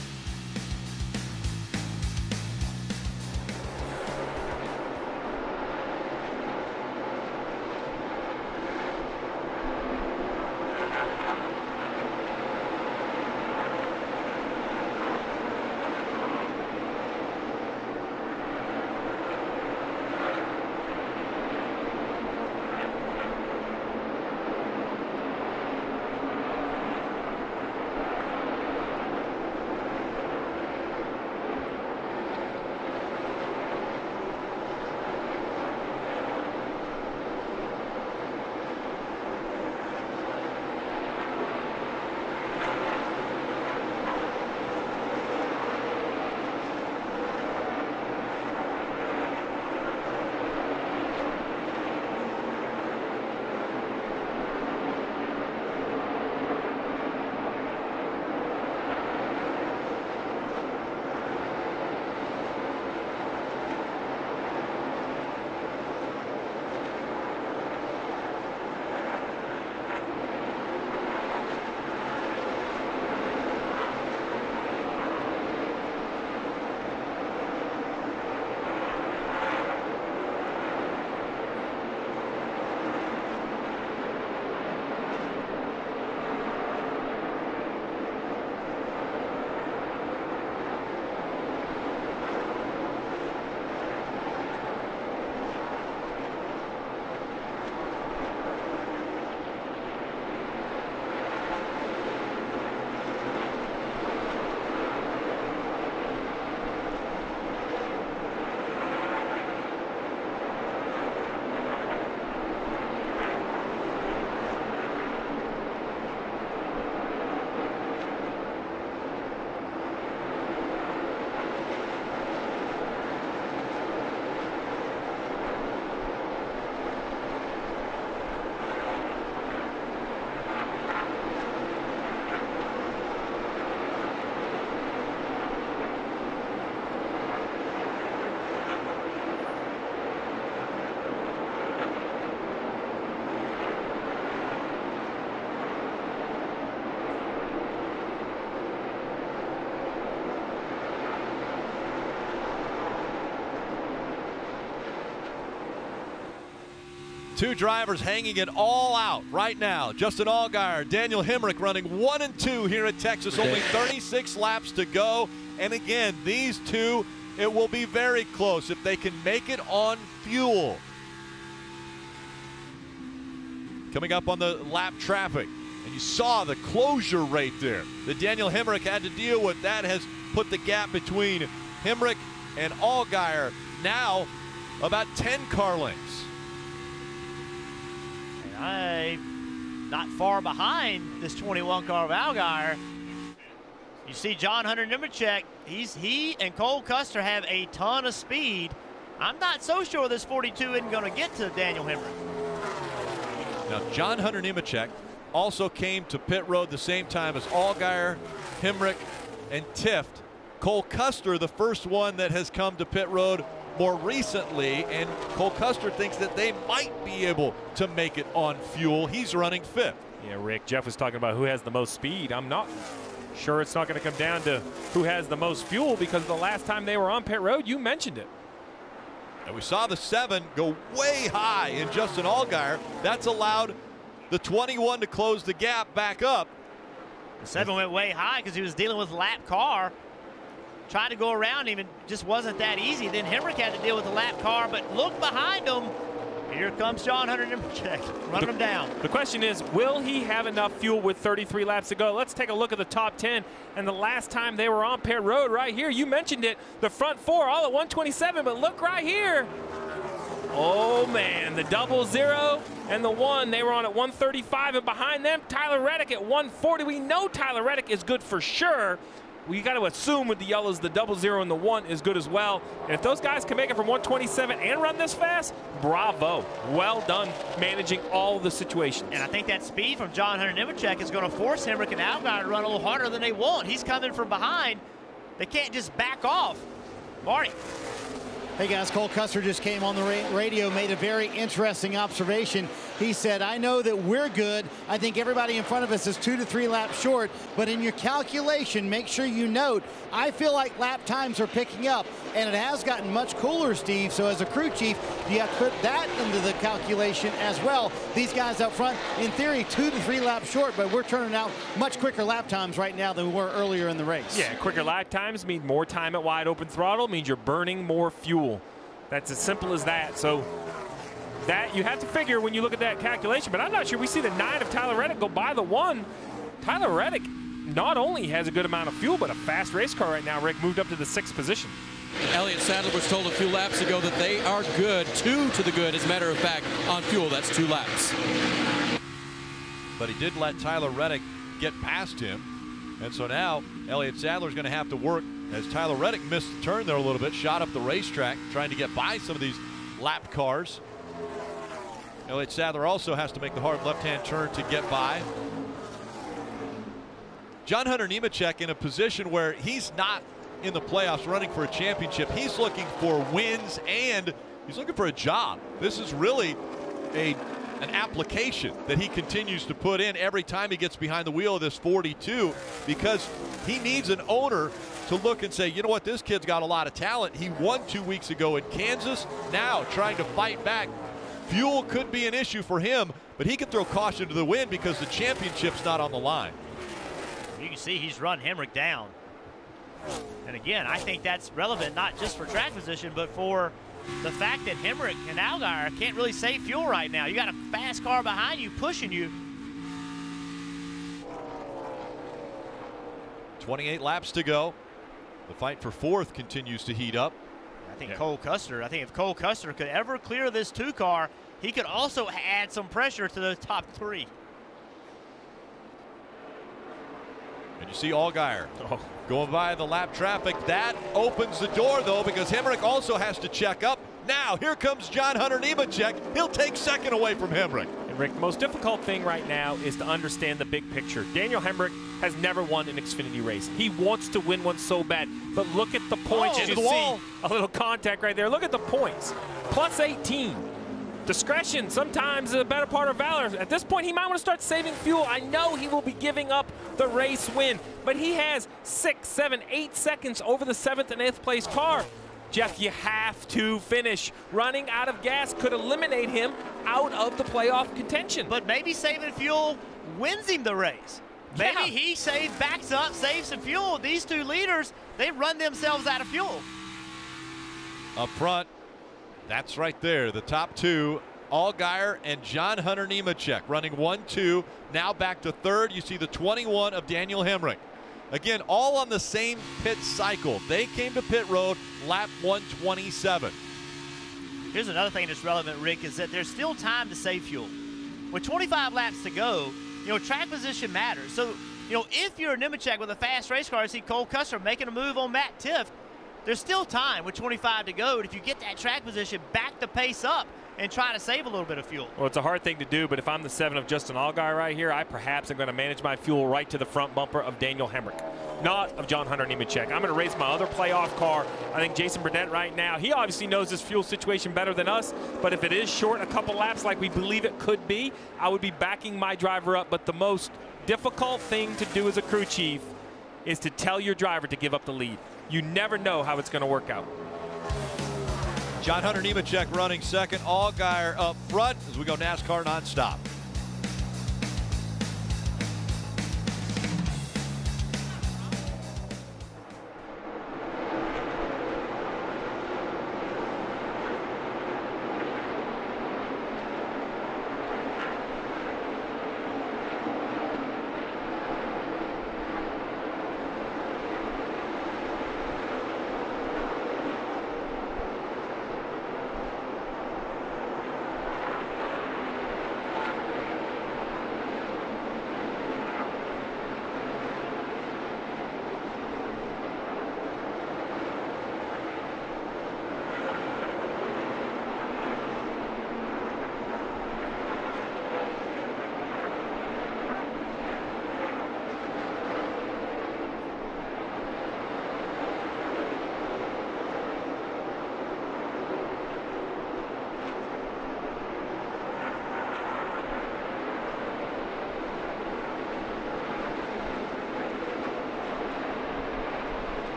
Two drivers hanging it all out right now. Justin Allgaier, Daniel Hemrick running 1 and 2 here at Texas. Only 36 laps to go. And again, these two, it will be very close if they can make it on fuel. Coming up on the lap traffic. And you saw the closure rate there that Daniel Hemrick had to deal with. That has put the gap between Hemrick and Allgaier now about 10 car lengths. I'm not far behind this 21 car of Allgaier. You see John Hunter Nemechek, he and Cole Custer have a ton of speed. I'm not so sure this 42 isn't going to get to Daniel Hemrick. Now, John Hunter Nemechek also came to pit road the same time as Allgaier, Hemrick, and Tift. Cole Custer, the first one that has come to pit road more recently, and Cole Custer thinks that they might be able to make it on fuel. He's running 5th. Yeah, Rick, Jeff was talking about who has the most speed. I'm not sure it's not going to come down to who has the most fuel, because the last time they were on pit road, you mentioned it. And we saw the 7 go way high in Justin Allgaier. That's allowed the 21 to close the gap back up. The 7 went way high because he was dealing with lap car. Tried to go around him, and just wasn't that easy. Then Hemrick had to deal with the lap car, but look behind him. Here comes John Hunter Nemechek, running him down. The question is, will he have enough fuel with 33 laps to go? Let's take a look at the top 10. And the last time they were on pit road right here, you mentioned it, the front 4 all at 127, but look right here. Oh man, the 00 and the 1, they were on at 135, and behind them, Tyler Reddick at 140. We know Tyler Reddick is good for sure. We got to assume with the yellows, the 00 and the 1 is good as well. And if those guys can make it from 127 and run this fast, bravo. Well done managing all the situations. And I think that speed from John Hunter Nemechek is going to force Hemrick and Allgaier to run a little harder than they want. He's coming from behind. They can't just back off. Marty. Hey guys, Cole Custer just came on the radio, made a very interesting observation. He said, I know that we're good. I think everybody in front of us is 2 to 3 laps short, but in your calculation, make sure you note, I feel like lap times are picking up, and it has gotten much cooler, Steve. So as a crew chief, you have to put that into the calculation as well. These guys up front, in theory, 2 to 3 laps short, but we're turning out much quicker lap times right now than we were earlier in the race. Yeah, quicker lap times mean more time at wide open throttle, means you're burning more fuel. That's as simple as that. So that you have to figure when you look at that calculation, but I'm not sure we see the 9 of Tyler Reddick go by the 1. Tyler Reddick not only has a good amount of fuel, but a fast race car right now. Rick moved up to the 6th position. Elliott Sadler was told a few laps ago that they are good, 2 to the good, as a matter of fact, on fuel. That's 2 laps. But he did let Tyler Reddick get past him. And so now Elliott Sadler's going to have to work, as Tyler Reddick missed the turn there a little bit, shot up the racetrack, trying to get by some of these lap cars. Elliott Sadler also has to make the hard left-hand turn to get by. John Hunter Nemechek in a position where he's not in the playoffs running for a championship. He's looking for wins, and he's looking for a job. This is really an application that he continues to put in every time he gets behind the wheel of this 42, because he needs an owner to look and say, you know what, this kid's got a lot of talent. He won 2 weeks ago in Kansas. Now trying to fight back. Fuel could be an issue for him, but he can throw caution to the wind because the championship's not on the line. You can see he's run Hemrick down. And again, I think that's relevant not just for track position, but for the fact that Hemrick and Allgaier can't really save fuel right now. You got a fast car behind you pushing you. 28 laps to go. The fight for 4th continues to heat up. I think Cole Custer, if Cole Custer could ever clear this 2 car, he could also add some pressure to the top 3. And you see Allgaier going by the lap traffic. That opens the door, though, because Hemrick also has to check up. Now, here comes John Hunter Nemechek. He'll take 2nd away from Hemrick. And Rick, the most difficult thing right now is to understand the big picture. Daniel Hemrick has never won an Xfinity race. He wants to win one so bad. But look at the points. Into the wall. A little contact right there. Look at the points. Plus 18. Discretion sometimes is a better part of valor. At this point, he might want to start saving fuel. I know he will be giving up the race win, but he has 6, 7, 8 seconds over the 7th and 8th place car. Jeff, you have to finish. Running out of gas could eliminate him out of the playoff contention. But maybe saving fuel wins him the race. Maybe he backs up, saves some fuel. These two leaders, they run themselves out of fuel. Up front, that's right there, the top two, Allgaier and John Hunter Nemechek running 1-2. Now back to third. You see the 21 of Daniel Hemrick. Again, all on the same pit cycle. They came to pit road lap 127. Here's another thing that's relevant, Rick, is that there's still time to save fuel. With 25 laps to go, you know, track position matters. So, you know, if you're a Nemechek with a fast race car, I see Cole Custer making a move on Matt Tifft, there's still time with 25 to go. And if you get that track position, back the pace up and try to save a little bit of fuel. Well, it's a hard thing to do, but if I'm the 7 of Justin Allgaier right here, I perhaps am going to manage my fuel right to the front bumper of Daniel Hemrick, not of John Hunter Nemechek. I'm going to race my other playoff car. I think Jason Burdett right now, he obviously knows this fuel situation better than us, but if it is short a couple laps like we believe it could be, I would be backing my driver up. But the most difficult thing to do as a crew chief is to tell your driver to give up the lead. You never know how it's going to work out. John Hunter Nemechek running second, Allgaier up front as we go NASCAR nonstop.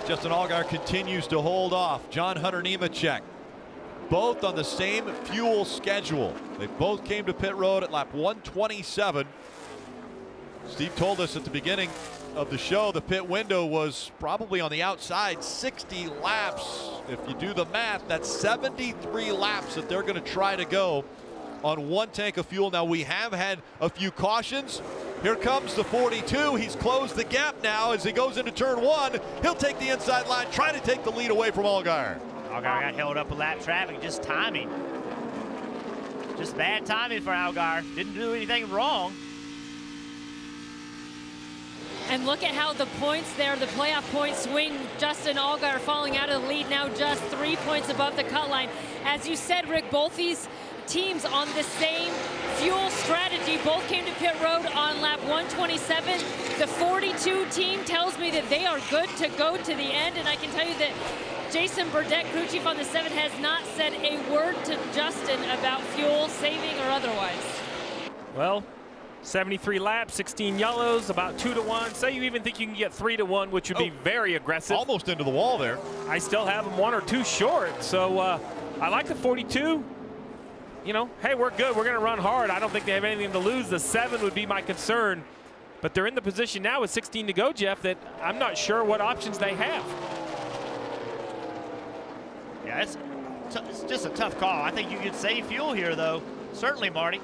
Justin Allgaier continues to hold off John Hunter Nemechek. Both on the same fuel schedule. They both came to pit road at lap 127. Steve told us at the beginning of the show the pit window was probably on the outside 60 laps. If you do the math, that's 73 laps that they're going to try to go on one tank of fuel. Now, we have had a few cautions. Here comes the 42. He's closed the gap now as he goes into turn one. He'll take the inside line, try to take the lead away from Allgaier. Allgaier got held up with lap traffic, just timing. Just bad timing for Allgaier. Didn't do anything wrong. And look at how the points there, the playoff points swing. Justin Allgaier falling out of the lead, now just 3 points above the cut line. As you said, Rick, both these teams on the same fuel strategy. Both came to pit road on lap 127. The 42 team tells me that they are good to go to the end, and I can tell you that Jason Burdett, crew chief on the 7, has not said a word to Justin about fuel saving or otherwise. Well, 73 laps, 16 yellows, about 2 to 1. Say you even think you can get 3 to 1, which would be very aggressive. Almost into the wall there. I still have them 1 or 2 short. So I like the 42. You know, hey, we're good. We're going to run hard. I don't think they have anything to lose. The 7 would be my concern. But they're in the position now with 16 to go, Jeff, that I'm not sure what options they have. Yeah, it's just a tough call. I think you could save fuel here, though. Certainly, Marty.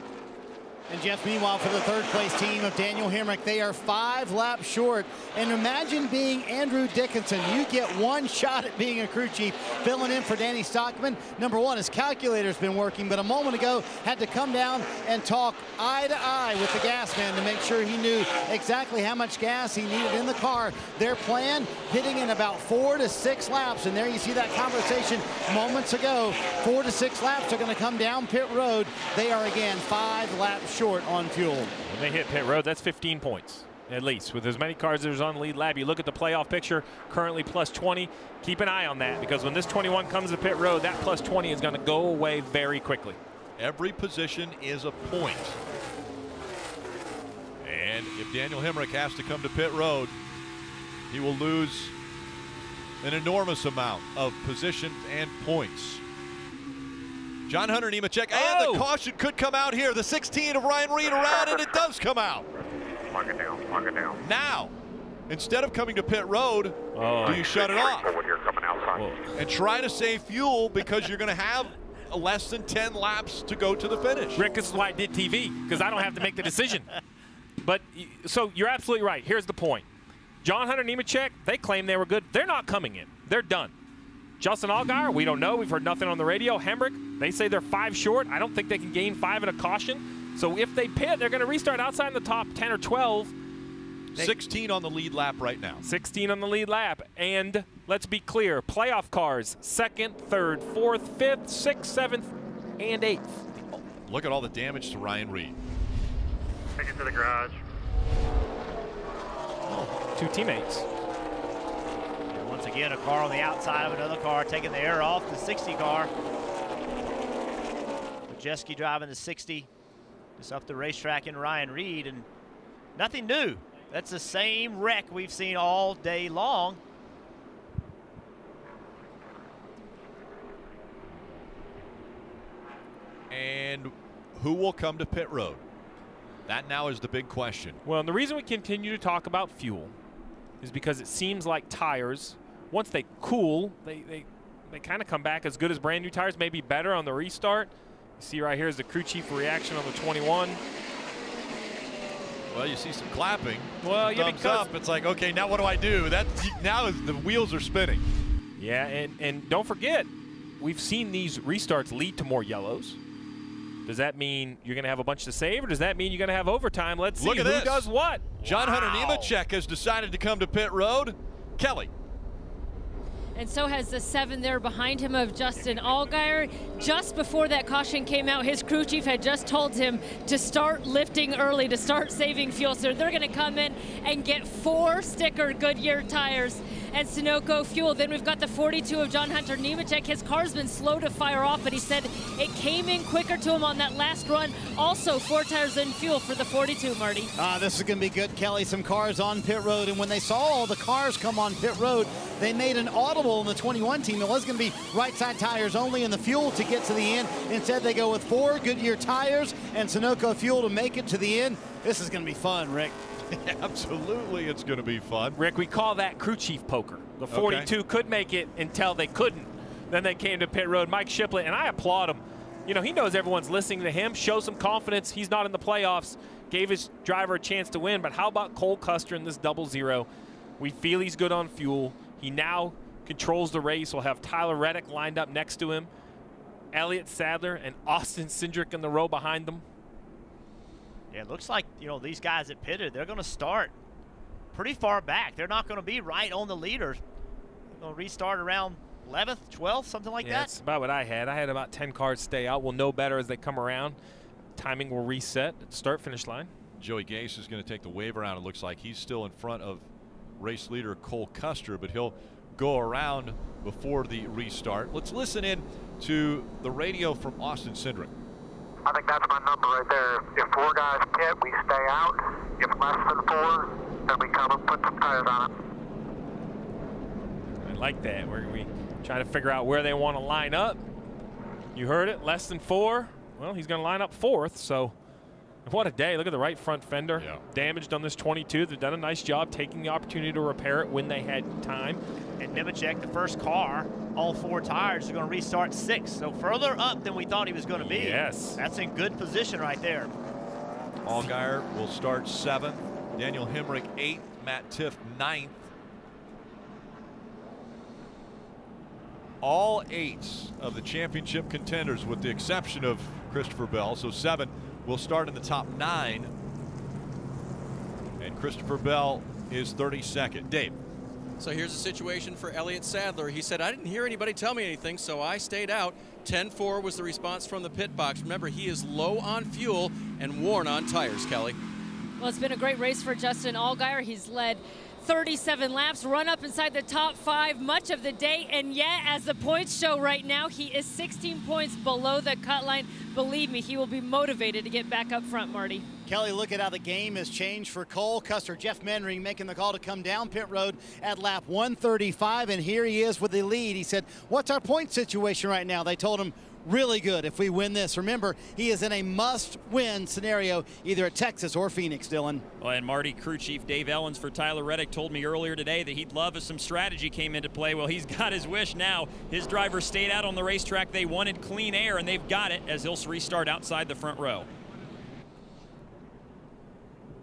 And Jeff, meanwhile, for the third place team of Daniel Hemrick, they are 5 laps short. And imagine being Andrew Dickinson. You get 1 shot at being a crew chief, filling in for Danny Stockman. Number 1, his calculator's been working, but a moment ago had to come down and talk eye to eye with the gas man to make sure he knew exactly how much gas he needed in the car. Their plan, hitting in about 4 to 6 laps. And there you see that conversation moments ago. 4 to 6 laps are going to come down pit road. They are again 5 laps short on fuel. When they hit pit road, that's 15 points at least. With as many cars as on the lead lap, you look at the playoff picture, currently plus 20. Keep an eye on that, because when this 21 comes to pit road, that plus 20 is going to go away very quickly. Every position is a point. And if Daniel Hemrick has to come to pit road, he will lose an enormous amount of positions and points. John Hunter Nemechek, and the caution could come out here. The 16 of Ryan Reed around, and it does come out. Mark it down. Now, instead of coming to pit road, do you shut it off? And try to save fuel, because you're going to have less than 10 laps to go to the finish. Rick, this is why I did TV, because I don't have to make the decision. But, so you're absolutely right. Here's the point. John Hunter Nemechek, they claim they were good. They're not coming in. They're done. Justin Allgaier, we don't know. We've heard nothing on the radio. Hemrick, they say they're 5 short. I don't think they can gain 5 in a caution. So if they pit, they're going to restart outside in the top 10 or 12. 16 on the lead lap right now. 16 on the lead lap. And let's be clear, playoff cars, 2nd, 3rd, 4th, 5th, 6th, 7th, and 8th. Look at all the damage to Ryan Reed. Take it to the garage. 2 teammates. Once again, a car on the outside of another car, taking the air off the 60 car. Majeski driving the 60. Just up the racetrack in Ryan Reed, and nothing new. That's the same wreck we've seen all day long. And who will come to pit road? That now is the big question. Well, and the reason we continue to talk about fuel is because it seems like tires, once they cool, they kind of come back as good as brand new tires, maybe better on the restart. You see right here is the crew chief reaction on the 21. Well, you see some clapping. Well, yeah, thumbs because up. It's like, okay, now what do I do? Now the wheels are spinning. Yeah, and don't forget, we've seen these restarts lead to more yellows. Does that mean you're going to have a bunch to save, or does that mean you're going to have overtime? Let's see Look at who this. does what. John Hunter Nemechek has decided to come to pit road. Kelly. And so has the 7 there behind him of Justin Allgaier. Just before that caution came out, his crew chief had just told him to start lifting early, to start saving fuel. So they're going to come in and get 4 sticker Goodyear tires and Sunoco fuel. Then we've got the 42 of John Hunter Nemechek. His car's been slow to fire off, but he said it came in quicker to him on that last run. Also 4 tires and fuel for the 42, Marty. This is going to be good, Kelly. Some cars on pit road, and when they saw all the cars come on pit road, they made an audible in the 21 team. It was going to be right side tires only in the fuel to get to the end. Instead, they go with 4 Goodyear tires and Sunoco fuel to make it to the end. This is going to be fun, Rick. Absolutely, it's going to be fun. Rick, we call that crew chief poker. The 42 could make it until they couldn't. Then they came to pit road. Mike Shipley, and I applaud him. You know, he knows everyone's listening to him. Show some confidence. He's not in the playoffs. Gave his driver a chance to win. But how about Cole Custer in this 0-0? We feel he's good on fuel. He now controls the race. We'll have Tyler Reddick lined up next to him. Elliott Sadler and Austin Syndrich in the row behind them. Yeah, it looks like, you know, these guys that pitted, they're going to start pretty far back. They're not going to be right on the leader. They're going to restart around 11th, 12th, something like that. That's about what I had. I had about 10 cars stay out. We'll know better as they come around. Timing will reset at the start-finish line. Joey Gase is going to take the wave around. It looks like he's still in front of race leader Cole Custer, but he'll go around before the restart. Let's listen in to the radio from Austin Syndrich. I think that's my number right there. If 4 guys pit, we stay out. If less than 4, then we come and put some tires on it. I like that. We're trying to figure out where they want to line up. You heard it, less than 4. Well, he's going to line up 4th, so what a day. Look at the right front fender. Yeah. Damaged on this 22. They've done a nice job taking the opportunity to repair it when they had time. And Nemechek, the first car, all 4 tires, is going to restart 6th. So further up than we thought he was going to be. Yes. That's in good position right there. Allgaier will start 7th. Daniel Hemrick 8th. Matt Tiff 9th. All 8 of the championship contenders, with the exception of Christopher Bell, so 7 will start in the top 9. And Christopher Bell is 32nd. Dave. So here's the situation for Elliott Sadler. He said, I didn't hear anybody tell me anything, so I stayed out. 10-4 was the response from the pit box. Remember, he is low on fuel and worn on tires, Kelly. Well, it's been a great race for Justin Allgaier. He's led 37 laps, run up inside the top 5 much of the day, and yet, as the points show right now, he is 16 points below the cut line. Believe me, he will be motivated to get back up front, Marty. Kelly, look at how the game has changed for Cole Custer. Jeff Mendring making the call to come down pit road at lap 135, and here he is with the lead. He said, what's our point situation right now? They told him, really good if we win this. Remember, he is in a must-win scenario, either at Texas or Phoenix, Dylan. Well, and Marty, crew chief Dave Ellens for Tyler Reddick told me earlier today that he'd love if some strategy came into play. Well, he's got his wish now. His driver stayed out on the racetrack. They wanted clean air, and they've got it as he'll restart outside the front row.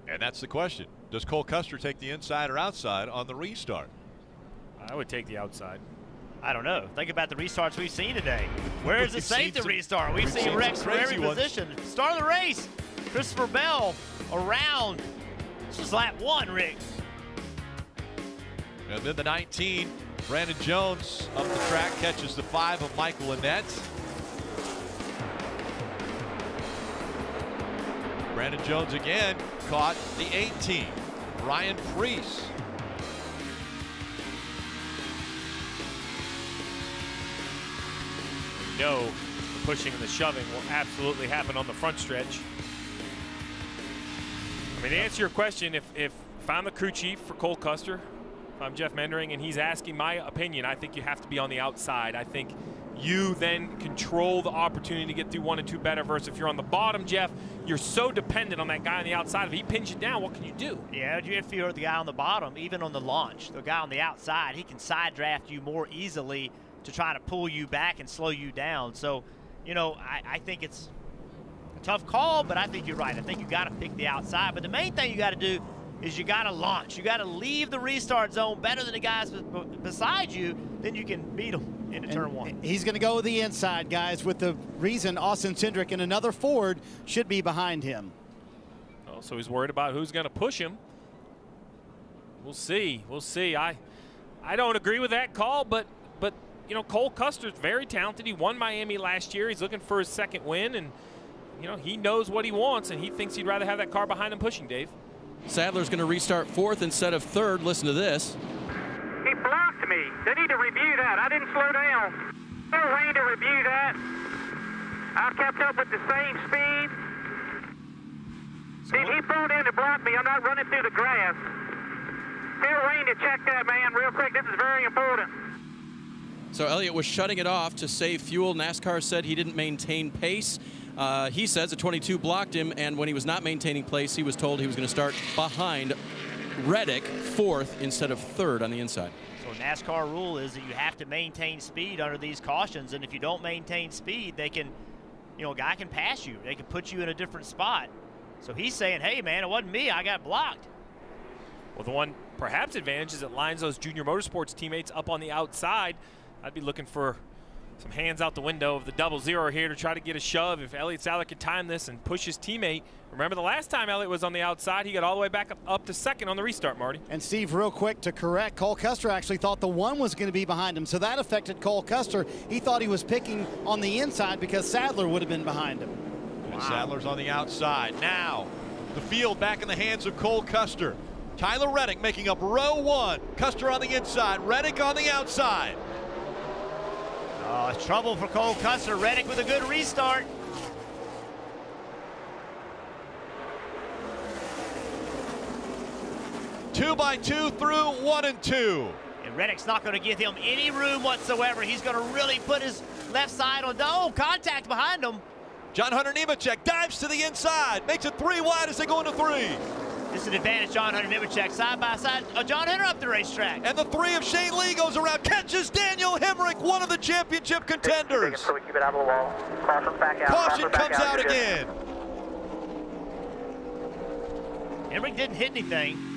And that's the question. Does Cole Custer take the inside or outside on the restart? I would take the outside. I don't know. Think about the restarts we've seen today. Where is it safe to restart? We've seen wrecks from every position. Start of the race. Christopher Bell around. This was lap 1, Rick. And then the 19, Brandon Jones up the track, catches the 5 of Michael Annette. Brandon Jones again caught the 18, Ryan Preece. No, the pushing and the shoving will absolutely happen on the front stretch. I mean, to answer your question, if I'm the crew chief for Cole Custer, if I'm Jeff Mendring and he's asking my opinion, I think you have to be on the outside. I think you then control the opportunity to get through 1 and 2 better, versus if you're on the bottom, Jeff, you're so dependent on that guy on the outside. If he pins you down, what can you do? Yeah, if you're the guy on the bottom, even on the launch, the guy on the outside, he can side draft you more easily to try to pull you back and slow you down. So, you know, I think it's a tough call, but I think you're right. I think you got to pick the outside. But the main thing you got to do is you got to launch. You got to leave the restart zone better than the guys beside you, then you can beat them into turn 1. He's going to go the inside, guys, with the reason Austin Syndrich and another Ford should be behind him. Oh, so he's worried about who's going to push him. We'll see. We'll see. I don't agree with that call, but you know, Cole Custer's very talented. He won Miami last year. He's looking for his 2nd win, and you know, he knows what he wants, and he thinks he'd rather have that car behind him pushing, Dave. Sadler's going to restart 4th instead of 3rd. Listen to this. He blocked me. They need to review that. I didn't slow down. Tell Wayne to review that. I kept up with the same speed. He pulled in to block me. I'm not running through the grass. Tell Wayne to check that, man, real quick. This is very important. So Elliott was shutting it off to save fuel. NASCAR said he didn't maintain pace. He says the 22 blocked him, and when he was not maintaining pace, he was told he was going to start behind Reddick 4th instead of 3rd on the inside. So NASCAR rule is that you have to maintain speed under these cautions, and if you don't maintain speed, they can, you know, a guy can pass you. They can put you in a different spot. So he's saying, hey, man, it wasn't me. I got blocked. Well, the one perhaps advantage is it lines those Junior Motorsports teammates up on the outside. I'd be looking for some hands out the window of the 00 here to try to get a shove. If Elliott Sadler could time this and push his teammate. Remember the last time Elliott was on the outside, he got all the way back up to 2nd on the restart, Marty. And Steve, real quick to correct, Cole Custer actually thought the 1 was going to be behind him, so that affected Cole Custer. He thought he was picking on the inside because Sadler would have been behind him. And Sadler's on the outside. Now, the field back in the hands of Cole Custer. Tyler Reddick making up row 1. Custer on the inside, Reddick on the outside. Oh, it's trouble for Cole Custer. Reddick with a good restart. Two by two through 1 and 2. And Reddick's not going to give him any room whatsoever. He's going to really put his left side on. Oh, contact behind him. John Hunter Nemechek dives to the inside, makes it 3 wide as they go into 3. This is an advantage, John Hunter Nemechek, side by side. John Hunter up the racetrack. And the 3 of Shane Lee goes around, catches Daniel Hemrick, one of the championship contenders. So we keep it out of the wall. Caution back out. Caution comes out again. Hemrick didn't hit anything.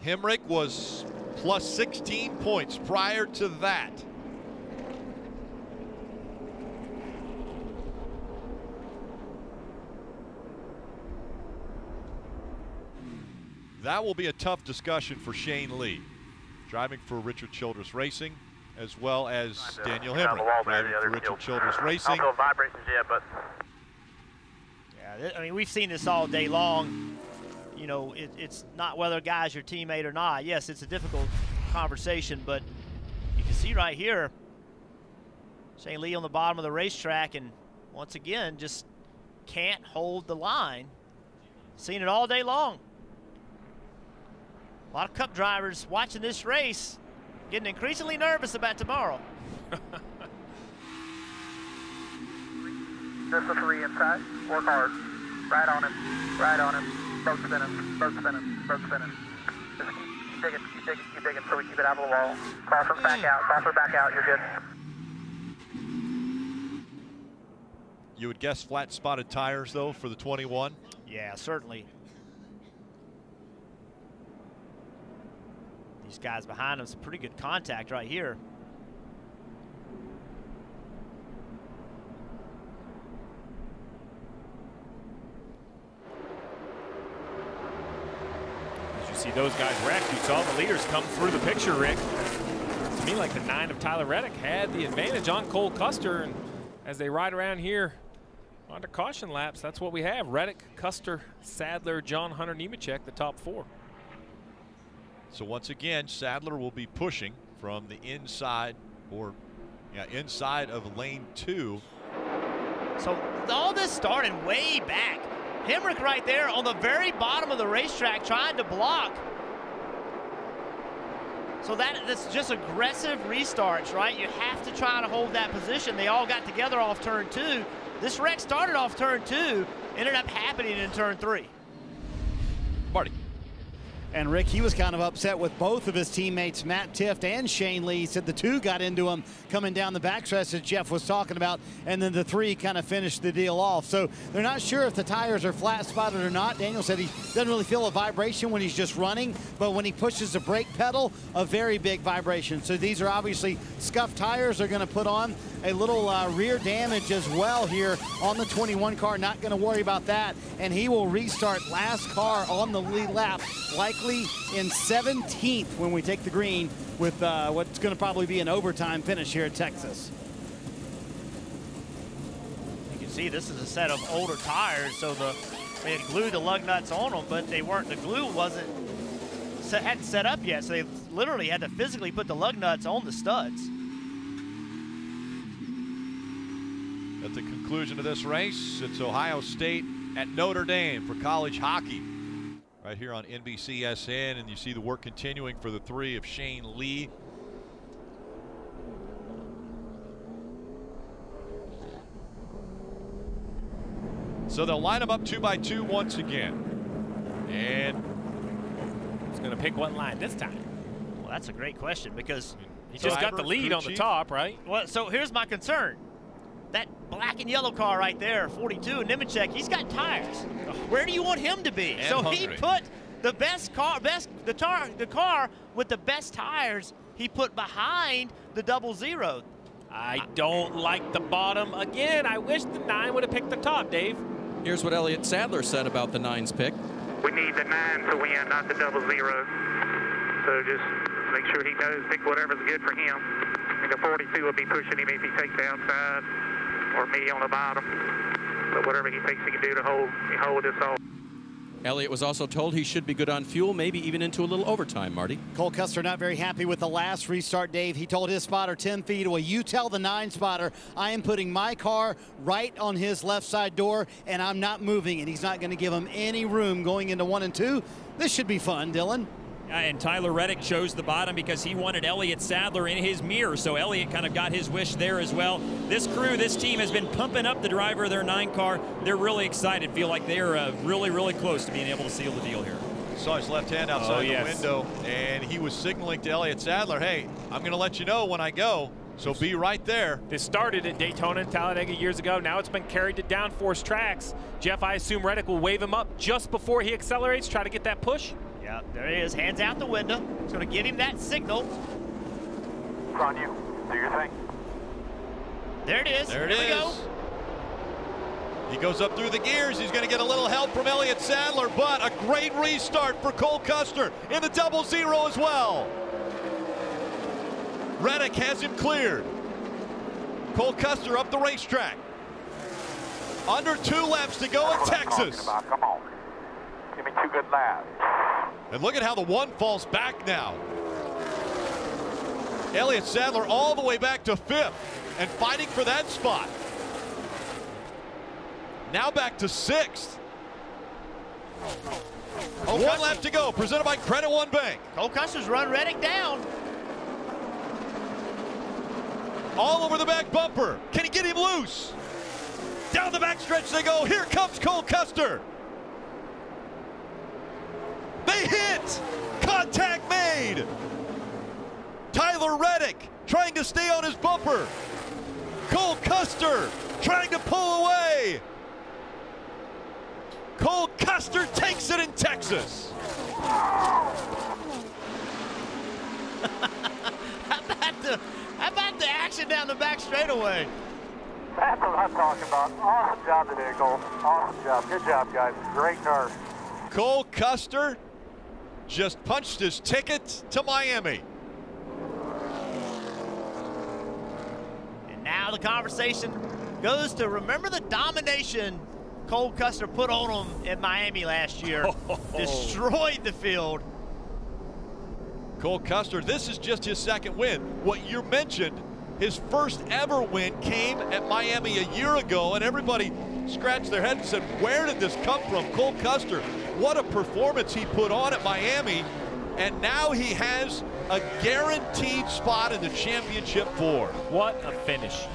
Hemrick was plus 16 points prior to that. That will be a tough discussion for Shane Lee, driving for Richard Childress Racing, as well as Daniel Hemrick, driving for Richard Childress Racing. I don't feel vibrations yet, but yeah, I mean, we've seen this all day long. You know, it's not whether a guy's your teammate or not. Yes, it's a difficult conversation, but you can see right here, Shane Lee on the bottom of the racetrack, and once again, just can't hold the line. Seen it all day long. A lot of Cup drivers watching this race, getting increasingly nervous about tomorrow. Just a 3 inside. Work hard. Right on him. Right on him. Both spinning. Both spinning. Both spinning. Just keep digging. Keep digging. Keep digging. So we keep it out of the wall. Caution back out. Caution back out. You're good. You would guess flat spotted tires though for the 21? Yeah, certainly. These guys behind him, some pretty good contact right here. As you see those guys wrecked, you saw the leaders come through the picture, Rick. To me, like the 9 of Tyler Reddick had the advantage on Cole Custer, and as they ride around here onto caution laps, that's what we have. Reddick, Custer, Sadler, John Hunter Nemechek, the top 4. So once again, Sadler will be pushing from the inside, or inside of lane 2. So all this started way back. Hemrick right there on the very bottom of the racetrack trying to block. So that's just aggressive restarts, right? You have to try to hold that position. They all got together off turn 2. This wreck started off turn 2, ended up happening in turn 3. Marty. And Rick, he was kind of upset with both of his teammates, Matt Tifft and Shane Lee. He said the 2 got into him coming down the backstretch as Jeff was talking about, and then the 3 kind of finished the deal off. So they're not sure if the tires are flat spotted or not. Daniel said he doesn't really feel a vibration when he's just running, but when he pushes the brake pedal, a very big vibration. So these are obviously scuffed tires. They're going to put on a little rear damage as well here on the 21 car. Not going to worry about that, and he will restart last car on the lead lap, likely in 17th when we take the green with what's going to probably be an overtime finish here at Texas. You can see this is a set of older tires, so they had glued the lug nuts on them, but they weren't. The glue hadn't set up yet, so they literally had to physically put the lug nuts on the studs. At the conclusion of this race, it's Ohio State at Notre Dame for college hockey. Right here on NBCSN, and you see the work continuing for the 3 of Shane Lee. So they'll line them up 2 by 2 once again. And who's going to pick what line this time? Well, that's a great question, because he just got the lead on the top, right? Well, so here's my concern. That black and yellow car right there, 42, Nemechek, he's got tires. Where do you want him to be? And so hungry. He put the best car, the car with the best tires, he put behind the 00. I don't like the bottom. Again, I wish the 9 would have picked the top, Dave. Here's what Elliott Sadler said about the 9's pick. We need the 9 to win, not the 00. So just make sure he knows, pick whatever's good for him. The 42 will be pushing him if he takes the outside, or me on the bottom. But whatever he thinks he can do to hold this off. Elliott was also told he should be good on fuel, maybe even into a little overtime, Marty. Cole Custer not very happy with the last restart, Dave. He told his spotter 10 feet away, you tell the 9 spotter I am putting my car right on his left side door and I'm not moving, and he's not going to give him any room going into 1 and 2. This should be fun, Dylan. And Tyler Reddick chose the bottom because he wanted Elliott Sadler in his mirror, so Elliott kind of got his wish there as well. This crew, this team has been pumping up the driver of their 9 car. They're really excited, feel like they're really, really close to being able to seal the deal here. Saw his left hand outside the window, and he was signaling to Elliott Sadler, hey, I'm going to let you know when I go, so be right there. This started at Daytona and Talladega years ago. Now it's been carried to downforce tracks. Jeff, I assume Reddick will wave him up just before he accelerates, try to get that push. Yeah, there he is, hands out the window. It's going to give him that signal. It's on you. Do your thing. There it is. There it is. Go. He goes up through the gears. He's going to get a little help from Elliott Sadler, but a great restart for Cole Custer in the 0-0 as well. Reddick has him cleared. Cole Custer up the racetrack. Under 2 laps to go in Texas. Come on. Give me 2 good laps. And look at how the 1 falls back now. Elliott Sadler all the way back to 5th and fighting for that spot. Now back to 6th. 1 lap to go, presented by Credit One Bank. Cole Custer's run Reddick down. All over the back bumper. Can he get him loose? Down the backstretch they go. Here comes Cole Custer. They hit! Contact made! Tyler Reddick trying to stay on his bumper. Cole Custer trying to pull away. Cole Custer takes it in Texas. How about the action down the back straightaway? That's what I'm talking about. Awesome job today, Cole. Awesome job. Good job, guys. Great nerve. Cole Custer just punched his ticket to Miami. And now the conversation goes to remember the domination Cole Custer put on him in Miami last year. Destroyed the field. Cole Custer, this is just his 2nd win. What you mentioned, his first ever win came at Miami a year ago, and everybody scratched their head and said, where did this come from? Cole Custer, what a performance he put on at Miami, and now he has a guaranteed spot in the championship 4. What a finish.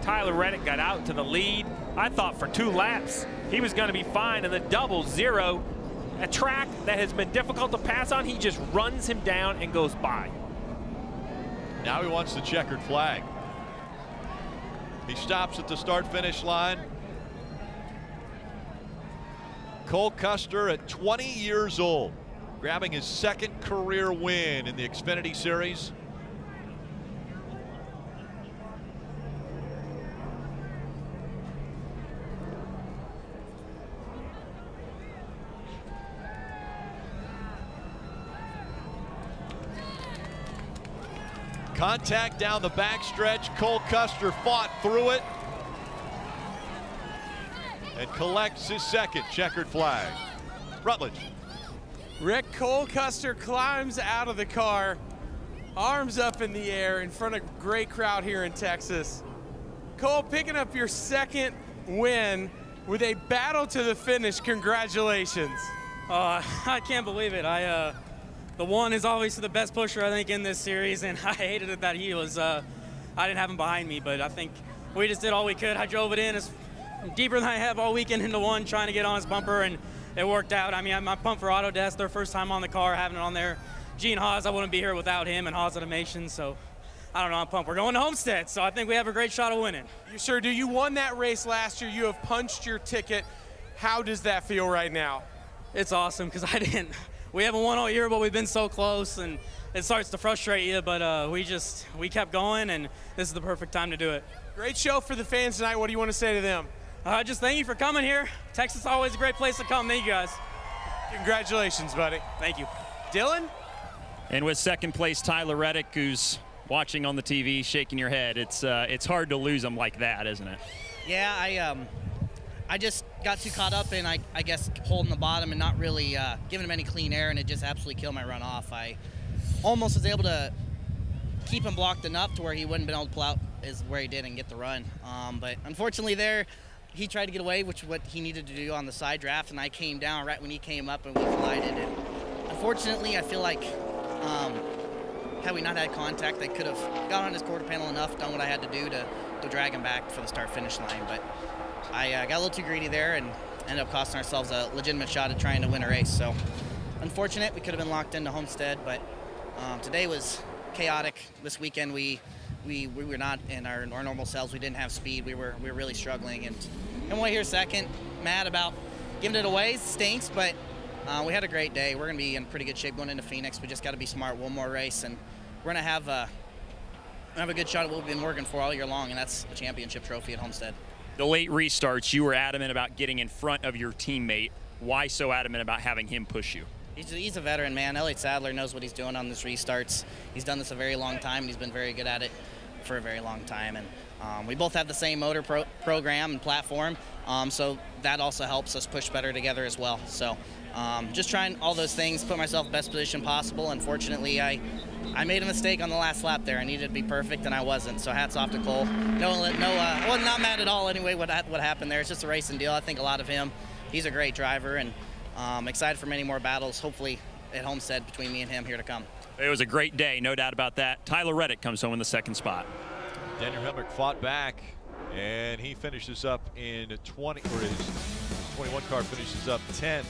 Tyler Reddick got out to the lead. I thought for 2 laps he was going to be fine in the 0-0. A track that has been difficult to pass on, he just runs him down and goes by. Now he wants the checkered flag. He stops at the start-finish line. Cole Custer at 20 years old, grabbing his 2nd career win in the Xfinity Series. Contact down the backstretch. Cole Custer fought through it and collects his 2nd checkered flag. Rutledge. Rick, Cole Custer climbs out of the car, arms up in the air in front of a great crowd here in Texas. Cole, picking up your 2nd win with a battle to the finish. Congratulations. I can't believe it. The 1 is obviously the best pusher, I think, in this series, and I hated it that he was, I didn't have him behind me, but I think we just did all we could. I drove it in as deeper than I have all weekend into 1, trying to get on his bumper, and it worked out. I mean, I'm pumped for Autodesk, their first time on the car, having it on there. Gene Haas, I wouldn't be here without him and Haas Automation, so I don't know, I'm pumped. We're going to Homestead, so I think we have a great shot of winning. You sure do. You won that race last year. You have punched your ticket. How does that feel right now? It's awesome, because we haven't won all year, but we've been so close, and it starts to frustrate you, but we kept going, and this is the perfect time to do it. Great show for the fans tonight. What do you want to say to them? Just thank you for coming here. Texas is always a great place to come. Thank you, guys. Congratulations, buddy. Thank you. Dylan? And with 2nd place, Tyler Reddick, who's watching on the TV, shaking your head. It's hard to lose them like that, isn't it? Yeah, I just got too caught up in, I guess, holding the bottom and not really giving him any clean air, and it just absolutely killed my run off. I almost was able to keep him blocked enough to where he wouldn't have been able to pull out is where he did and get the run. But unfortunately there, he tried to get away, which is what he needed to do on the side draft, and I came down right when he came up and we collided. And unfortunately, I feel like had we not had contact, I could have got on his quarter panel enough, done what I had to do to drag him back for the start-finish line. But I got a little too greedy there and ended up costing ourselves a legitimate shot at trying to win a race. So unfortunate, we could have been locked into Homestead, but today was chaotic. This weekend we were not in our normal selves. We didn't have speed. We were really struggling, and we'll hear second. Mad about giving it away. Stinks, but we had a great day. We're gonna be in pretty good shape going into Phoenix. We just got to be smart. One more race, and we're gonna have a good shot at what we've been working for all year long, and that's a championship trophy at Homestead. The late restarts, you were adamant about getting in front of your teammate. Why so adamant about having him push you? He's a veteran, man. Elliott Sadler knows what he's doing on this restarts. He's done this a very long time, and he's been very good at it for a very long time. And we both have the same motor program and platform, so that also helps us push better together as well. So just trying all those things, put myself in the best position possible. Unfortunately, I made a mistake on the last lap there. I needed to be perfect, and I wasn't. So hats off to Cole. I was not mad at all anyway what happened there. It's just a racing deal. I think a lot of him. He's a great driver, and excited for many more battles, hopefully at Homestead between me and him here to come. It was a great day, no doubt about that. Tyler Reddick comes home in the second spot. Daniel Hemrick fought back, and he finishes up in 20, or his 21 car finishes up 10th.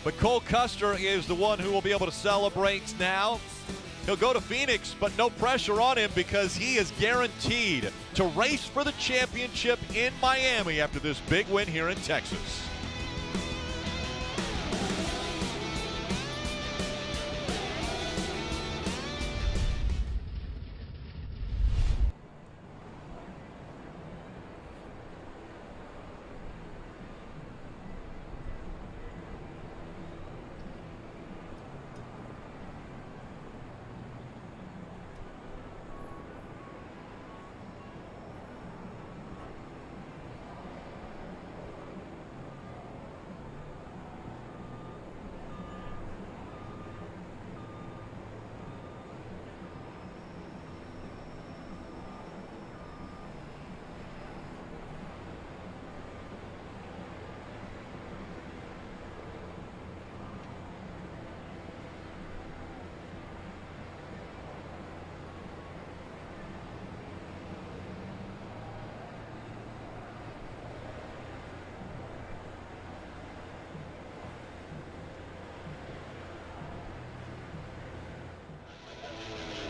But Cole Custer is the one who will be able to celebrate now. He'll go to Phoenix, but no pressure on him because he is guaranteed to race for the championship in Miami after this big win here in Texas.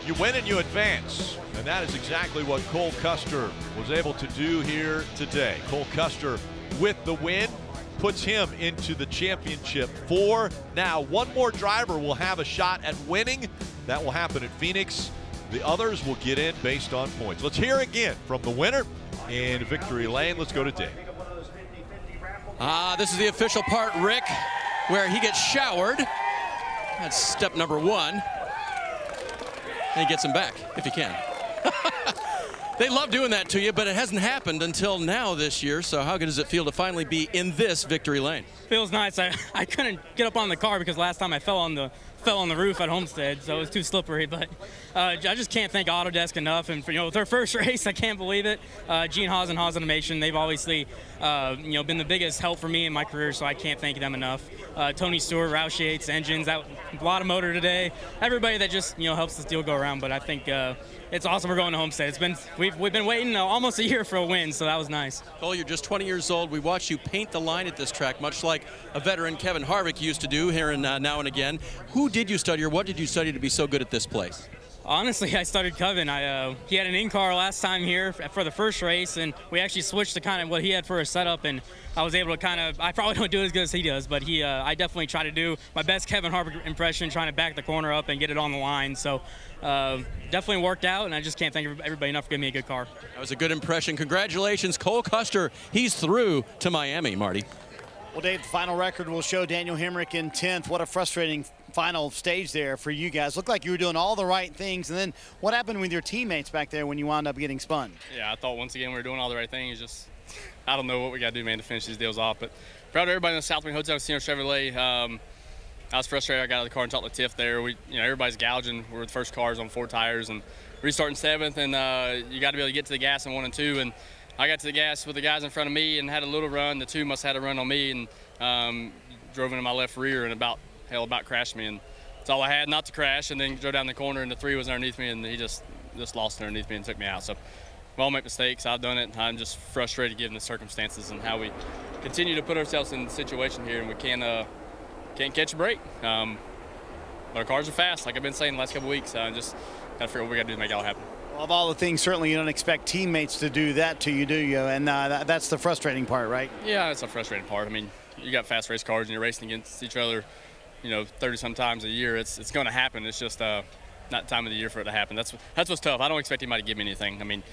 You win and you advance, and that is exactly what Cole Custer was able to do here today. Cole Custer with the win puts him into the championship 4. Now, one more driver will have a shot at winning. That will happen at Phoenix. The others will get in based on points. Let's hear again from the winner in victory lane. Let's go to Dave. This is the official part, Rick, where he gets showered. That's step number 1. And he gets him back, if he can. They love doing that to you, but it hasn't happened until now this year. So how good does it feel to finally be in this victory lane? Feels nice. I couldn't get up on the car because last time I fell on the roof at Homestead, so it was too slippery. But I just can't thank Autodesk enough. And for, with their first race, I can't believe it. Gene Haas and Haas Animation, they've obviously been the biggest help for me in my career, so I can't thank them enough. Tony Stewart, Roush Yates, Engines, a lot of motor today. Everybody that just helps this deal go around. But I think it's awesome we're going to Homestead. We've been waiting almost a year for a win, so that was nice. Cole, you're just 20 years old. We watched you paint the line at this track, much like a veteran Kevin Harvick used to do here and now and again. Who did you study, or what did you study to be so good at this place? Honestly, I studied Kevin. He had an in-car last time here for the first race, and we actually switched to kind of what he had for a setup, and I was able to I probably don't do it as good as he does, but I definitely try to do my best Kevin Harvick impression, trying to back the corner up and get it on the line. So definitely worked out, and I just can't thank everybody enough for giving me a good car. That was a good impression. Congratulations, Cole Custer. He's through to Miami, Marty. Well, Dave, the final record will show Daniel Hemrick in 10th. What a frustrating final stage there for you guys. Looked like you were doing all the right things. And then what happened with your teammates back there when you wound up getting spun? Yeah, I thought once again we were doing all the right things. Just, I don't know what we got to do, man, to finish these deals off. But proud of everybody in the South Wing Hotel Casino Chevrolet. I was frustrated. I got out of the car and talked to Tiff there. Everybody's gouging. We're the first cars on 4 tires and restarting 7th. And you got to be able to get to the gas in 1 and 2. And I got to the gas with the guys in front of me and had a little run. The 2 must have had a run on me and drove into my left rear and about crashed me. And that's all I had, not to crash. And then drove down the corner and the 3 was underneath me and he just lost underneath me and took me out. So we all make mistakes. I've done it. I'm just frustrated given the circumstances and how we continue to put ourselves in the situation here, and we can't catch a break. But our cars are fast, like I've been saying the last couple weeks. Just got to figure out what we got to do to make it all happen. Well, of all the things, certainly you don't expect teammates to do that to you, do you? And that's the frustrating part, right? Yeah, that's the frustrating part. I mean, you got fast race cars and you're racing against each other, 30-some times a year. It's going to happen. It's just not the time of the year for it to happen. That's what's tough. I don't expect anybody to give me anything. I mean,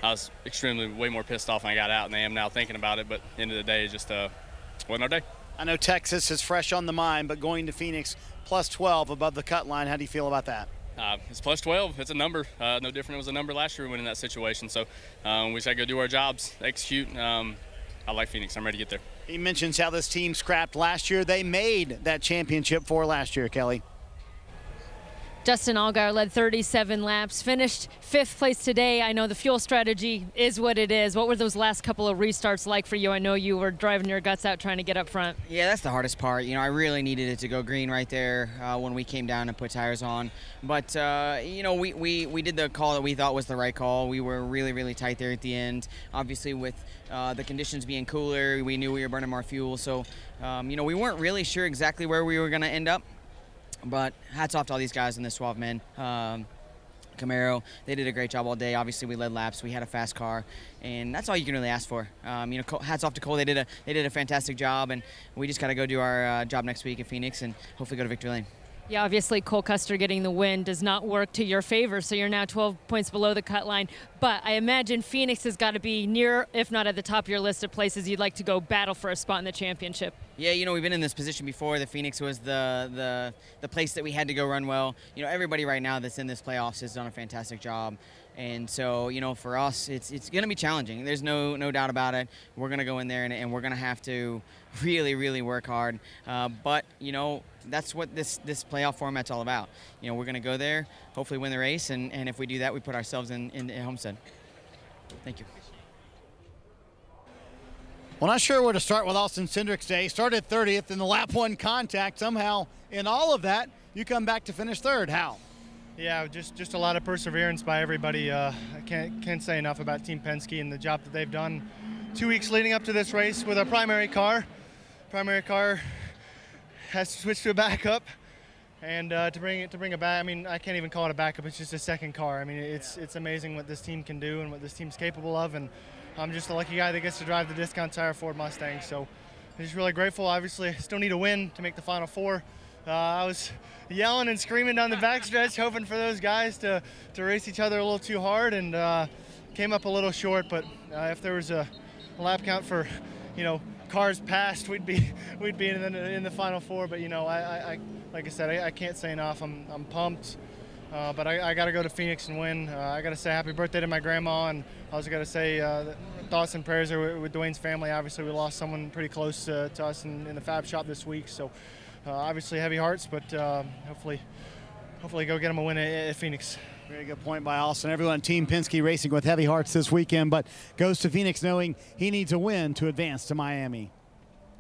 I was way more pissed off when I got out than I am now thinking about it. But at the end of the day, it's just wasn't our day. I know Texas is fresh on the mind, but going to Phoenix plus 12 above the cut line, how do you feel about that? It's plus 12. It's a number. No different. It was a number last year when in that situation. So we just got to go do our jobs, execute. I like Phoenix. I'm ready to get there. He mentions how this team scrapped last year. They made that championship for last year, Kelly. Justin Allgaier led 37 laps, finished 5th place today. I know the fuel strategy is what it is. What were those last couple of restarts like for you? I know you were driving your guts out trying to get up front. Yeah, that's the hardest part. I really needed it to go green right there when we came down and put tires on. But, we did the call that we thought was the right call. We were really, really tight there at the end. Obviously, with the conditions being cooler, we knew we were burning more fuel. So, we weren't really sure exactly where we were going to end up. But hats off to all these guys in the Suave Men. Camaro, they did a great job all day. Obviously, we led laps. We had a fast car, and that's all you can really ask for. Hats off to Cole. They did a fantastic job, and we just got to go do our job next week in Phoenix and hopefully go to victory lane. Yeah, obviously Cole Custer getting the win does not work to your favor, so you're now 12 points below the cut line. But I imagine Phoenix has got to be near, if not at the top of your list of places you'd like to go battle for a spot in the championship. Yeah, we've been in this position before. The Phoenix was the place that we had to go run well. Everybody right now that's in this playoffs has done a fantastic job. And so, for us, it's going to be challenging. There's no doubt about it. We're going to go in there and we're going to have to really, really work hard. But, that's what this playoff format's all about. We're going to go there, hopefully win the race, and if we do that, we put ourselves in Homestead. Thank you. Well, not sure where to start with Austin Syndrich's day. Started 30th in the lap 1 contact. Somehow, in all of that, you come back to finish 3rd. How? Yeah, just a lot of perseverance by everybody. I can't say enough about Team Penske and the job that they've done 2 weeks leading up to this race with our primary car. Primary car has to switch to a backup, and to bring it back. I mean, I can't even call it a backup. It's just a second car. I mean, it's amazing what this team can do and what this team's capable of. And I'm just a lucky guy that gets to drive the discount tire Ford Mustang. So I'm just really grateful. Obviously, still need a win to make the Final Four. I was yelling and screaming down the backstretch, hoping for those guys to race each other a little too hard, and came up a little short. But if there was a lap count for, cars passed, we'd be in the Final Four. But I like I said, I can't say enough. I'm pumped. But I got to go to Phoenix and win. I got to say happy birthday to my grandma, and I also got to say thoughts and prayers are with Dwayne's family. Obviously, we lost someone pretty close to us in the Fab Shop this week, so obviously heavy hearts, but hopefully go get them a win at Phoenix. Very good point by Austin. Everyone on Team Penske racing with heavy hearts this weekend, but goes to Phoenix knowing he needs a win to advance to Miami.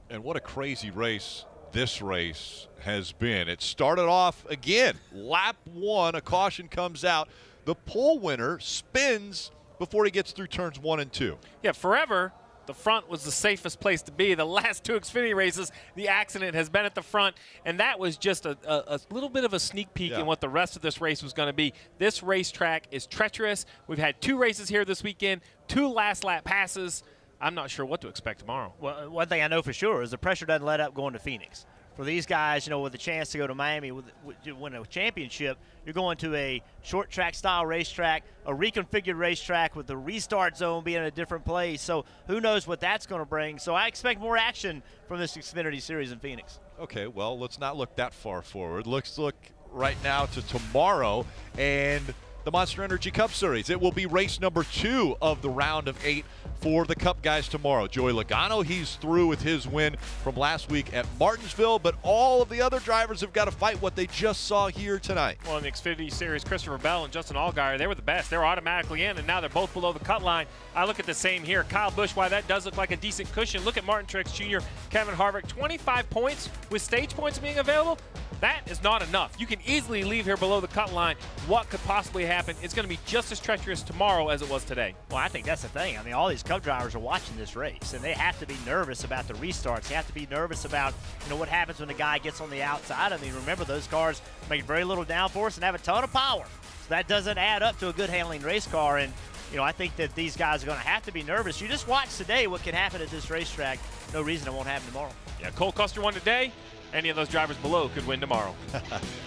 And what a crazy race this race has been. It started off again, lap 1, a caution comes out. The pole winner spins before he gets through turns 1 and 2. Yeah, forever, the front was the safest place to be. The last 2 Xfinity races, the accident has been at the front, and that was just a little bit of a sneak peek in what the rest of this race was going to be. This racetrack is treacherous. We've had 2 races here this weekend, 2 last lap passes. I'm not sure what to expect tomorrow. Well, one thing I know for sure is the pressure doesn't let up going to Phoenix. for these guys, you know, with a chance to go to Miami to win a championship, you're going to a short track style racetrack, a reconfigured racetrack with the restart zone being in a different place. So who knows what that's going to bring. So I expect more action from this Xfinity Series in Phoenix. Okay, well, let's not look that far forward. Let's look right now to tomorrow and the Monster Energy Cup Series. It will be race number 2 of the round of 8 for the Cup guys tomorrow. Joey Logano, he's through with his win from last week at Martinsville, but all of the other drivers have got to fight what they just saw here tonight. Well, in the Xfinity Series, Christopher Bell and Justin Allgaier, they were the best. They were automatically in, and now they're both below the cut line. I look at the same here. Kyle Busch, why that does look like a decent cushion. Look at Martin Truex Jr., Kevin Harvick, 25 points with stage points being available. That is not enough. You can easily leave here below the cut line. What could possibly happen? It's going to be just as treacherous tomorrow as it was today. Well, I think that's the thing. I mean, all these Cup drivers are watching this race, and they have to be nervous about the restarts. They have to be nervous about, you know, what happens when the guy gets on the outside. I mean, remember, those cars make very little downforce and have a ton of power. So that doesn't add up to a good handling race car, and, you know, I think that these guys are going to have to be nervous. You just watch today what can happen at this racetrack. No reason it won't happen tomorrow. Yeah, Cole Custer won today. Any of those drivers below could win tomorrow.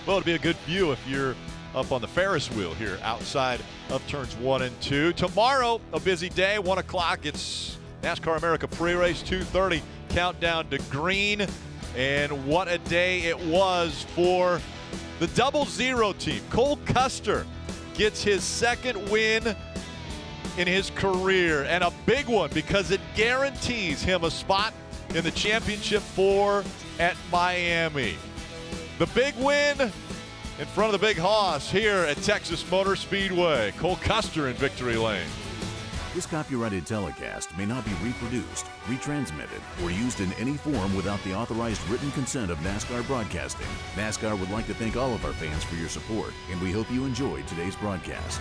Well, it'll be a good view if you're up on the Ferris wheel here outside of turns 1 and 2. Tomorrow, a busy day, 1 o'clock. It's NASCAR America pre-race, 2:30 countdown to green. And what a day it was for the 00 team. Cole Custer gets his 2nd win in his career, and a big one because it guarantees him a spot in the championship 4 at Miami. The big win in front of the big hoss here at Texas Motor Speedway. Cole Custer in victory lane. This copyrighted telecast may not be reproduced, retransmitted, or used in any form without the authorized written consent of NASCAR Broadcasting. NASCAR would like to thank all of our fans for your support, and we hope you enjoyed today's broadcast.